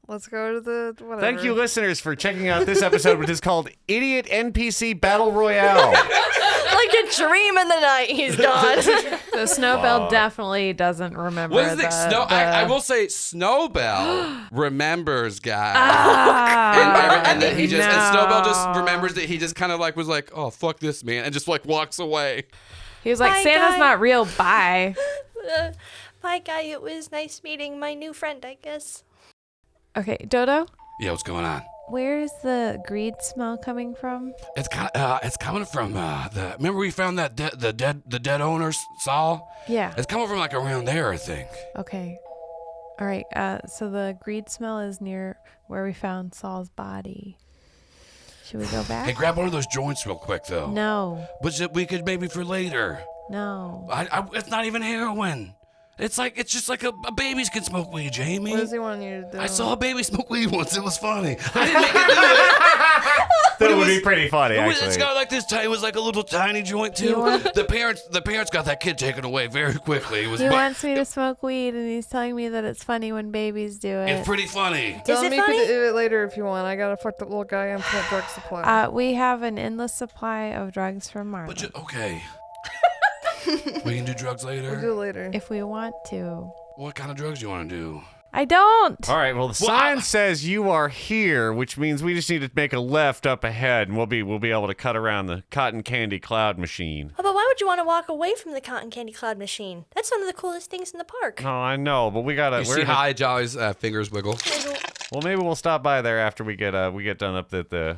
Let's go to the whatever. Thank you, listeners, for checking out this episode, which is called Idiot NPC Battle Royale. Like a dream in the night, he's gone. The Snowbell definitely doesn't remember. What is the Snow? I will say Snowbell remembers Guy, and then and Snowbell just remembers that he just kind of was like, oh fuck this man, and just walks away. He was like, Bye, Santa's Guy. not real. Bye. Bye, Guy. It was nice meeting my new friend, I guess. Okay, Dodo. Yeah, what's going on? Where is the greed smell coming from? It's coming from the. Remember we found that the dead owner's saw? Yeah. It's coming from around there, I think. Okay. All right. So the greed smell is near where we found Saul's body. Should we go back? Hey, grab one of those joints real quick, though. No. But we could maybe for later. No. It's not even heroin. It's just like a babies can smoke weed, Jamie. What does he want you to do? I saw a baby smoke weed once. It was funny. I didn't make it do it. That would be pretty funny, actually. It's got like this. It was like a little tiny joint too. The parents got that kid taken away very quickly. He wants me to smoke weed, and he's telling me that it's funny when babies do it. It's pretty funny. Tell me you could do it later if you want. I gotta fuck that little guy and put drug supply. We have an endless supply of drugs from Marlon. Okay. We can do drugs later. We'll do it later. If we want to. What kind of drugs do you want to do? I don't. All right. Well, the sign says you are here, which means we just need to make a left up ahead, and we'll be able to cut around the cotton candy cloud machine. Oh, but why would you want to walk away from the cotton candy cloud machine? That's one of the coolest things in the park. No, I know, but we gotta. You see Hi Jolly's fingers wiggle. Well, maybe we'll stop by there after we get done up at the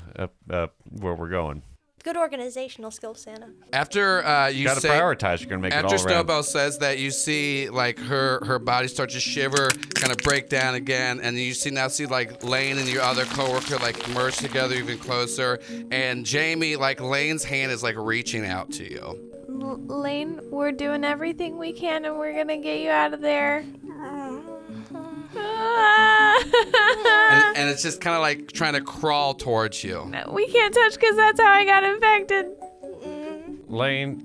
where we're going. Good organizational skills, Santa. After you gotta prioritize, you're gonna make it all after around. Snowbell says that, you see like her body start to shiver, kind of break down again, and you see like Lane and your other coworker like merge together even closer, and Jamie, like Lane's hand is like reaching out to you. Lane, we're doing everything we can, and we're gonna get you out of there. And it's just kind of like trying to crawl towards you. We can't touch because that's how I got infected. Lane,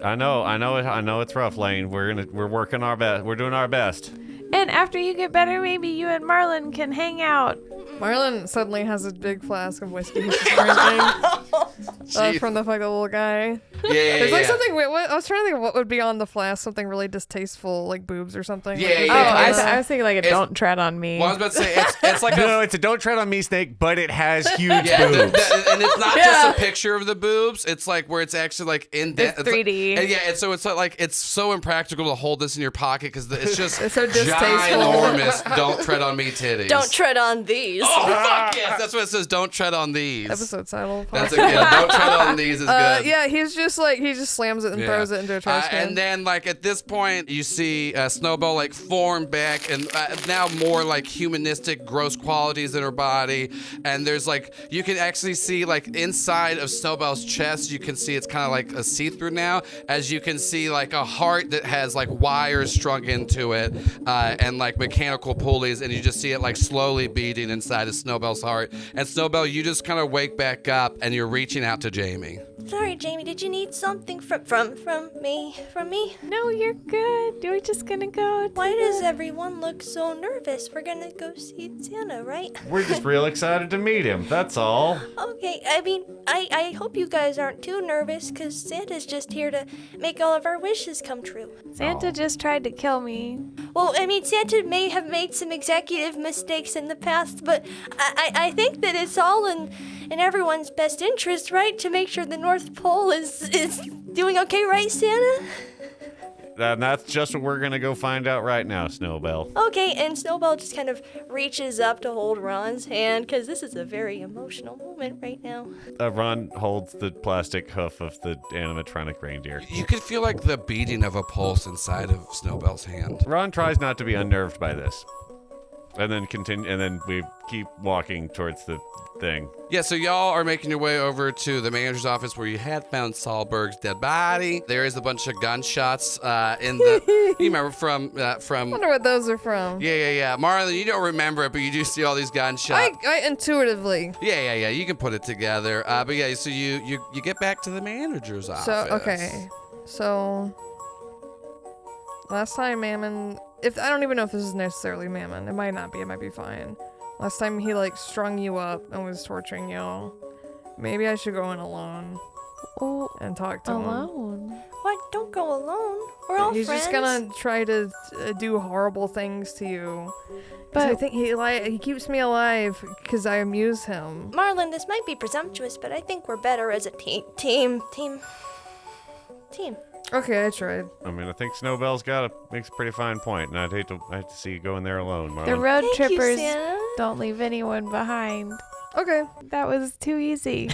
I know it's rough, Lane. We're working our best. We're doing our best. And after you get better, maybe you and Marlon can hang out. Marlon suddenly has a big flask of whiskey he's just drinking from the fucking little guy. Yeah. There's like something. I was trying to think of what would be on the flask. Something really distasteful, like boobs or something. I was thinking like a "Don't tread on me." Well, I was about to say it's like it's a "Don't tread on me" snake, but it has huge boobs. And it's not just a picture of the boobs. It's like where it's actually like in It's 3D. And so it's like it's so impractical to hold this in your pocket because it's just it's so distasteful. Ginormous. Don't tread on me titties. Don't tread on these. Oh fuck yes! That's what it says. Don't tread on these. Episode title. That's a good. Don't tread on these is good. Yeah, he just slams it and throws it into a trash can. And then like at this point, you see Snowball like form back and now more like humanistic, gross qualities in her body. And there's like you can actually see like inside of Snowball's chest, you can see it's kind of like a see-through now, as you can see like a heart that has like wires strung into it and like mechanical pulleys, and you just see it like slowly beating inside of Snowball's heart. And Snowball, you just kind of wake back up and you're reaching out to Jamie. Sorry, Jamie. Did you need something from me? From me? No, you're good. We're just gonna go. Why does everyone look so nervous? We're gonna go see Santa, right? We're just real excited to meet him. That's all. Okay. I mean, I hope you guys aren't too nervous, because Santa's just here to make all of our wishes come true. Santa just tried to kill me. Well, I mean, Santa may have made some executive mistakes in the past, but I think that it's all in everyone's best interest, right? To make sure the North Pole is doing okay, right, Santa? And that's just what we're gonna go find out right now, Snowbell. Okay, and Snowball just kind of reaches up to hold Ron's hand, because this is a very emotional moment right now. Ron holds the plastic hoof of the animatronic reindeer. You can feel like the beating of a pulse inside of Snowbell's hand. Ron tries not to be unnerved by this. And then we keep walking towards the thing. Yeah, so y'all are making your way over to the manager's office where you had found Sahlberg's dead body. There is a bunch of gunshots in the. You remember from. I wonder what those are from. Yeah. Marlon, you don't remember it, but you do see all these gunshots. I intuitively. Yeah. You can put it together. But yeah, so you get back to the manager's office. So last time Mammon. I don't even know if this is necessarily Mammon. It might not be. It might be fine. Last time he like strung you up and was torturing you. Maybe I should go in alone and talk to him. Alone? What? Don't go alone. We're all He's friends. just gonna try to do horrible things to you. But I think he keeps me alive because I amuse him. Marlon, this might be presumptuous, but I think we're better as a team. Okay, I tried. I mean, I think Snowbell's makes a pretty fine point, and I'd hate to see you go in there alone, Marlon. The road Thank you, trippers Santa. don't leave anyone behind. Okay. That was too easy.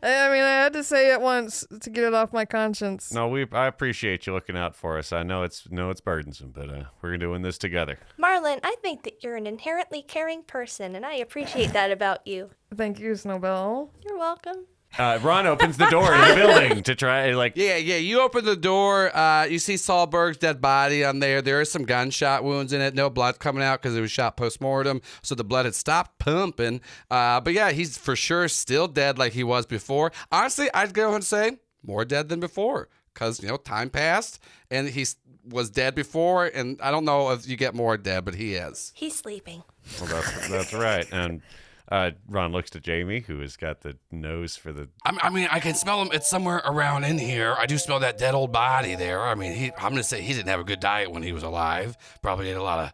I mean, I had to say it once to get it off my conscience. No, I appreciate you looking out for us. I know it's burdensome, but we're doing this together. Marlon, I think that you're an inherently caring person, and I appreciate that about you. Thank you, Snowbell. You're welcome. Ron opens the door in the building to try, Yeah, you open the door. You see Sahlberg's dead body on there. There are some gunshot wounds in it. No blood coming out because it was shot post-mortem, so the blood had stopped pumping. But yeah, he's for sure still dead like he was before. Honestly, I'd go and say more dead than before because, time passed, and he was dead before, and I don't know if you get more dead, but he is. He's sleeping. Well, that's right. And Ron looks to Jamie, who has got the nose for the... I mean, I can smell him. It's somewhere around in here. I do smell that dead old body there. I mean, I'm going to say he didn't have a good diet when he was alive. Probably ate a lot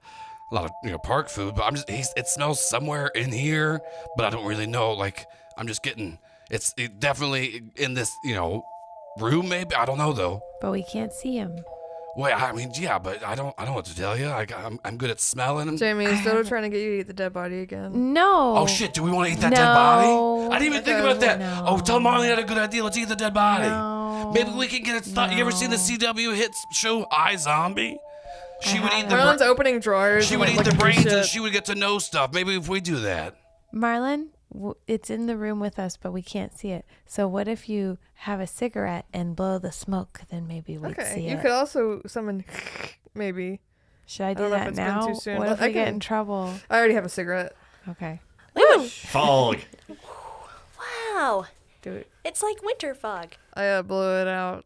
of park food, but it smells somewhere in here, but I don't really know. Like, I'm just getting... It's definitely in this, room maybe. I don't know, though. But we can't see him. Well, I mean, yeah, but I don't know what to tell you. I'm good at smelling him. Jamie, is Dodo trying to get you to eat the dead body again? No. Oh, shit. Do we want to eat that dead body? I didn't even think about that. No. Oh, tell Marley had a good idea. Let's eat the dead body. No. Maybe we can get it. You ever seen the CW hit show iZombie? She would eat the Marlon's opening drawers. She would eat the brains and she would get to know stuff. Maybe if we do that. Marlon, it's in the room with us, but we can't see it. So what if you have a cigarette and blow the smoke? Then maybe we'd see it. You could also summon, maybe. Should I do that now? Too soon. What if I get in trouble? I already have a cigarette. Okay. Woo! Fog. Wow. Do it. It's like winter fog. I blew it out.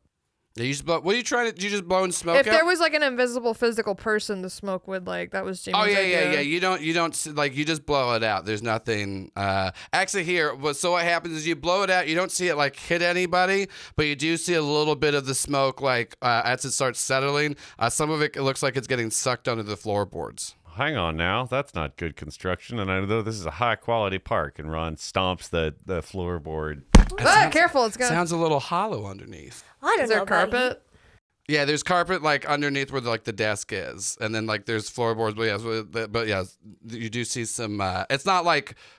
Yeah, you just blow, what are you trying to? Did you just blow and smoke? If there was like an invisible physical person, the smoke would that was Jamie's idea. Yeah. You don't you just blow it out. There's nothing. Actually, here. So what happens is you blow it out. You don't see it hit anybody, but you do see a little bit of the smoke as it starts settling. Some of it looks like it's getting sucked under the floorboards. Hang on now. That's not good construction. And I know this is a high quality park. And Ron stomps the floorboard. Careful. It's gonna. Sounds a little hollow underneath. I don't Is know. there carpet? Yeah, there's carpet underneath where the desk is, and then there's floorboards. But yeah, you do see some. It's not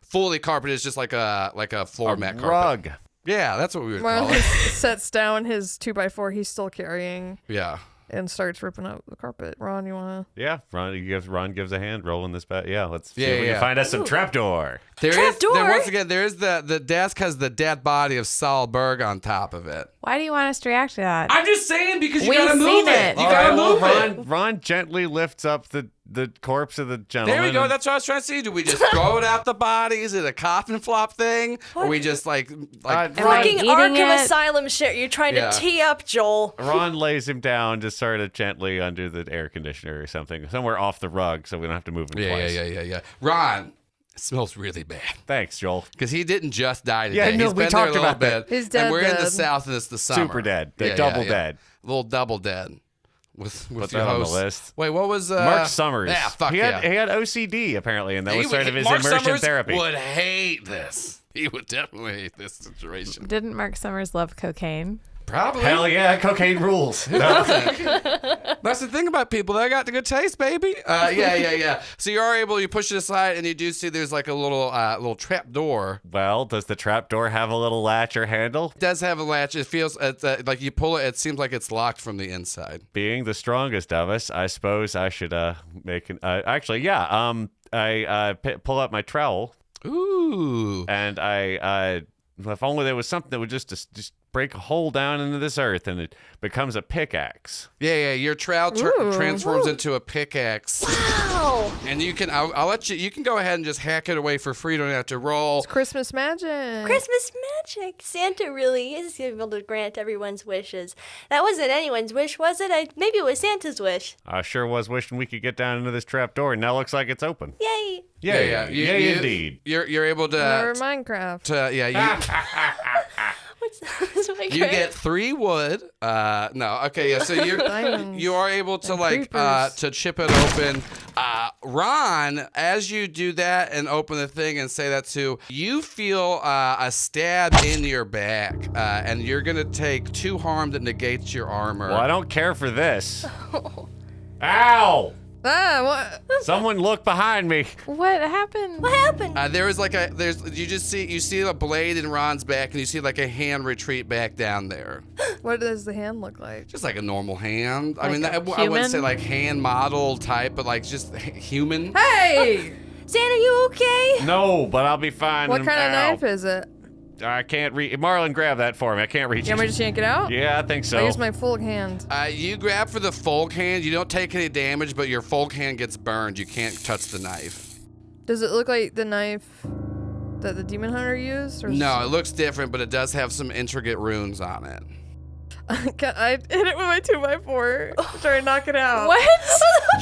fully carpeted. It's just like a floor mat carpet. Rug. Yeah, that's what we would call Marlon it. sets down his 2x4 he's still carrying. Yeah. And starts ripping up the carpet. Ron, you wanna? Yeah, Ron gives a hand rolling this back. Yeah, let's see if we can find us some trapdoor. Once again, there is the desk has the dead body of Sahlberg on top of it. Why do you want us to react to that? I'm just saying because you We've gotta move seen it. You All gotta right, move well, it. Ron gently lifts up the corpse of the gentleman. There we go. That's what I was trying to see. Do we just throw it out the body? Is it a coffin flop thing? Or we just fucking Arkham Asylum shit you're trying to tee up, Joel. Ron lays him down just sort of gently under the air conditioner or something, somewhere off the rug so we don't have to move him twice. Yeah. Ron, it smells really bad. Thanks, Joel. Because he didn't just die today. Yeah, no, He's we been talked there a little about that. bit. He's dead. And we're in the South and it's the summer. Super dead. They're double dead. A little double dead. With Put your that on host. the list. Wait, what was Mark Summers? Yeah, fuck he yeah. He had OCD apparently, and that was sort of his Mark immersion Summers therapy. Would hate this. He would definitely hate this situation. Didn't Mark Summers love cocaine? Probably. Hell yeah, cocaine rules. That's the thing about people. They got the good taste, baby. Yeah. So you push it aside, and you do see there's a little trap door. Well, does the trap door have a little latch or handle? It does have a latch. It feels like you pull it. It seems like it's locked from the inside. Being the strongest of us, I suppose I should make an. I pull out my trowel. Ooh. And if only there was something that would just break a hole down into this earth and it becomes a pickaxe. Yeah. Your trowel transforms into a pickaxe. Wow. And I'll let you can go ahead and just hack it away for free. You don't have to roll. It's Christmas magic. Christmas magic. Santa really is able to grant everyone's wishes. That wasn't anyone's wish, was it? Maybe it was Santa's wish. I sure was wishing we could get down into this trap door, and now it looks like it's open. Yay. Yeah. Indeed. You're able to. Or Minecraft. You get 3 wood. No. Okay. Yeah. So you are able to to chip it open. Ron, as you do that and open the thing and say that too, you feel a stab in your back, and you're gonna take 2 harm that negates your armor. Well, I don't care for this. Ow! What? Someone look behind me. What happened? What happened? There was like you see a blade in Ron's back, and you see like a hand retreat back down there. What does the hand look like? Just like a normal hand. I Like mean, a I wouldn't human? say like hand model type, but like just human. Hey! Santa, you okay? No, but I'll be fine. What kind of Ow. knife is it? I can't reach. Marlon, grab that for me. I can't reach You want me to yank it out? Yeah, I think so. I use my full hand. You grab for the folk hand. You don't take any damage, but your folk hand gets burned. You can't touch the knife. Does it look like the knife that the demon hunter used? Or No, it looks different, but it does have some intricate runes on it. I hit it with my 2x4. Try to knock it out. What?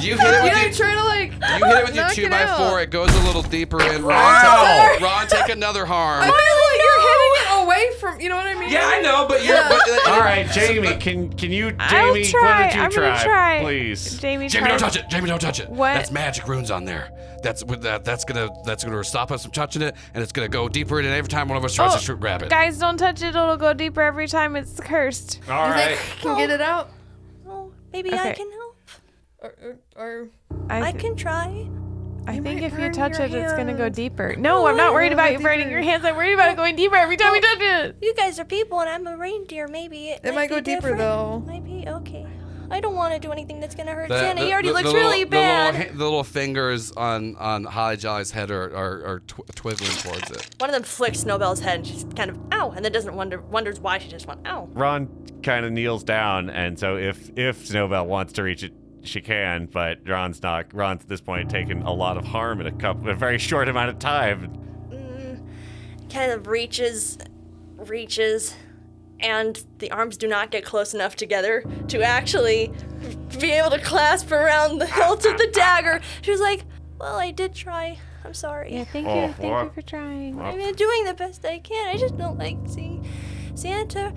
You hit it with Yeah, your, I'm trying to like. you hit it with your knock 2x4. out. It goes a little deeper in. Wow. Ron, take another harm. I feel like you're hitting it away from. You know what I mean? Yeah, I know, but you're. Yeah. But, All right, Jamie, can you, Jamie, I'll try. why don't you I'm gonna try, try. please? Jamie, Jamie, try. don't touch it. Jamie, don't touch it. What? That's magic runes on there. That's gonna stop us from touching it, and it's gonna go deeper in. And every time one of us tries to grab it. Guys, don't touch it. It'll go deeper every time. It's cursed. All You right. think I can get it out? Oh, maybe I Okay. can help. Or I can try. I think might if you burn touch your it, it's gonna go hand. deeper. No, I'm not worried about you burning your hands. I'm worried about it going deeper every time we touch it. You guys are people and I'm a reindeer. Maybe it might go be deeper, different. though. Might be okay. I don't want to do anything that's gonna hurt The- Santa. the- He already the- looks the really little- bad. The little fingers on Holly Jolly's head are twiggling towards it. One of them flicks Snowbell's head and she's kind of ow, and then doesn't wonders why she just went ow. Ron kind of kneels down, and so if Snowbell wants to reach it, she can, but Ron's not. Ron's at this point taken a lot of harm in a very short amount of time. Kind of reaches, and the arms do not get close enough together to actually be able to clasp around the hilt of the dagger. She was like, "Well, I did try. I'm sorry." Yeah, thank Oh, you. Thank what? you for trying. I'm doing the best I can. I just don't like seeing Santa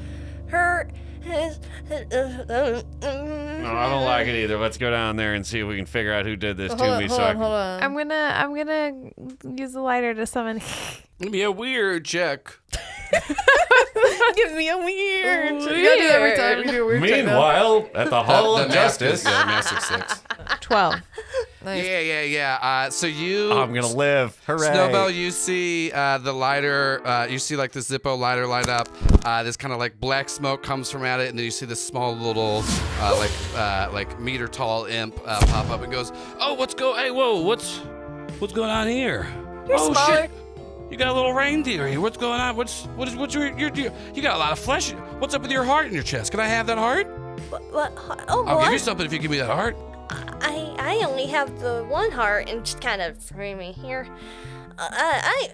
hurt. No, I don't like it either. Let's go down there and see if we can figure out who did this to me. Hold on. I'm gonna use the lighter to summon. Give me a weird check. Give me a weird. You gotta do that every time. You do a weird check now. Meanwhile, at the Hall of Justice. Justice, Yeah, massive 6. 12. Nice. Yeah. So you. I'm gonna live. Hooray! Snowbell, you see the lighter. You see like the Zippo lighter light up. This kind of like black smoke comes from at it, and then you see this small little like meter tall imp pop up and goes, "Oh, Hey, whoa! What's going on here? You're oh smaller. shit! You got a little reindeer here. What's going on? What's your you got a lot of flesh. What's up with your heart in your chest? Can I have that heart? What? Oh, I'll well, give you something if you give me that heart. I only have the one heart and just kind of frame me here.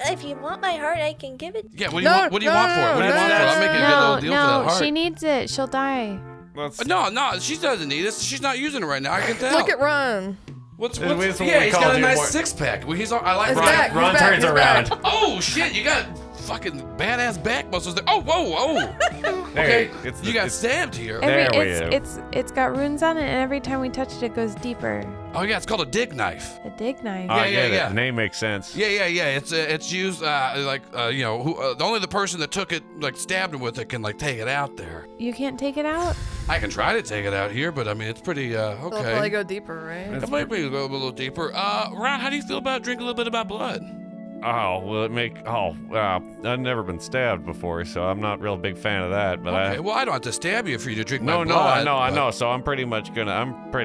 If you want my heart, I can give it. Yeah. What do you want? What do you want for it? What do you want for it? I'll make you a good little deal for that heart. she needs it. She'll die. No, she doesn't need it. She's not using it right now. I can tell. Look at Ron. What's This is what yeah, we he's call got a you nice more- 6-pack. Well, I like His Ron. back, Ron his back, turns his back. around. Oh shit! You got fucking badass back muscles there. Oh whoa! Hey, Okay, you got stabbed here. There we go. It's got runes on it, and every time we touch it, it goes deeper. Oh yeah, it's called a dig knife. A dig knife. I get it. yeah. The name makes sense. Yeah. It's used only the person that took it, like stabbed him with it, can like take it out there. You can't take it out. I can try to take it out here, but I mean it's pretty It'll probably okay. go deeper, right? It might be go a little deeper. Ron, how do you feel about drinking a little bit of my blood? Oh, will it make? I've never been stabbed before, so I'm not real big fan of that. But Okay, well I don't have to stab you for you to drink my I blood. know. but- So I'm pretty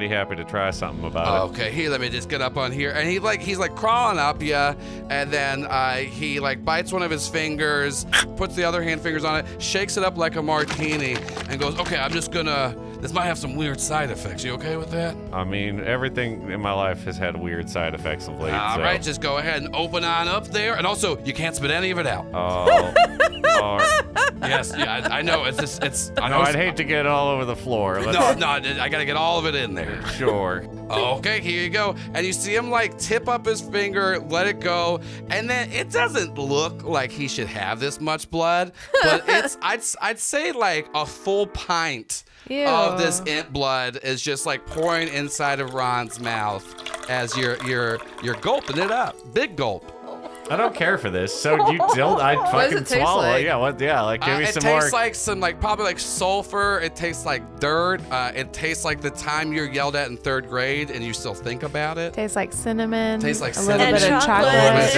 happy to try something about it. Okay, here, let me just get up on here. And he's like crawling up ya, and then he like bites one of his fingers, puts the other hand fingers on it, shakes it up like a martini, and goes, okay, this might have some weird side effects. You okay with that? I mean, everything in my life has had weird side effects of late. All so. right, just go ahead and open on up there. And also, you can't spit any of it out. Oh. Yes, yeah, I know. I know. I'd hate to get all over the floor. No, I gotta get all of it in there. Sure. Okay, here you go. And you see him like tip up his finger, let it go, and then it doesn't look like he should have this much blood, but I'd say like a full pint Ew. of this imp blood is just like pouring inside of Ron's mouth as you're gulping it up. Big gulp. I don't care for this. So you don't. I What does fucking it taste swallow. like? Yeah. What? Yeah. Like give me it some more. tastes like some probably like sulfur. It tastes like dirt. It tastes like the time you're yelled at in 3rd grade and you still think about it. Tastes like cinnamon. Tastes like a little cinnamon. bit of And chocolate.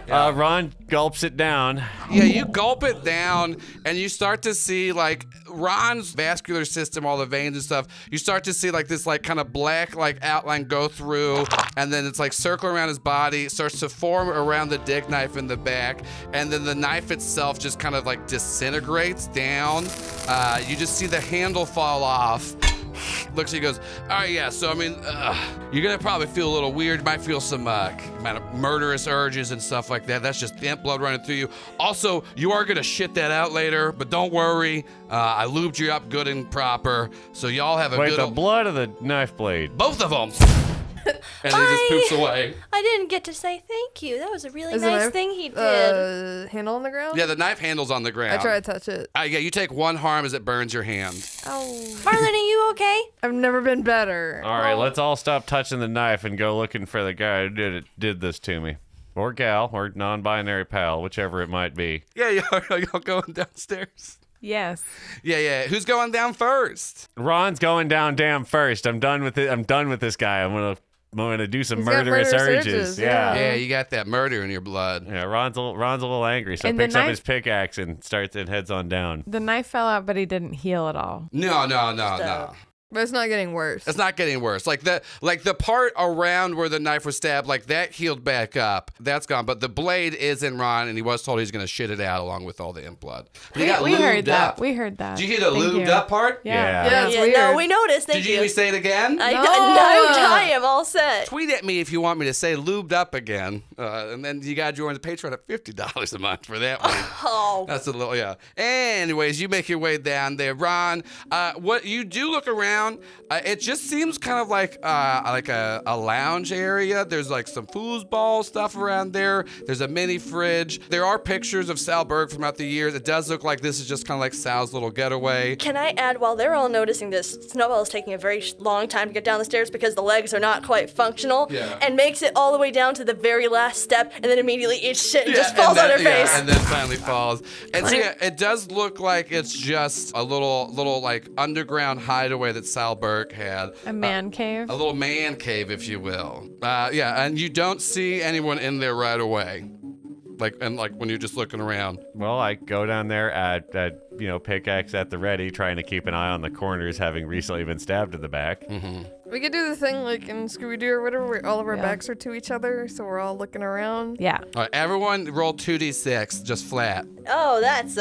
Sure. Ron gulps it down. Yeah, you gulp it down and you start to see like Ron's vascular system, all the veins and stuff. You start to see like this like kind of black like outline go through, and then it's like circle around his body, starts to form around the dick knife in the back, and then the knife itself just kind of like disintegrates down. You just see the handle fall off. Looks at you, goes, all right, yeah, so I mean, you're gonna probably feel a little weird. You might feel some kind of murderous urges and stuff like that. That's just imp blood running through you. Also, you are gonna shit that out later, but don't worry. I lubed you up good and proper, so y'all have a Wait, good... the blood or the knife blade? Both of them. And he just poops away. I didn't get to say thank you. That was a really Is the nice knife, thing he did. Handle on the ground? Yeah, the knife handle's on the ground. I try to touch it. Yeah, you take one harm as it burns your hand. Oh. Marlon, are you okay? I've never been better. All right, let's all stop touching the knife and go looking for the guy who did this to me. Or gal, or non-binary pal, whichever it might be. Yeah, y'all going downstairs? Yes. Yeah. Who's going down first? Ron's going down damn first. I'm done with it. I'm done with this guy. I'm gonna do some He's got murderous murderous urges. urges, Yeah. Yeah, you got that murder in your blood. Yeah, Ron's a little angry, so And the picks up knife- his pickaxe and heads on down. The knife fell out, but he didn't heal at all. No. But it's not getting worse. It's not getting worse. Like the part around where the knife was stabbed, like that healed back up. That's gone. But the blade is in Ron, and he was told he's gonna shit it out along with all the imp blood. But he got We heard lubed that. up. We heard that. Did you hear the Thank lubed you. up part? Yeah, it's weird. No, we noticed. Thank Did you you. hear me say it again? I am all set. Tweet at me if you want me to say lubed up again, and then you got to join the Patreon at $50 a month for that one. Oh. That's a little, yeah. Anyways, you make your way down there, Ron. What you do look around, it just seems kind of like a lounge area. There's like some foosball stuff around there. There's a mini fridge. There are pictures of Sal Berg from throughout the years. It does look like this is just kind of like Sal's little getaway. Can I add, while they're all noticing this, Snowball is taking a very long time to get down the stairs because the legs are not quite functional, and makes it all the way down to the very last step, and then immediately eats shit and just falls on her face. And then finally falls. And so, yeah, it does look like it's just a little like underground hideaway that Sal Berg had. A man cave. A little man cave, if you will. And you don't see anyone in there right away. Like when you're just looking around. Well, I go down there at pickaxe at the ready, trying to keep an eye on the corners, having recently been stabbed in the back. Mm-hmm. We could do the thing like in Scooby-Doo or whatever, where all of our backs are to each other, so we're all looking around. Yeah. All right, everyone roll 2d6, just flat. Oh, that's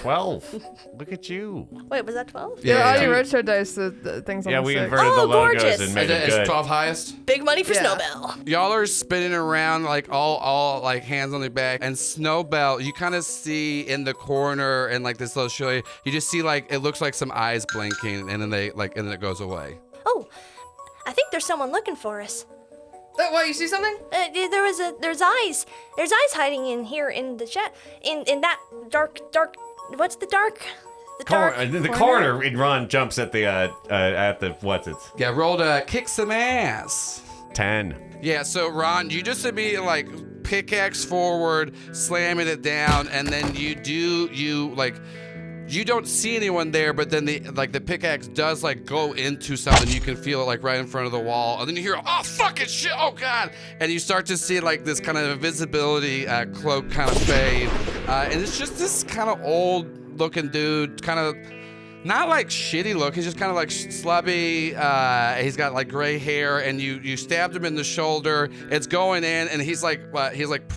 12. Look at you. Wait, was that 12? Yeah, Audie Roadshow dice the things on Yeah, the we six. inverted the logos gorgeous. and made it Is good. 12 highest? Big money for Snowbell. Y'all are spinning around like all like hands on their back, and Snowbell, you kind of see in the corner and like this little show, you just see like it looks like some eyes blinking, and then and then it goes away. Oh, I think there's someone looking for us. What, you see something? There's eyes. There's eyes hiding in here in the chat. In that dark. What's the dark? The dark the corner. And Ron jumps at the what's it? Yeah, roll to kick some ass. 10. Yeah, so Ron, you just immediately like pickaxe forward, slamming it down, and then you don't see anyone there, but then the pickaxe does like go into something. You can feel it like right in front of the wall, and then you hear, oh fucking shit, oh god, and you start to see like this kind of invisibility cloak kind of fade, and it's just this kind of old looking dude, kind of not like shitty look. He's just kind of like slubby. He's got like gray hair, and you stabbed him in the shoulder. It's going in, and he's like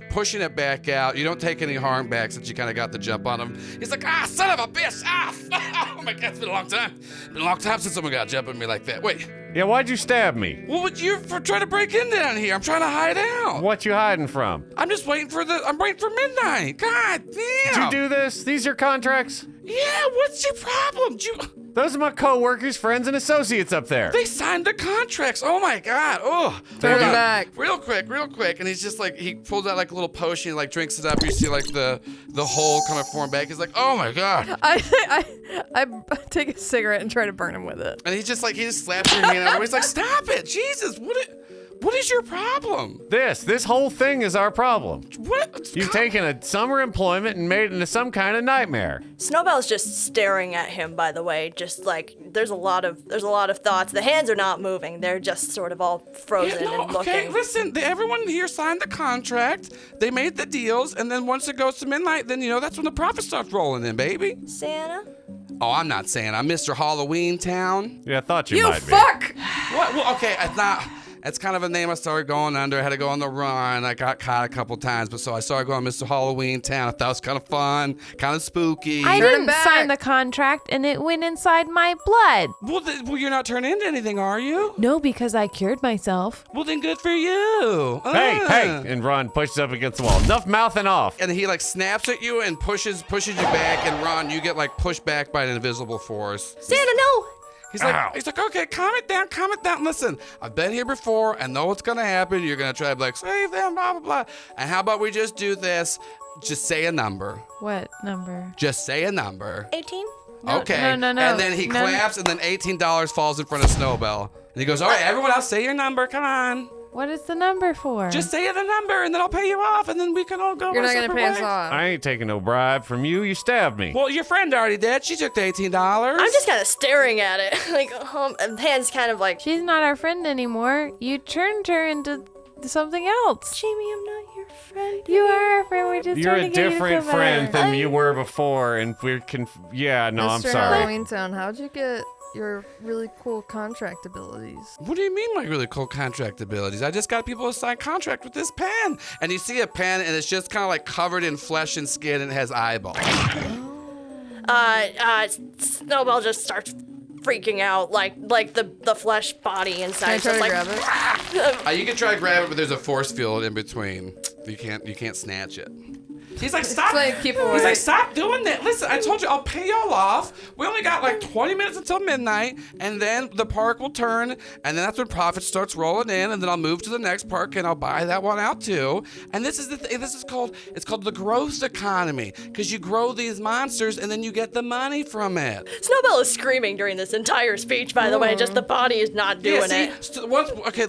pushing it back out. You don't take any harm back since you kind of got the jump on him. He's like, son of a bitch, oh my god, it's been a long time. Been a long time since someone got jumping me like that. Wait. Yeah, why'd you stab me? Well, you're trying to break in down here. I'm trying to hide out. What you hiding from? I'm just waiting for midnight. God damn. Did you do this? These are contracts? Yeah, what's your problem? Those are my co-workers, friends, and associates up there. They signed the contracts. Oh my god. Oh. Turn it back. Real quick. And he's just like, he pulls out like a little potion, like drinks it up. You see like the hole kind of form back. He's like, oh my god. I take a cigarette and try to burn him with it. And he just slaps your hand out. He's like, stop it, Jesus! What is your problem? This whole thing is our problem. What? You've taken a summer employment and made it into some kind of nightmare. Snowbell's just staring at him, by the way, just like there's a lot of thoughts. The hands are not moving. They're just sort of all frozen and looking. Okay, listen, everyone here signed the contract. They made the deals, and then once it goes to midnight, then that's when the profit starts rolling in, baby. Santa? Oh, I'm not Santa. I'm Mr. Halloween Town. Yeah, I thought you might be. You fuck! What? Well, okay, it's not. It's kind of a name I started going under. I had to go on the run. I got caught a couple times, but so I started going Mr. Halloween Town. I thought it was kind of fun, kind of spooky. I didn't sign the contract, and it went inside my blood. Well, you're not turning into anything, are you? No, because I cured myself. Well, then good for you. Hey! And Ron pushes up against the wall. Enough mouthing off. And he like snaps at you and pushes you back, and Ron, you get like pushed back by an invisible force. Santa, no! He's like, okay, calm it down. Listen, I've been here before. I know what's gonna happen. You're gonna try to be like, save them, blah, blah, blah. And how about we just do this? Just say a number. What number? Just say a number. 18? Okay. No. And then he claps, and then $18 falls in front of Snowbell. And he goes, all right, everyone else, say your number. Come on. What is the number for? Just say the number, and then I'll pay you off, and then we can all go. You're not going to pay us off. I ain't taking no bribe from you. You stabbed me. Well, your friend already did. She took the $18. I'm just kind of staring at it. Like, and hands kind of like. She's not our friend anymore. You turned her into something else. Jamie, I'm not your friend. You are our friend. We're just You're trying a to get different you to feel friend better. than you were before, and we're I'm Mr. sorry. Halloween Town, how'd you get your really cool contract abilities? What do you mean my really cool contract abilities? I just got people to sign contract with this pen. And you see a pen, and it's just kind of like covered in flesh and skin, and it has eyeballs. Snowbell just starts freaking out, like the flesh body inside. Can I try to grab it? You can try to grab it, but there's a force field in between. You can't snatch it. He's like, stop. Keep away. He's like, stop doing that. Listen, I told you I'll pay y'all off. We only got like 20 minutes until midnight, and then the park will turn, and then that's when profit starts rolling in, and then I'll move to the next park and I'll buy that one out too. And this is called the growth economy, because you grow these monsters and then you get the money from it. Snowbell is screaming during this entire speech, by the way. Just the body is not doing it.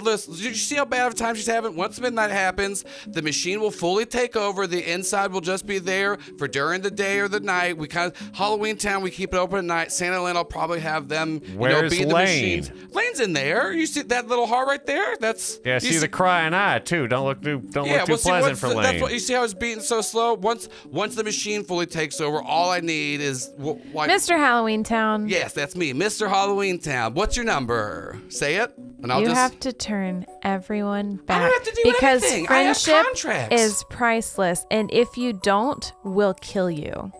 Listen, you see how bad of a time she's having? Once midnight happens, the machine will fully take over. The inside will just be there for during the day or the night. We kind of Halloween Town, we keep it open at night. Santaland will probably have them, Where's be the Lane? machines. Lane's in there. You see that little heart right there? Yeah, see the crying eye too. Don't look too pleasant for Lane. That's what you see how it's beating so slow. Once the machine fully takes over, all I need is Mr. Halloween Town. Yes, that's me, Mr. Halloween Town. What's your number? Say it, and I'll you just. have to turn everyone back. I don't have to do because anything. I have friendship contracts. is priceless, and if you don't, we'll kill you.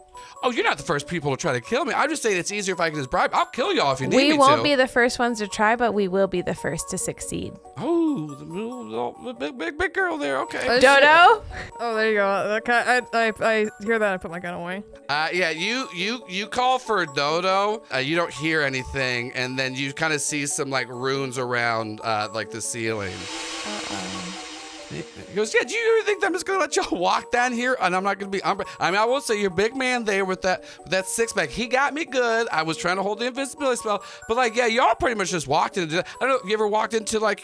Oh, you're not the first people to try to kill me. I'm just saying it's easier if I can just bribe. I'll kill y'all if you need me to. We won't be the first ones to try, but we will be the first to succeed. Oh, the big girl there. Okay. Dodo? Oh, there you go. I hear that. I put my gun away. Yeah, you call for Dodo. You don't hear anything, and then you kind of see some like runes around like the ceiling. He goes, yeah, do you really think I'm just going to let y'all walk down here? And I'm not going to be, I will say, your big man there with that six-pack, he got me good. I was trying to hold the invisibility spell. But, like, yeah, y'all pretty much just walked into, I don't know, you ever walked into, like,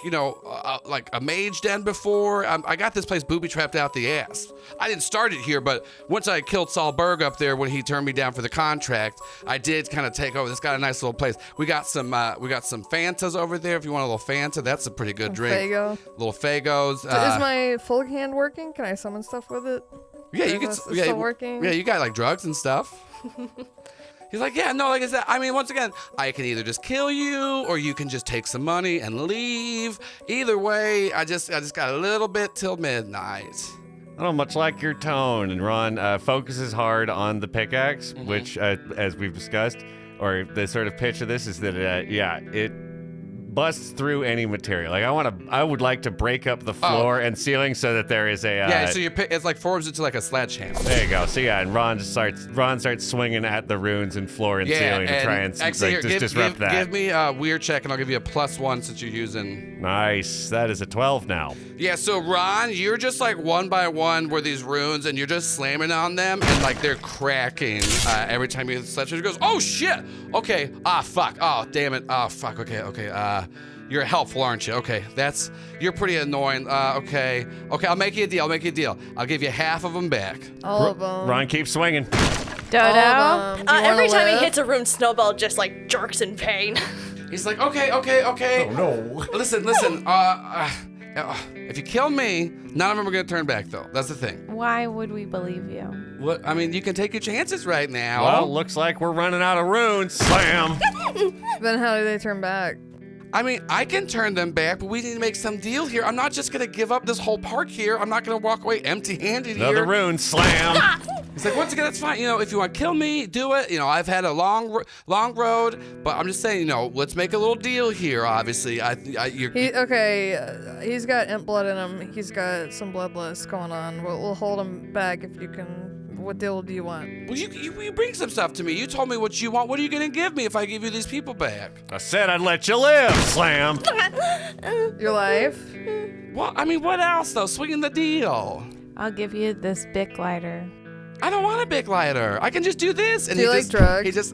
like a mage den before? I got this place booby-trapped out the ass. I didn't start it here, but once I killed Saul Berg up there when he turned me down for the contract, I did kind of take over. It's got a nice little place. We got some Fantas over there. If you want a little Fanta, that's a pretty good drink. Fago. Little Fagos. Is my full hand working? Can I summon stuff with it? Yeah, you can. Is it still working? Yeah, you got like drugs and stuff. He's like, yeah, no, like I said, I mean, once again, I can either just kill you or you can just take some money and leave. Either way, I just got a little bit till midnight. I don't much like your tone, and Ron focuses hard on the pickaxe, which, as we've discussed, or the sort of pitch of this is that, it busts through any material. Like I would like to break up the floor and ceiling so that there is a. So it's like forms into like a sledgehammer. There you go. So yeah, and Ron starts swinging at the runes and floor and ceiling to try and disrupt that. Give me a weird check, and I'll give you a +1 since you're using. Nice. That is a 12 now. Yeah. So Ron, you're just like one by one were these runes, and you're just slamming on them, and like they're cracking every time you hit the sledgehammer. He goes, oh shit. Okay. Ah fuck. Oh damn it. Oh fuck. Okay. You're helpful, aren't you? Okay, you're pretty annoying. Okay, I'll make you a deal. I'll give you half of them back. All of them. Ron, keep swinging. Dodo. Every time he hits a room, Snowball just like jerks in pain. He's like, okay. Oh no. Listen. If you kill me, none of them are gonna turn back, though. That's the thing. Why would we believe you? What? I mean, you can take your chances right now. Well, looks like we're running out of runes. Slam. Then how do they turn back? I mean, I can turn them back, but we need to make some deal here. I'm not just gonna give up this whole park here. I'm not gonna walk away empty-handed here. Another rune. Slam. He's like, once again, that's fine. If you want to kill me, do it. I've had a long road, but I'm just saying, let's make a little deal here. Obviously, He's got imp blood in him. He's got some bloodlust going on. We'll hold him back if you can. What deal do you want? Well, you bring some stuff to me. You told me what you want. What are you gonna give me if I give you these people back? I said I'd let you live. Slam. Your life? Well, I mean, what else though? Swinging the deal. I'll give you this Bic lighter. I don't want a big lighter. I can just do this. And do you like drugs?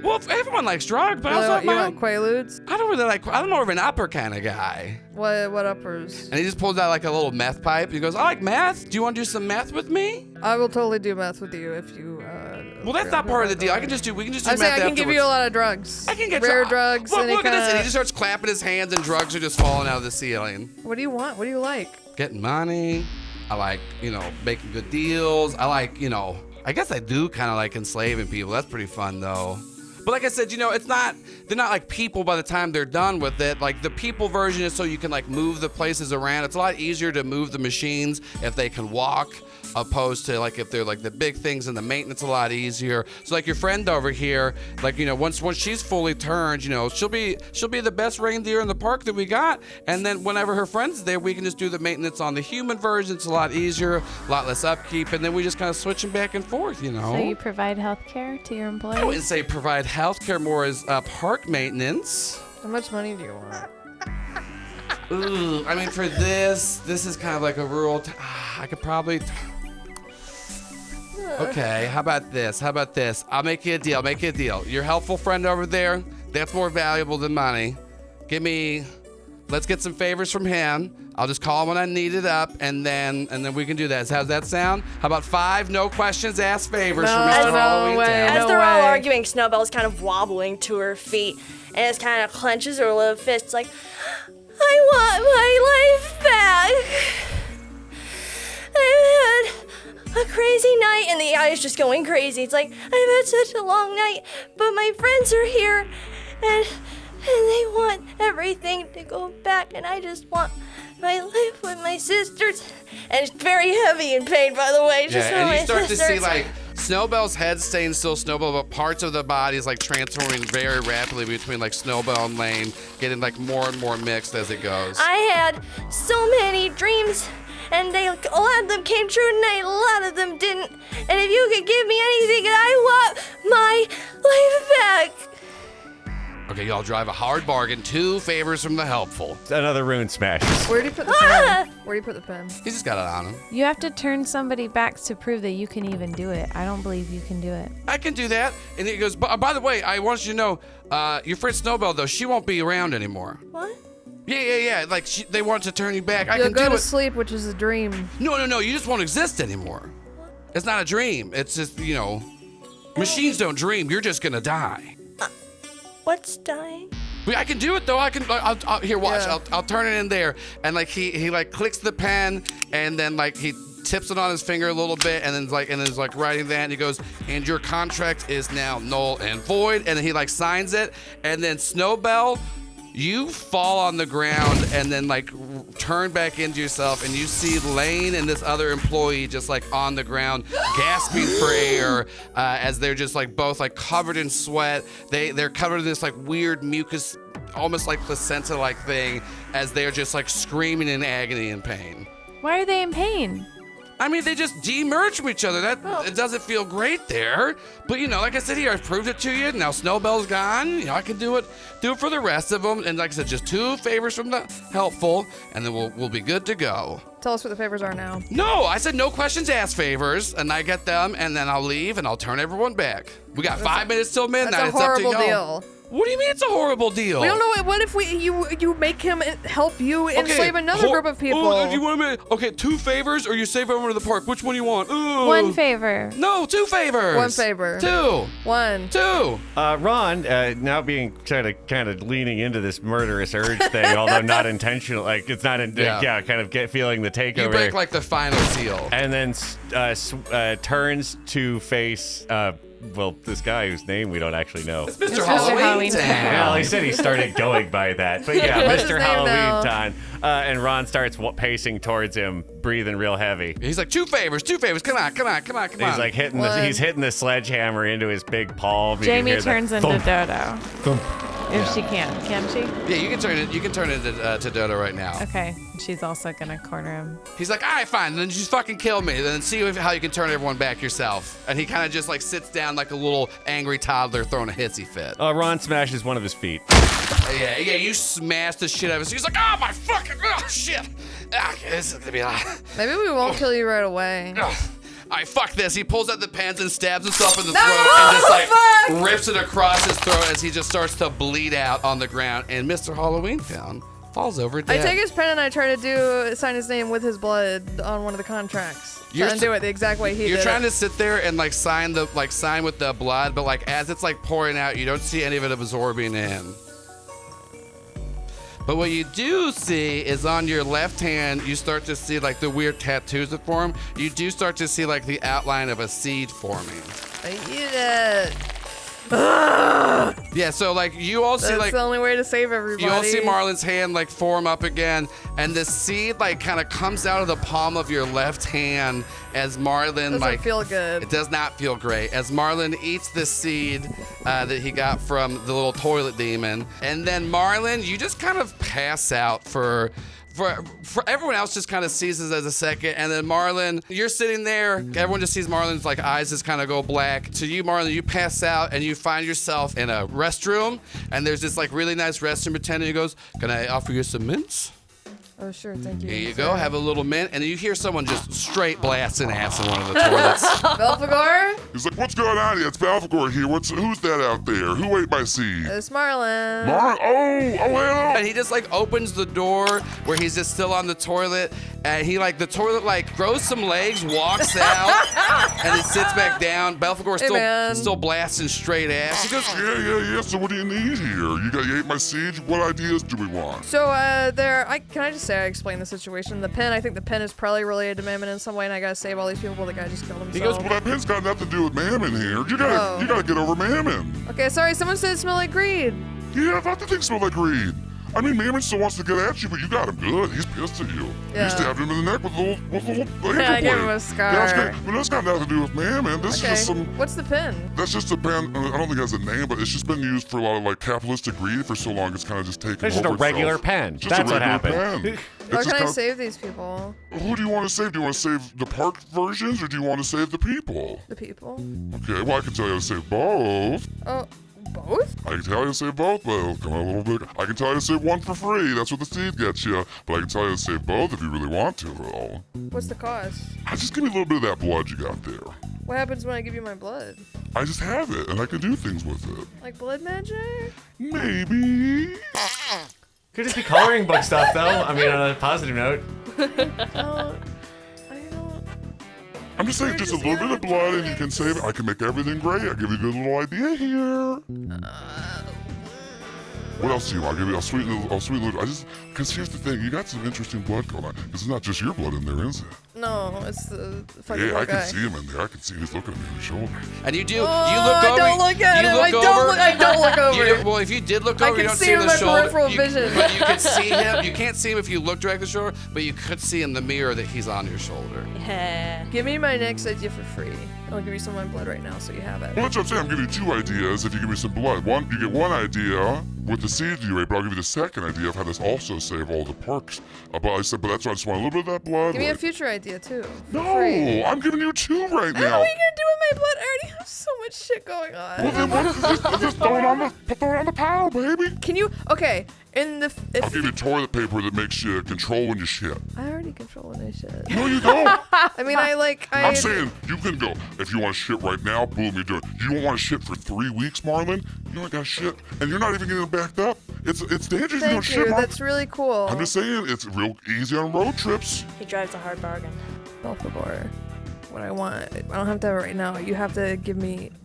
Well, everyone likes drugs, but I also you want Quaaludes? I don't really like. I'm more of an upper kind of guy. What uppers? And he just pulls out like a little meth pipe. He goes, I like meth. Do you want to do some meth with me? I will totally do meth with you if you. Well, that's not part of the deal. We can just do meth afterwards. I can give you a lot of drugs. I can get rare drugs. Look at this. And he just starts clapping his hands, and drugs are just falling out of the ceiling. What do you want? What do you like? Getting money. I like, making good deals. I like, I guess I do kind of like enslaving people. That's pretty fun, though. But like I said, they're not like people by the time they're done with it. Like the people version is so you can like move the places around. It's a lot easier to move the machines if they can walk, opposed to like if they're like the big things and the maintenance a lot easier. So like your friend over here, like once she's fully turned, she'll be the best reindeer in the park that we got. And then whenever her friend's there, we can just do the maintenance on the human version. It's a lot easier, a lot less upkeep, and then we just kind of switch them back and forth. So you provide health care to your employees? I wouldn't say provide health care, more as park maintenance. How much money do you want? Ooh, I mean, for this is kind of like a rural. I could probably. Okay, how about this? I'll make you a deal. Your helpful friend over there, that's more valuable than money. Let's get some favors from him. I'll just call him when I need it up, and then we can do that. How's that sound? How about 5 no questions asked favors from Mr. Halloween Town? As they're all arguing, Snowbell's kind of wobbling to her feet, and it kind of clenches her little fists like, I want my life back. I've had a crazy night, and the eye's just going crazy. It's like, I've had such a long night, but my friends are here, and they want everything to go back, and I just want my life with my sisters. And it's very heavy in pain, by the way. Just and you start to see like Snowbell's head staying still, Snowbell, but parts of the body is like transforming very rapidly between like Snowbell and Lane, getting like more and more mixed as it goes. I had so many dreams, and a lot of them came true tonight, a lot of them didn't. And if you could give me anything, I want my life back. Okay, y'all drive a hard bargain. 2 favors from the helpful. Another rune smash. Where do you put the pen? Where do you put the pen? He's just got it on him. You have to turn somebody back to prove that you can even do it. I don't believe you can do it. I can do that. And he goes, by the way, I want you to know, your friend Snowbell, though, she won't be around anymore. What? Yeah. Like, they want to turn you back. I You'll can go do to it. sleep, which is a dream. No. You just won't exist anymore. It's not a dream. It's just, machines don't dream. You're just going to die. What's dying? I can do it though. I'll here, watch. Yeah. I'll turn it in there, and like he like clicks the pen, and then like he tips it on his finger a little bit, and then is writing that, and he goes, and your contract is now null and void, and then he like signs it, and then Snowbell, you fall on the ground, and then like turn back into yourself, and you see Lane and this other employee just like on the ground, gasping for air, as they're just like both like covered in sweat. They're covered in this like weird mucus, almost like placenta-like thing, as they're just like screaming in agony and pain. Why are they in pain? I mean, they just de-merge from each other. It doesn't feel great there. But, like I said here, I've proved it to you. Now Snowbell's gone. I can do it for the rest of them. And like I said, just 2 favors from the helpful, and then we'll be good to go. Tell us what the favors are now. No, I said no questions asked favors, and I get them, and then I'll leave, and I'll turn everyone back. We got 5 minutes till midnight. That's a horrible deal. What do you mean it's a horrible deal? We don't know. What if you make him help you enslave another group of people? Oh, you want me? Okay, 2 favors, or you save everyone to the park. Which one do you want? Ooh. 1 favor. No, 2 favors. 1 favor. 2. 1. 2. Ron, now being kind of leaning into this murderous urge thing, although not intentional, like it's not, kind of feeling the takeover. You break like the final seal, and then turns to face. Well, this guy whose name we don't actually know. It's Mr. Halloween Town. Well, he said he started going by that. But yeah, Mr. Halloween Town. And Ron starts pacing towards him, breathing real heavy. He's like, 2 favors. Come on. He's like hitting the sledgehammer into his big palm. Jamie turns into Dodo. Thump. If she can she? Yeah, you can turn it to Dodo right now. Okay, she's also gonna corner him. He's like, all right, fine, then just fucking kill me, then see how you can turn everyone back yourself. And he kind of just like sits down like a little angry toddler throwing a hissy fit. Ron smashes one of his feet. Yeah, you smash the shit out of his. He's like, oh my fucking, shit. This is gonna be a lot. Maybe we won't kill you right away. All right, fuck this. He pulls out the pens and stabs himself in the throat and just like rips it across his throat as he just starts to bleed out on the ground. And Mr. Halloween Town falls over dead. I take his pen and I try to sign his name with his blood on one of the contracts. And do it the exact way he did. You're trying to sit there and like sign with the blood, but like as it's like pouring out, you don't see any of it absorbing in. But what you do see is on your left hand, you start to see like the weird tattoos that form. You do start to see like the outline of a seed forming. I eat it. Yeah, so like you all see That's the only way to save everybody. You all see Marlon's hand like form up again, and the seed like kind of comes out of the palm of your left hand as Marlon Doesn't feel good. It does not feel great as Marlon eats the seed that he got from the little toilet demon, and then Marlon, you just kind of pass out for everyone else just kind of sees this as a second, and then Marlon, you're sitting there, everyone just sees Marlon's like eyes just kind of go black. To you, Marlon, you pass out and you find yourself in a restroom, and there's this like really nice restroom attendant who goes, can I offer you some mints? Oh, sure, thank you. Here you go, have a little mint, and then you hear someone just straight blasting ass in one of the toilets. Belphegor? He's like, what's going on here? It's Belphegor here. Who's that out there? Who ate my seed? It's Marlon. Hello. And he just like opens the door where he's just still on the toilet, and he like the toilet like grows some legs, walks out, and then sits back down. Belphegor still blasting straight ass. He goes, Yeah. So what do you need here? You ate my seed. What ideas do we want? So can I just say I explained the situation? I think the pen is probably related to Mammon in some way, and I gotta save all these people. But the guy just killed himself. He goes, well, that pen's got nothing to do with Mammon here. You gotta get over Mammon. Okay, sorry. Someone said it smelled like greed. Yeah, I thought the thing smelled like greed. I mean, Mammon still wants to get at you, but you got him good. He's pissed at you. Yeah. You stabbed him in the neck with a little Yeah, I gave him a scar. Yeah, but that's got nothing to do with Mammon. This is just some... What's the pen? That's just a pen. I don't think it has a name, but it's just been used for a lot of like capitalistic greed for so long. It's kind of just taken over. It's just a regular pen. That's what happened. How can I save these people? Who do you want to save? Do you want to save the park versions, or do you want to save the people? The people. Okay, well, I can tell you how to save both. Oh, both? I can tell you to save both, but it'll come out a little bit. I can tell you to save one for free. That's what the seed gets you. But I can tell you to save both if you really want to, though. What's the cost? Just give me a little bit of that blood you got there. What happens when I give you my blood? I just have it, and I can do things with it. Like blood magic? Maybe. Could just be coloring book stuff, though. I mean, on a positive note. I'm just saying, just a little bit of blood and you can save it. I can make everything great. I'll give you a good little idea here. What else do you want? I'll sweeten it. Because here's the thing, you got some interesting blood going on. Because it's not just your blood in there, is it? No, it's the fucking Yeah, I guy. can see him in there. I can see him. He's looking at me over his shoulder. And you do. You look I over. don't look at you him. look I over. don't look over. Well, if you did look I over, you can don't see see him the in my shoulder. peripheral vision. But you can see him. You can't see him if you look directly at the shoulder, but you could see in the mirror that he's on your shoulder. Yeah. Give me my next idea for free. I'll give you some of my blood right now so you have it. Well, that's what I'm saying. I'm giving you two ideas if you give me some blood. You get one idea with the seed you ate, but I'll give you the second idea of how to also save all the parks. But that's why I just want a little bit of that blood. Give me a future idea too. No, free. I'm giving you two right How now. are you gonna do with my blood? I already have so much shit going on. Well, then just throw it on the pile, baby. Can you? Okay. I'll give you toilet paper that makes you control when you shit. I already control when I shit. No, you don't. I mean, I'm saying you can go. If you want to shit right now, boom, you do it. You don't want to shit for 3 weeks, Marlon. You ain't got shit, and you're not even getting backed up. It's dangerous. Thank to shit, Marlon. That's really cool. I'm just saying, it's real easy on road trips. He drives a hard bargain. Por favor. What I want. I don't have to have it right now. You have to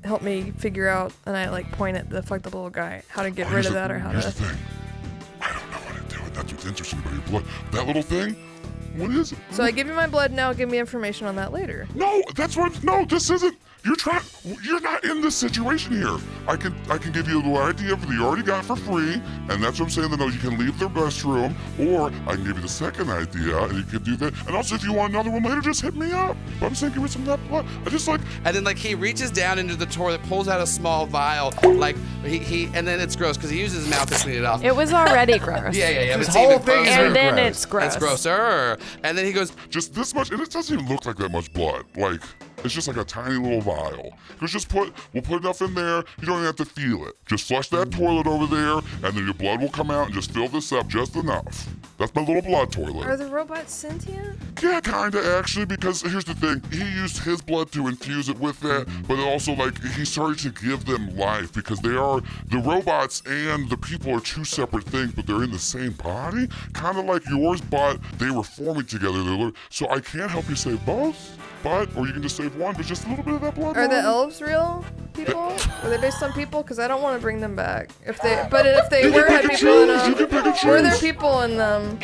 help me figure out, and I like point at the fucked up little guy, how to get rid of that or how here's to. The thing. I don't know how to do it. That's what's interesting about your blood. That little thing. What is it? So I give you my blood now. Give me information on that later. No, that's what. No, this isn't. You're not in this situation here. I can give you the idea that you already got for free, and that's what I'm saying. No, you can leave the restroom, or I can give you the second idea, and you can do that. And also, if you want another one later, just hit me up. But I'm saying give me some of that blood. I just like. And then he reaches down into the toilet, pulls out a small vial, and then it's gross because he uses his mouth to clean it off. It was already gross. Yeah. This It's whole even thing is grosser. And then gross. It's gross. It's grosser. And then he goes, just this much, and it doesn't even look like that much blood. Like. It's just like a tiny little vial. We'll put enough in there, you don't even have to feel it. Just flush that toilet over there, and then your blood will come out and just fill this up just enough. That's my little blood toilet. Are the robots sentient? Yeah, kinda actually, because here's the thing. He used his blood to infuse it with that, but also he started to give them life because the robots and the people are two separate things, but they're in the same body. Kind of like yours, but they were forming together. So I can't help you save both. Or you can just save one, but just a little bit of that blood. Are the elves real people? Are they based on people? Because I don't want to bring them back. If they had people in them, were there people in them?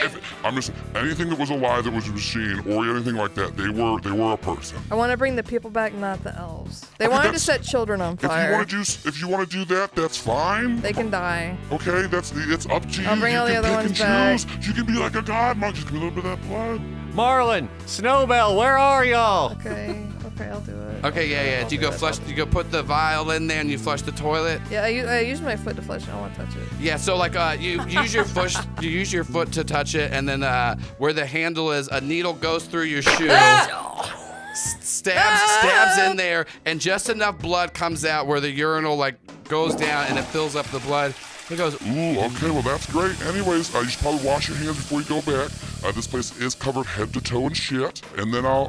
Anything that was alive that was a machine or anything like that, they were a person. I want to bring the people back, not the elves. They wanted to set children on fire. If you want to do that, that's fine. They can die. Okay, it's up to you. I'll bring all the other ones back. You can be like a god monk. Just give me a little bit of that blood. Marlon, Snowbell, where are y'all? Okay, I'll do it. okay, yeah. Do you go flush? Do you go put the vial in there and you flush the toilet? Yeah, I use my foot to flush it. I don't want to touch it. Yeah, so you use your foot, to touch it, and then where the handle is, a needle goes through your shoe. Stabs in there, and just enough blood comes out where the urinal goes down and it fills up the blood. He goes, ooh, okay, well that's great. Anyways, you should probably wash your hands before you go back. This place is covered head to toe in shit, and then I'll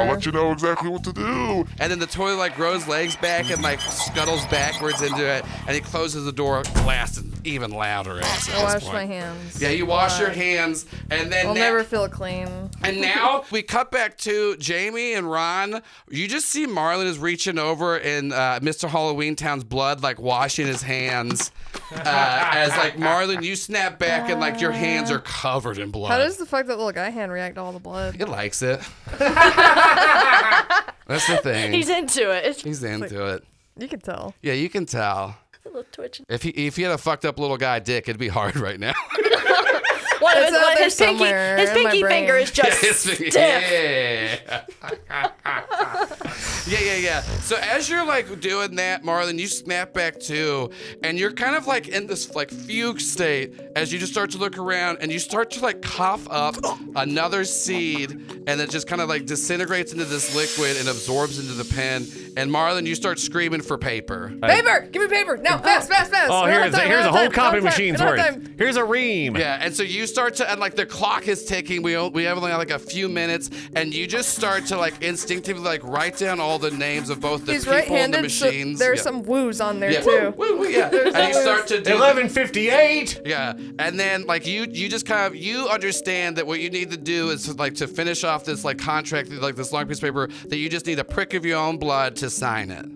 let you know exactly what to do. And then the toilet grows legs back and scuttles backwards into it, and he closes the door, blasting even louder. I wash my hands. Yeah, you wash your hands, and then I'll never feel clean. And now we cut back to Jamie and Ron. You just see Marlon is reaching over in Mr. Halloween Town's blood, washing his hands. As Marlon, you snap back and your hands are covered in blood. How does the fuck that little guy hand react to all the blood? It likes it. That's the thing. He's into it. He's into it. You can tell. Yeah, you can tell. A little twitch. If he had a fucked up little guy dick, it'd be hard right now. His pinky finger is just stiff. Yeah. So as you're doing that, Marlon, you snap back too, and you're kind of in this fugue state as you just start to look around and you start to cough up another seed, and it just kind of disintegrates into this liquid and absorbs into the pen. And Marlon, you start screaming for paper. Paper! Give me paper! Now, fast! Oh, here's a whole copy machine's worth. Here's a ream. Yeah, and so you start to, and the clock is ticking. We have only a few minutes, and you just start to instinctively write down all the names of both the He's people and the right-handed, machines. so there's some woos on there yeah. too. Woo, yeah. And you start to do 11:58. Yeah, and then you just kind of you understand that what you need to do is to finish off this contract, this long piece of paper, that you just need a prick of your own blood to sign it.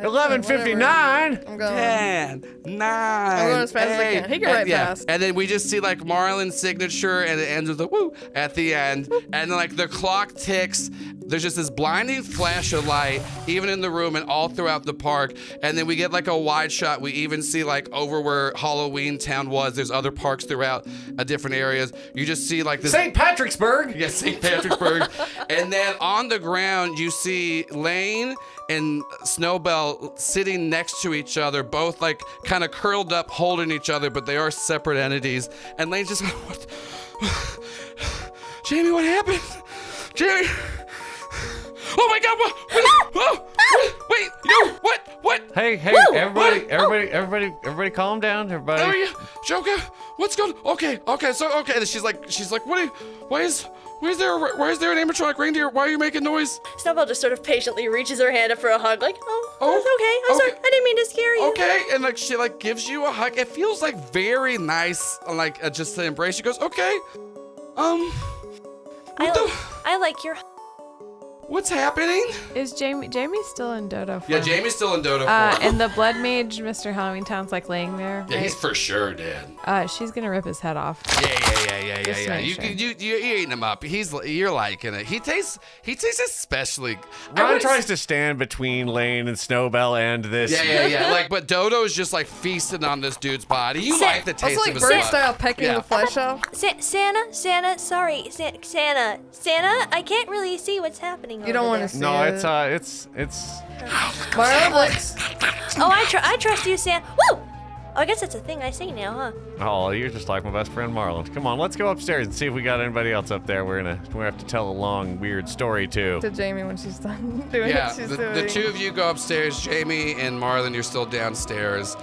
11:59. I'm going. 10, 9. I'm going as fast as I can. He can write fast. And then we just see Marlon's signature, and it ends with a woo at the end. And then the clock ticks. There's just this blinding flash of light, even in the room and all throughout the park. And then we get a wide shot. We even see over where Halloween Town was. There's other parks throughout different areas. You just see this St. Patricksburg. Yeah, St. Patricksburg. And then on the ground, you see Lane and Snowbell sitting next to each other, both kind of curled up, holding each other, but they are separate entities. And Lane's just what? Jamie, what happened? Jamie! Oh my God! What? Wait, no, what? Hey, Woo! everybody, calm down, everybody. Are you, Joker? What's going? Okay. And she's like, why is there an animatronic reindeer? Why are you making noise? Snowball just sort of patiently reaches her hand up for a hug, like, that's okay. I'm sorry. I didn't mean to scare you. Okay, and like she like gives you a hug. It feels like very nice, like just to embrace. She goes, okay. I like your. What's happening? Is Jamie's still in dodo form? Yeah, Jamie's still in dodo form. And the blood mage, Mr. Halloween Town's like laying there. Yeah, right? he's for sure dead. She's gonna rip his head off. Yeah. You're eating him up. You're liking it. He tastes especially. Ron tries to stand between Lane and Snowbell and this. Yeah. Like, but Dodo's just like feasting on this dude's body. You like the taste of his blood. Bird style pecking the flesh off. Santa, sorry, Santa, I can't really see what's happening. You don't want to see it. No, it's. Maier looks. Oh, I trust you, Santa. Woo! Oh, I guess that's a thing I say now, huh? Oh, you're just like my best friend Marlon. Come on, let's go upstairs and see if we got anybody else up there. We're gonna have to tell a long, weird story to Jamie when she's done doing what she's doing. The two of you go upstairs. Jamie and Marlon, you're still downstairs.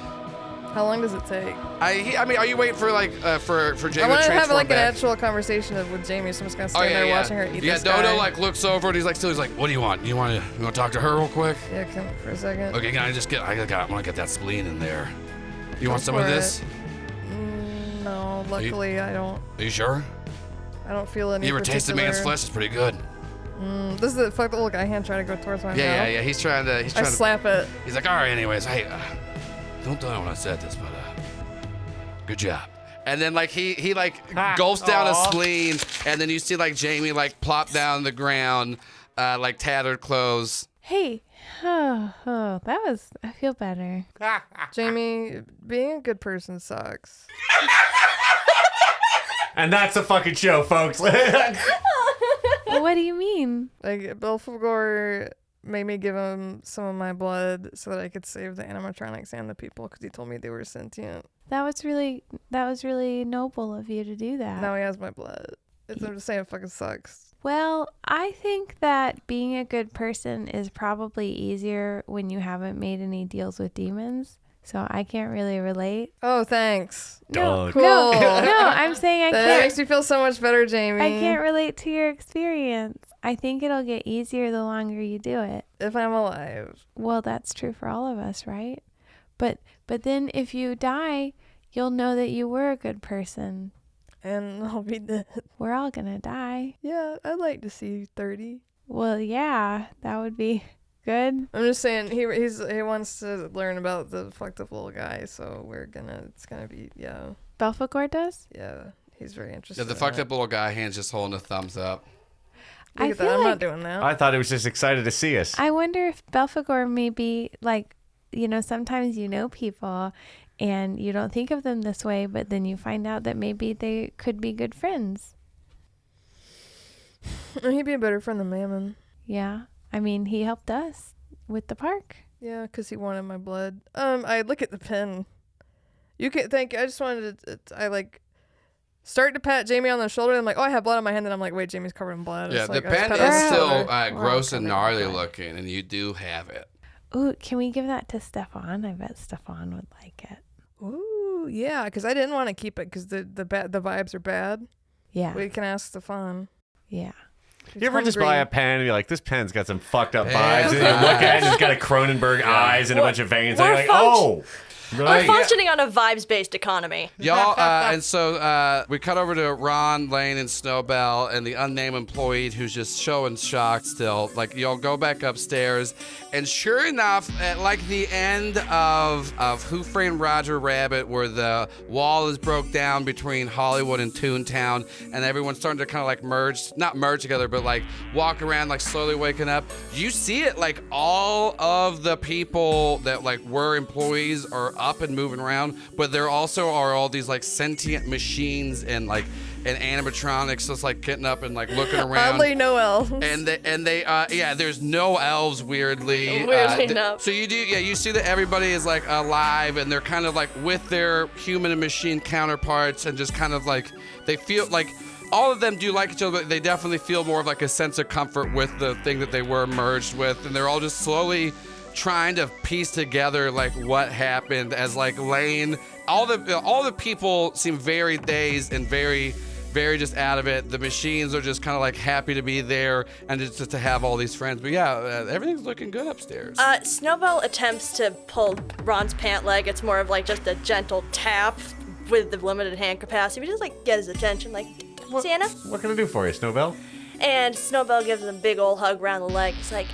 How long does it take? I mean, are you waiting for like for Jamie I want to to have like back? an actual conversation with Jamie, so I'm just gonna stand there watching her eat this Dodo guy. like looks over and he's like, what do you want? You want to talk to her real quick? Yeah, come for a second. Okay, can I just I want to get that spleen in there. You want some of this? No, luckily I don't. Are you sure? I don't feel any. You ever tasted man's flesh? It's pretty good. This is the fuck the little guy hand trying to go towards my mouth. Yeah. He's trying to. I slap it. He's like, all right. Anyways, hey, don't tell anyone I said this, but good job. And then like he like gulps down a spleen, and then you see like Jamie like plop down the ground, like tattered clothes. Hey, I feel better. Jamie, being a good person sucks. And that's a fucking show, folks. What do you mean? Like, Belphegor made me give him some of my blood so that I could save the animatronics and the people because he told me they were sentient. That was really noble of you to do that. Now he has my blood. I'm just saying it fucking sucks. Well, I think that being a good person is probably easier when you haven't made any deals with demons. So I can't really relate. Oh, thanks. No, cool. No, I'm saying I can't. That makes me feel so much better, Jamie. I can't relate to your experience. I think it'll get easier the longer you do it. If I'm alive. Well, that's true for all of us, right? But then if you die, you'll know that you were a good person. And I'll be dead. We're all gonna die. Yeah, I'd like to see 30. Well, yeah, that would be good. I'm just saying he wants to learn about the fucked up little guy, so it's gonna be Belphegor does? Yeah, he's very interested. The fucked up little guy hand's just holding a thumbs up. I'm not doing that. I thought he was just excited to see us. I wonder if Belphegor maybe sometimes people and you don't think of them this way, but then you find out that maybe they could be good friends. He'd be a better friend than Mammon. Yeah. I mean, he helped us with the park. Yeah, because he wanted my blood. I look at the pen. You can thank you. I just wanted to, start to pat Jamie on the shoulder. And I'm like, oh, I have blood on my hand. And I'm like, wait, Jamie's covered in blood. Yeah, the pen is still gross and gnarly looking, and you do have it. Ooh, can we give that to Stefan? I bet Stefan would like it. Ooh, yeah, because I didn't want to keep it because the vibes are bad. Yeah. We can ask Stefan. Yeah. You ever just buy a pen and be like, this pen's got some fucked up vibes, and then you look at it and it's got a Cronenberg eyes and a bunch of veins, and you're like, oh! Right. We're functioning on a vibes-based economy. Y'all, and so we cut over to Ron, Lane, and Snowbell, and the unnamed employee who's just showing shock still. Like, y'all go back upstairs, and sure enough, at like the end of Who Framed Roger Rabbit, where the wall is broke down between Hollywood and Toontown, and everyone's starting to kind of like not merge together, but like walk around, like slowly waking up. You see it, like all of the people that like were employees are up and moving around, but there also are all these like sentient machines and animatronics just like getting up and like looking around. Oddly, no elves. And they there's no elves weirdly enough. So you see that everybody is like alive, and they're kind of like with their human and machine counterparts, and just kind of like they feel like all of them do like each other, but they definitely feel more of like a sense of comfort with the thing that they were merged with, and they're all just slowly trying to piece together like what happened as like Lane. All the people seem very dazed and very just out of it. The machines are just kind of like happy to be there and just to have all these friends. But yeah, everything's looking good upstairs. Snowbell attempts to pull Ron's pant leg. It's more of like just a gentle tap with the limited hand capacity. We just like get his attention, like, Santa? What can I do for you, Snowbell? And Snowbell gives him a big old hug around the leg. He's like,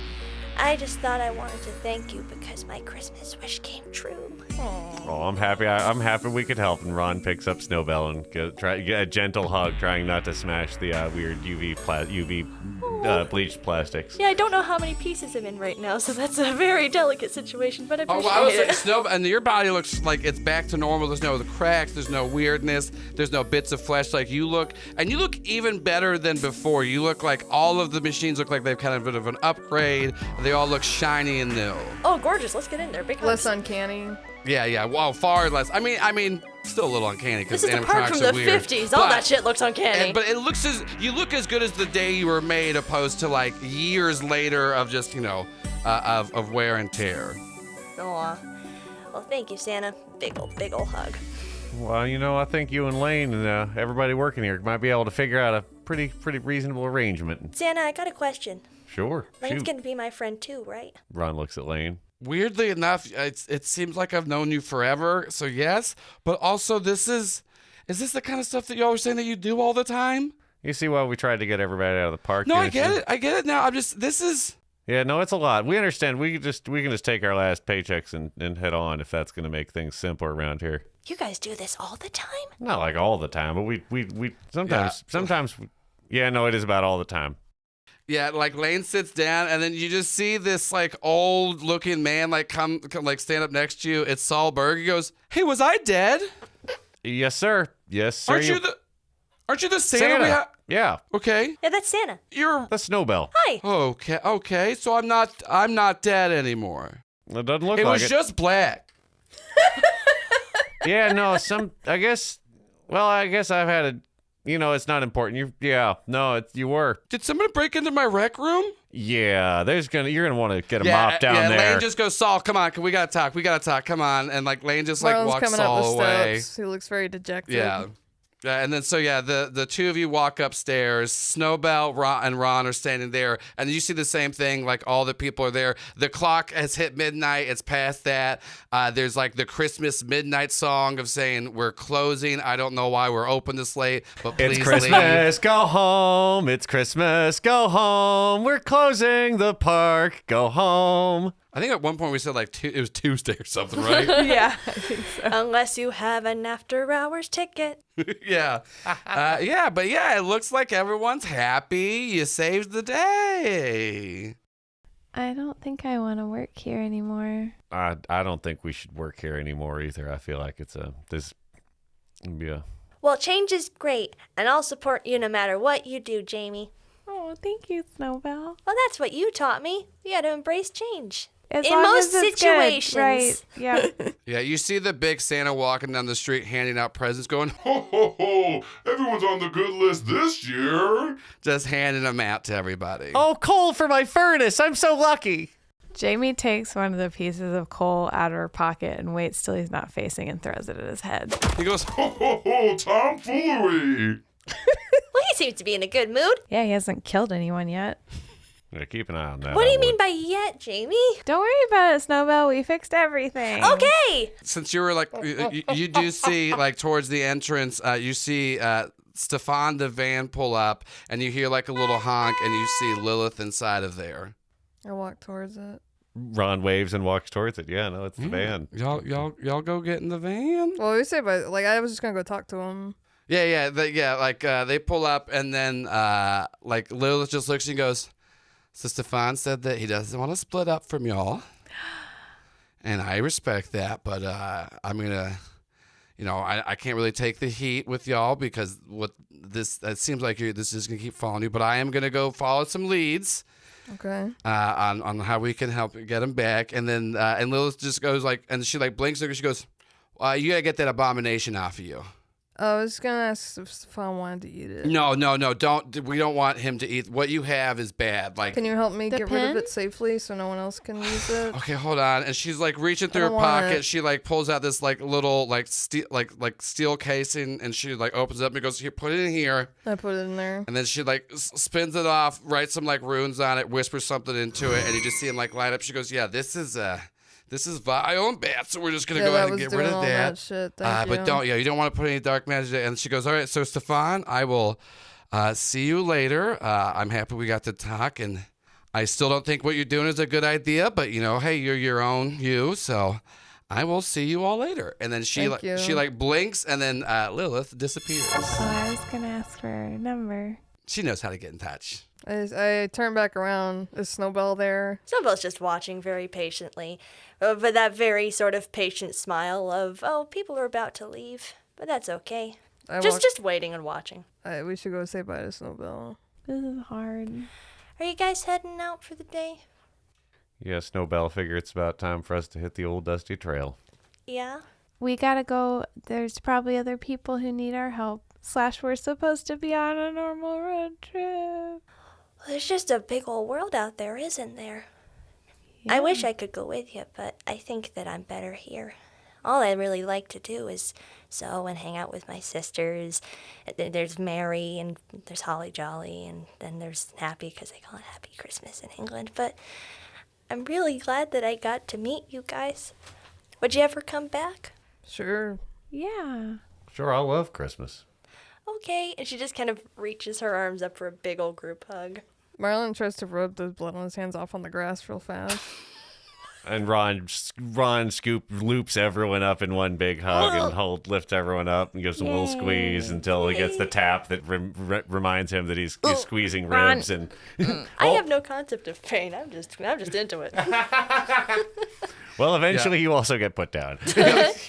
I just thought I wanted to thank you because my Christmas wish came true. Oh, I'm happy. I'm happy we could help. And Ron picks up Snowbell and get a gentle hug, trying not to smash the weird UV bleached plastics. Yeah, I don't know how many pieces I'm in right now, so that's a very delicate situation, but I appreciate I was it. like, Snow, and your body looks like it's back to normal. There's no cracks. There's no weirdness. There's no bits of flesh. Like you look even better than before. You look like all of the machines look like they've kind of bit of an upgrade. They all look shiny and new. Oh, gorgeous. Let's get in there. Big hugs. Less uncanny. Yeah. Wow, far less. I mean, still a little uncanny because this is the part from the 50s. All that shit looks uncanny. But it looks you look as good as the day you were made, opposed to like years later of just of wear and tear. Aw. Well, thank you, Santa. Big old hug. Well, I think you and Lane and everybody working here might be able to figure out a pretty reasonable arrangement. Santa, I got a question. Sure. Lane's Shoot. gonna be my friend too, right? Ron looks at Lane. Weirdly enough, it seems like I've known you forever, so yes. But also, is this the kind of stuff that you always saying that you do all the time? You see why we tried to get everybody out of the park? No, I get it now. This is... Yeah, no, it's a lot. We understand. We can just take our last paychecks and head on if that's going to make things simpler around here. You guys do this all the time? Not like all the time, but we sometimes. Yeah, no, it is about all the time. Yeah, like Lane sits down, and then you just see this like old-looking man like come like stand up next to you. It's Saul Berg. He goes, "Hey, was I dead?" Yes, sir. Yes, sir. Aren't you the Santa? Yeah. Okay. Yeah, that's Santa. You're the Snowbell. Hi. Okay. So I'm not dead anymore. It doesn't look like it. It was just black. Yeah, no. I guess I've had a. It's not important. You were. Did somebody break into my rec room? Yeah, you're gonna want to get a mop down there. Lane just goes, Saul, come on, we gotta talk, come on, and like Lane just like walks Saul away. He looks very dejected. Yeah. And then the two of you walk upstairs. Snowbell, and Ron are standing there, and you see the same thing. Like all the people are there. The clock has hit midnight. It's past that. There's like the Christmas midnight song of saying we're closing. I don't know why we're open this late, but please it's Christmas. Leave. Go home. It's Christmas. Go home. We're closing the park. Go home. I think at one point we said like it was Tuesday or something, right? Yeah, I think so. Unless you have an after-hours ticket. Yeah. But it looks like everyone's happy. You saved the day. I don't think I want to work here anymore. I don't think we should work here anymore either. I feel like Well, change is great, and I'll support you no matter what you do, Jamie. Oh, thank you, Snowbell. Well, that's what you taught me. We got to embrace change. As in long most as it's situations. Good, right? Yeah. Yeah, you see the big Santa walking down the street handing out presents going, Ho, ho, ho! Everyone's on the good list this year. Just handing them out to everybody. Oh, coal for my furnace. I'm so lucky. Jamie takes one of the pieces of coal out of her pocket and waits till he's not facing and throws it at his head. He goes, Ho, ho, ho! Tomfoolery! Well, he seems to be in a good mood. Yeah, he hasn't killed anyone yet. Yeah, keep an eye on that. What do you mean by yet, Jamie? Don't worry about it, Snowbell. We fixed everything. Okay. Since you were like, you do see like towards the entrance, you see Stefan the van pull up, and you hear like a little honk, and you see Lilith inside of there. I walk towards it. Ron waves and walks towards it. Yeah, no, it's the van. Y'all go get in the van. Well, we say, but like I was just gonna go talk to him. Yeah. They pull up, and then like Lilith just looks and goes. So Stefan said that he doesn't want to split up from y'all, and I respect that. But I'm gonna, I can't really take the heat with y'all because it seems like this is gonna keep following you. But I am gonna go follow some leads. Okay. On how we can help get him back, and then and Lilith just goes like, and she like blinks, and she goes, "You gotta get that abomination off of you." I was gonna ask if Stefan wanted to eat it. No, don't. We don't want him to eat. What you have is bad. Like, Can you help me The get rid of pen? it safely so no one else can use it? okay, hold on. And she's like reaching through her don't want pocket. it. She like pulls out this like little like steel casing, and she like opens it up and goes, "Here, put it in here." I put it in there. And then she like spins it off, writes some like runes on it, whispers something into it, and you just see him like light up. She goes, "Yeah, this is vile and bad, so we're just gonna Yeah, go that ahead and was get rid doing of all that." that shit, thank But you. you don't want to put any dark magic in. And she goes, "All right, so Stefan, I will see you later. I'm happy we got to talk, and I still don't think what you're doing is a good idea, but hey, you're your own you, so I will see you all later." And then she blinks, and then Lilith disappears. Oh, I was gonna ask for a number. She knows how to get in touch. I turn back around. Is Snowbell there? Snowbell's just watching very patiently, but that very sort of patient smile of, oh, people are about to leave, but that's okay. Just waiting and watching. We should go say bye to Snowbell. This is hard. Are you guys heading out for the day? Yeah, Snowbell, figure it's about time for us to hit the old dusty trail. Yeah. We gotta go. There's probably other people who need our help. / we're supposed to be on a normal road trip. There's just a big old world out there, isn't there? I wish I could go with you, but I think that I'm better here. All I really like to do is sew and hang out with my sisters. There's Mary, and there's Holly Jolly, and then there's Happy, because they call it Happy Christmas in England. But I'm really glad that I got to meet you guys. Would you ever come back? Sure. Yeah. Sure, I love Christmas. Okay. And she just kind of reaches her arms up for a big old group hug. Marlon tries to rub the blood on his hands off on the grass real fast. And Ron loops everyone up in one big hug, and Holt lifts everyone up and gives them a little squeeze until he gets the tap that reminds him that he's squeezing ribs. And I have no concept of pain. I'm just into it. well, eventually you also get put down.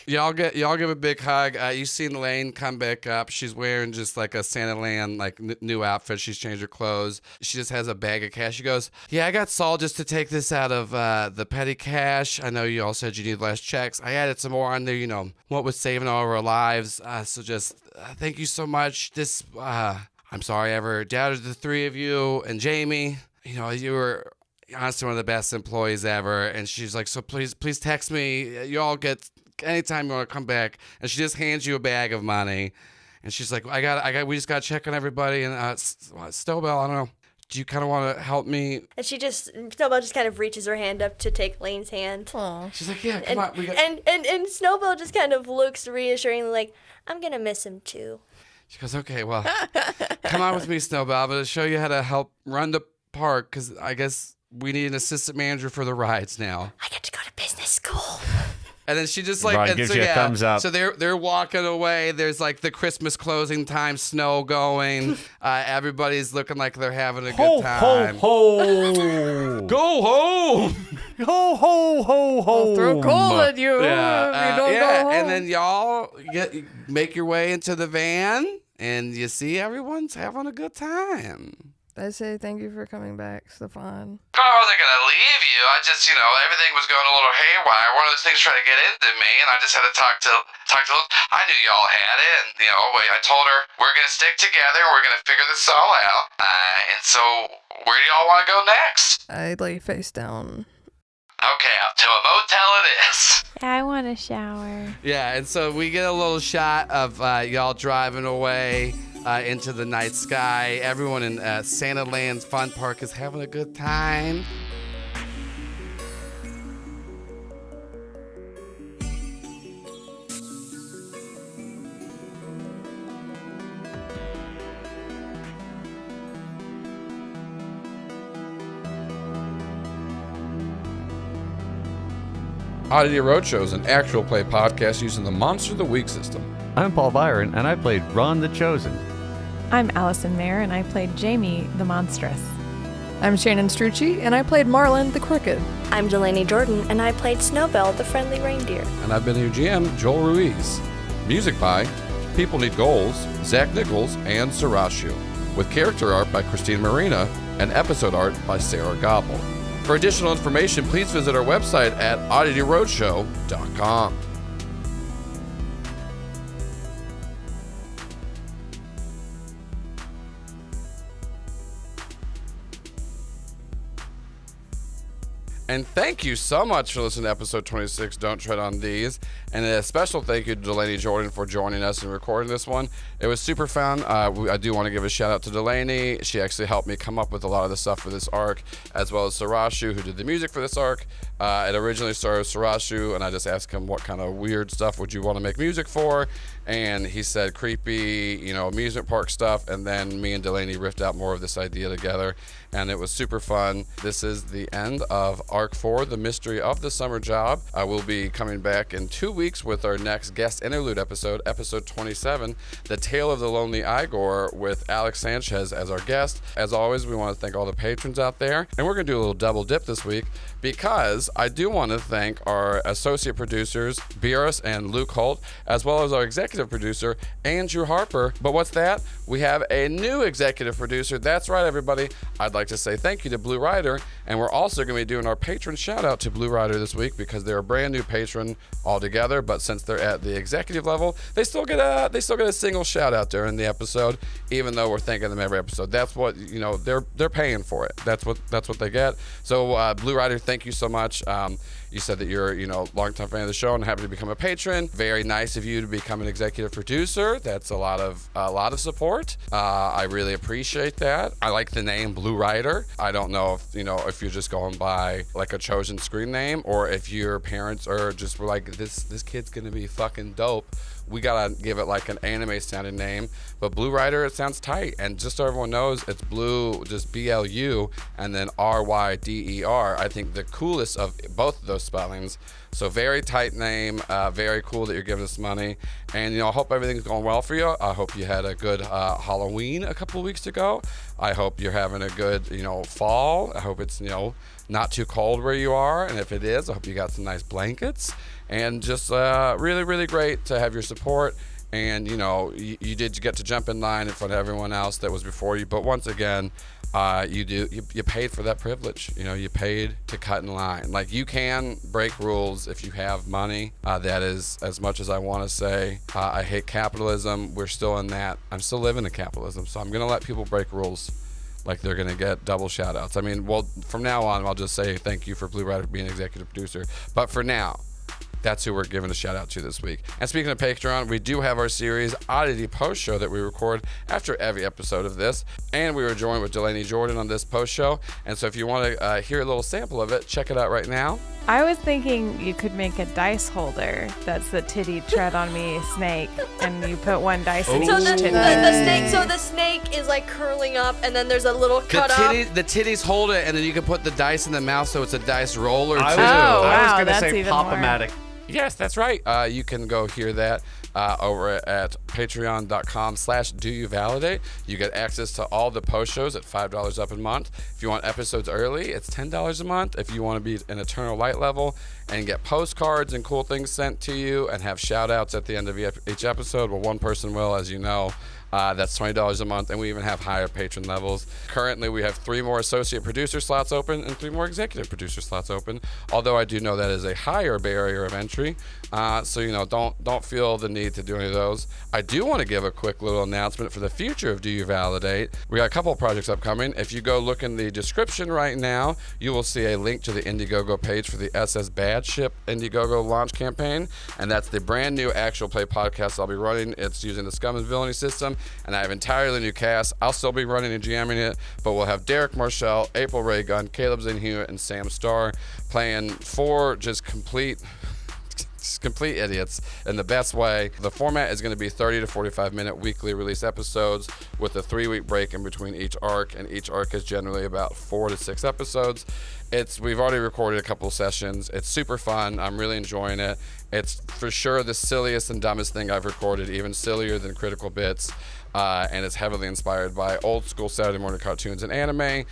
Y'all give a big hug. You seen Lane come back up. She's wearing just like a Santa Land like new outfit. She's changed her clothes. She just has a bag of cash. She goes, "Yeah, I got Saul just to take this out of the petty cash. I know you all said you need less checks. I added some more on there. What was saving all of our lives. So just thank you so much. I'm sorry I ever doubted the three of you and Jamie. You were honestly one of the best employees ever." And she's like, "So please text me. You all get anytime you want to come back." And she just hands you a bag of money. And she's like, we just got to check on everybody. And Snowbell, I don't know. Do you kind of want to help me? And Snowbell just kind of reaches her hand up to take Lane's hand. Aww. She's like, "Yeah, come on." And Snowbell just kind of looks reassuringly like, "I'm going to miss him too." She goes, "Okay, well, come on with me, Snowbell. I'm going to show you how to help run the park, because I guess we need an assistant manager for the rides now." I get to go to business school. And then she just like Ron gives you a thumbs up. So they're walking away. There's like the Christmas closing time snow going. Everybody's looking like they're having a good time. Ho! Go home. Ho ho ho ho! I'll throw coal at you if you don't go home. And then y'all make your way into the van, and you see everyone's having a good time. I say thank you for coming back, Stefan. I wasn't gonna leave you. I just, everything was going a little haywire. One of those things tried to get into me, and I just had to talk to. I knew y'all had it, and I told her we're gonna stick together. We're gonna figure this all out. And so, where do y'all want to go next? I lay face down. Okay, to a motel it is. Yeah, I want a shower. Yeah, and so we get a little shot of y'all driving away into the night sky. Everyone in Santa Land's Fun Park is having a good time. Oddity Roadshow is an actual play podcast using the Monster of the Week system. I'm Paul Byron, and I played Ron the Chosen. I'm Allison Maier, and I played Jamie the Monstrous. I'm Shannon Strucci, and I played Marlin the Crooked. I'm Delaney Jordan, and I played Snowbell the Friendly Reindeer. And I've been your GM, Joel Ruiz. Music by People Need Goals, Zach Nichols, and Sarashu. With character art by Christine Marina and episode art by Sarah Gobble. For additional information, please visit our website at oddityroadshow.com. And thank you so much for listening to episode 26, Don't Tread on These. And a special thank you to Delaney Jordan for joining us and recording this one. It was super fun. I do want to give a shout out to Delaney. She actually helped me come up with a lot of the stuff for this arc, as well as Sarashu, who did the music for this arc. It originally started with Sarashu, and I just asked him what kind of weird stuff would you want to make music for. And he said creepy, amusement park stuff. And then me and Delaney riffed out more of this idea together. And it was super fun. This is the end of Arc 4, The Mystery of the Summer Job. I will be coming back in 2 weeks with our next guest interlude episode, episode 27, The Tale of the Lonely Igor, with Alex Sanchez as our guest. As always, we want to thank all the patrons out there. And we're going to do a little double dip this week because I do want to thank our associate producers, Birras and Luke Holt, as well as our executive producer, Andrew Harper. But what's that? We have a new executive producer. That's right, everybody. I'd like to say thank you to Blue Ryder, and we're also going to be doing our patron shout out to Blue Ryder this week because they're a brand new patron altogether. But since they're at the executive level, they still get a single shout out during the episode, even though we're thanking them every episode. That's what they're paying for it. That's what they get. So Blue Ryder, thank you so much. You said that you're longtime fan of the show and happy to become a patron. Very nice of you to become an executive producer. That's a lot of support. I really appreciate that. I like the name Blue Ryder. I don't know if you're just going by like a chosen screen name or if your parents are just were like this kid's gonna be fucking dope. We gotta give it like an anime sounding name, but Blue Ryder, it sounds tight. And just so everyone knows, it's Blue, just BLU, and then RYDER. I think the coolest of both of those spellings. So very tight name, very cool that you're giving us money. And I hope everything's going well for you. I hope you had a good Halloween a couple of weeks ago. I hope you're having a good fall. I hope it's not too cold where you are, and if it is, I hope you got some nice blankets. And just really, really great to have your support. And you did get to jump in line in front of everyone else that was before you, but once again, you paid for that privilege. You paid to cut in line. Like, you can break rules if you have money. That is, as much as I want to say I hate capitalism, we're still in that. I'm still living in capitalism, so I'm gonna let people break rules. Like, they're going to get double shout-outs. I mean, well, from now on, I'll just say thank you for Blue Ryder being executive producer. But for now, that's who we're giving a shout-out to this week. And speaking of Patreon, we do have our series Oddity Post Show that we record after every episode of this. And we were joined with Delaney Jordan on this post show. And so if you want to hear a little sample of it, check it out right now. I was thinking you could make a dice holder that's the titty tread on me snake, and you put one dice in each titty. The snake is like curling up, and then there's a little cut off. The titties hold it, and then you can put the dice in the mouth, so it's a dice roller too. I was going to say pop-o-matic. Yes, that's right. You can go hear that over at patreon.com/doyouvalidate. You get access to all the post shows at $5 up a month. If you want episodes early, it's $10 a month. If you want to be an Eternal Light level and get postcards and cool things sent to you and have shout outs at the end of each episode, well, one person will, as you know. That's $20 a month, and we even have higher patron levels. Currently, we have 3 more associate producer slots open and 3 more executive producer slots open, although I do know that is a higher barrier of entry. So, don't feel the need to do any of those. I do want to give a quick little announcement for the future of Do You Validate. We got a couple of projects upcoming. If you go look in the description right now, you will see a link to the Indiegogo page for the SS Bad Ship Indiegogo launch campaign, and that's the brand new actual play podcast I'll be running. It's using the Scum and Villainy system, and I have entirely new cast. I'll still be running and GMing it, but we'll have Derek Marshall, April Ray Gunn, Caleb Zane Hewitt, and Sam Starr playing 4 just complete idiots in the best way. The format is going to be 30 to 45 minute weekly release episodes with a 3-week break in between each arc, and each arc is generally about 4 to 6 episodes. We've already recorded a couple sessions. It's super fun. I'm really enjoying it. It's for sure the silliest and dumbest thing I've recorded, even sillier than Critical Bits. And it's heavily inspired by old school Saturday morning cartoons and anime.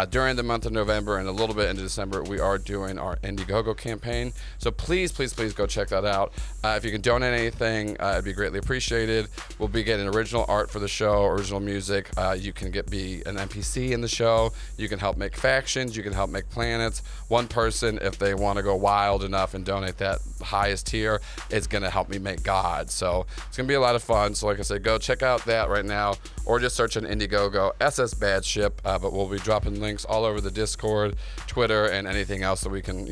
During the month of November and a little bit into December, we are doing our Indiegogo campaign. So please, please, please go check that out. If you can donate anything, it'd be greatly appreciated. We'll be getting original art for the show, original music. You can be an NPC in the show. You can help make factions. You can help make planets. One person, if they want to go wild enough and donate that highest tier, is going to help me make gods. So it's going to be a lot of fun. So like I said, go check out that right now, or just search on Indiegogo SS Bad Ship. But we'll be dropping links all over the Discord, Twitter, and anything else that we can,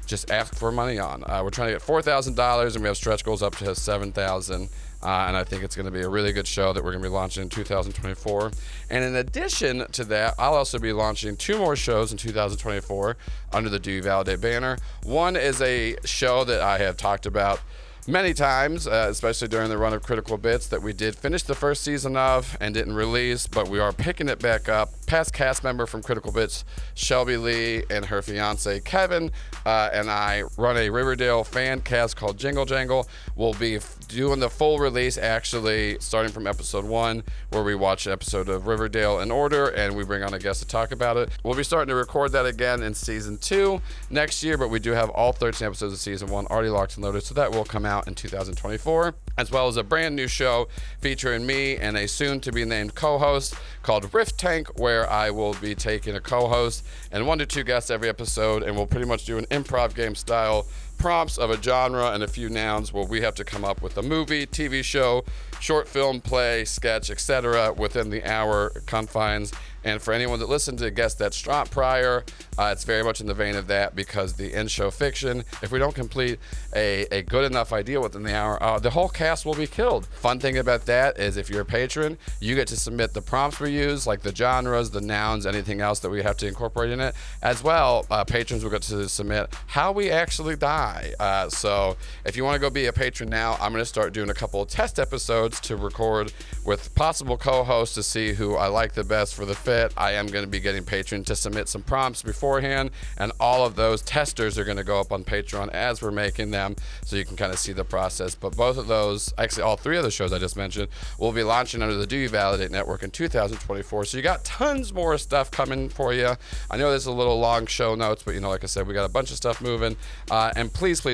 just ask for money on. We're trying to get $4,000, and we have stretch goals up to $7,000. And I think it's going to be a really good show that we're going to be launching in 2024. And in addition to that, I'll also be launching 2 more shows in 2024 under the Do You Validate banner. One is a show that I have talked about many times, especially during the run of Critical Bits, that we did finish the first season of and didn't release, but we are picking it back up. Past cast member from Critical Bits, Shelby Lee, and her fiance Kevin, and I run a Riverdale fan cast called Jingle Jangle. We'll be doing the full release, actually, starting from episode 1, where we watch an episode of Riverdale in order, and we bring on a guest to talk about it. We'll be starting to record that again in season 2 next year, but we do have all 13 episodes of season 1 already locked and loaded, so that will come out in 2024, as well as a brand new show featuring me and a soon-to-be-named co-host called Rift Tank, where I will be taking a co-host and 1 to 2 guests every episode, and we'll pretty much do an improv game style prompts of a genre and a few nouns where we have to come up with a movie, TV show, short film, play, sketch, etc. within the hour confines. And for anyone that listened to Guess That Strop prior, it's very much in the vein of that, because the in-show fiction, if we don't complete a good enough idea within the hour, the whole cast will be killed. Fun thing about that is if you're a patron, you get to submit the prompts we use, like the genres, the nouns, anything else that we have to incorporate in it. As well, patrons will get to submit how we actually die. So if you want to go be a patron now, I'm going to start doing a couple of test episodes to record with possible co-hosts to see who I like the best for the fit. I am going to be getting patrons to submit some prompts beforehand, and all of those testers are going to go up on Patreon as we're making them, so you can kind of see the process. But both of those, actually all 3 of the shows I just mentioned, will be launching under the Do You Validate network in 2024. So you got tons more stuff coming for you. I know there's a little long show notes, but like I said, we got a bunch of stuff moving. And please,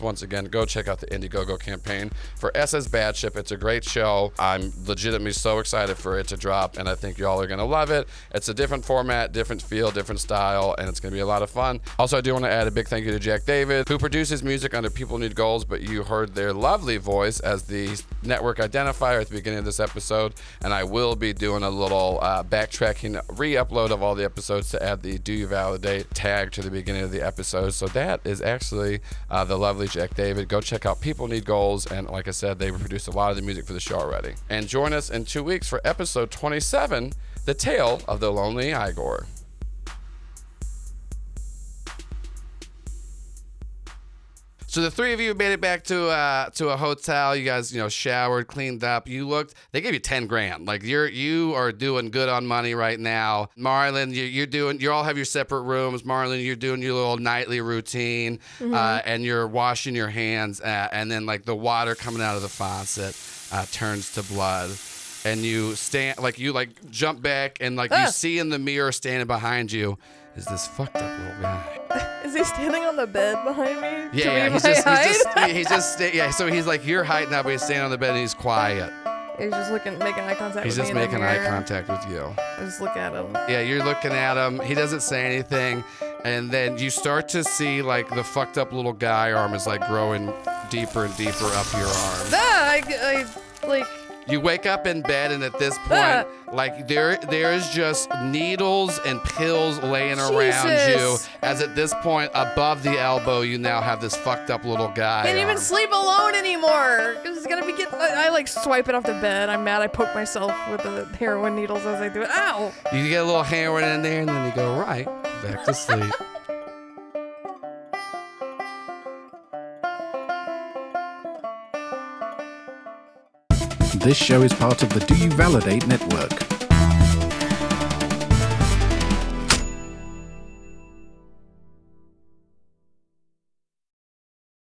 once again, go check out the Indiegogo campaign for SS Bad Ship. It's a great show. I'm legitimately so excited for it to drop, and I think y'all are going to love it. It's a different format, different feel, different style, and it's going to be a lot of fun. Also, I do want to add a big thank you to Jack David, who produces music under People Need Goals, but you heard their lovely voice as the network identifier at the beginning of this episode, and I will be doing a little backtracking re-upload of all the episodes to add the Do You Validate tag to the beginning of the episode. So that is actually the lovely Jack David. Go check out People Need Goals, and like I said, they produced a lot of the music for the show already. And join us in 2 weeks for episode 27, The Tale of the Lonely Igor. So the 3 of you made it back to a hotel. You guys, showered, cleaned up. You looked. They gave you $10,000. Like you are doing good on money right now. Marlon, you all have your separate rooms. Marlon, you're doing your little nightly routine, and you're washing your hands, and then like the water coming out of the faucet turns to blood. And you stand, you jump back, and you see in the mirror standing behind you is this fucked up little guy. Is he standing on the bed behind me? Yeah, so he's like you're hiding up, but he's standing on the bed and he's quiet. He's just making eye contact with me. He's just making eye contact with you. I just look at him. Yeah, you're looking at him. He doesn't say anything, and then you start to see the fucked up little guy arm is growing deeper and deeper up your arm. You wake up in bed, and at this point, there is just needles and pills laying around you. As at this point, above the elbow, you now have this fucked up little guy. Can't even sleep alone anymore. Because it's gonna be getting. I swipe it off the bed. I'm mad. I poke myself with the heroin needles as I do it. Ow! You get a little heroin in there, and then you go right back to sleep. This show is part of the Do You Validate network.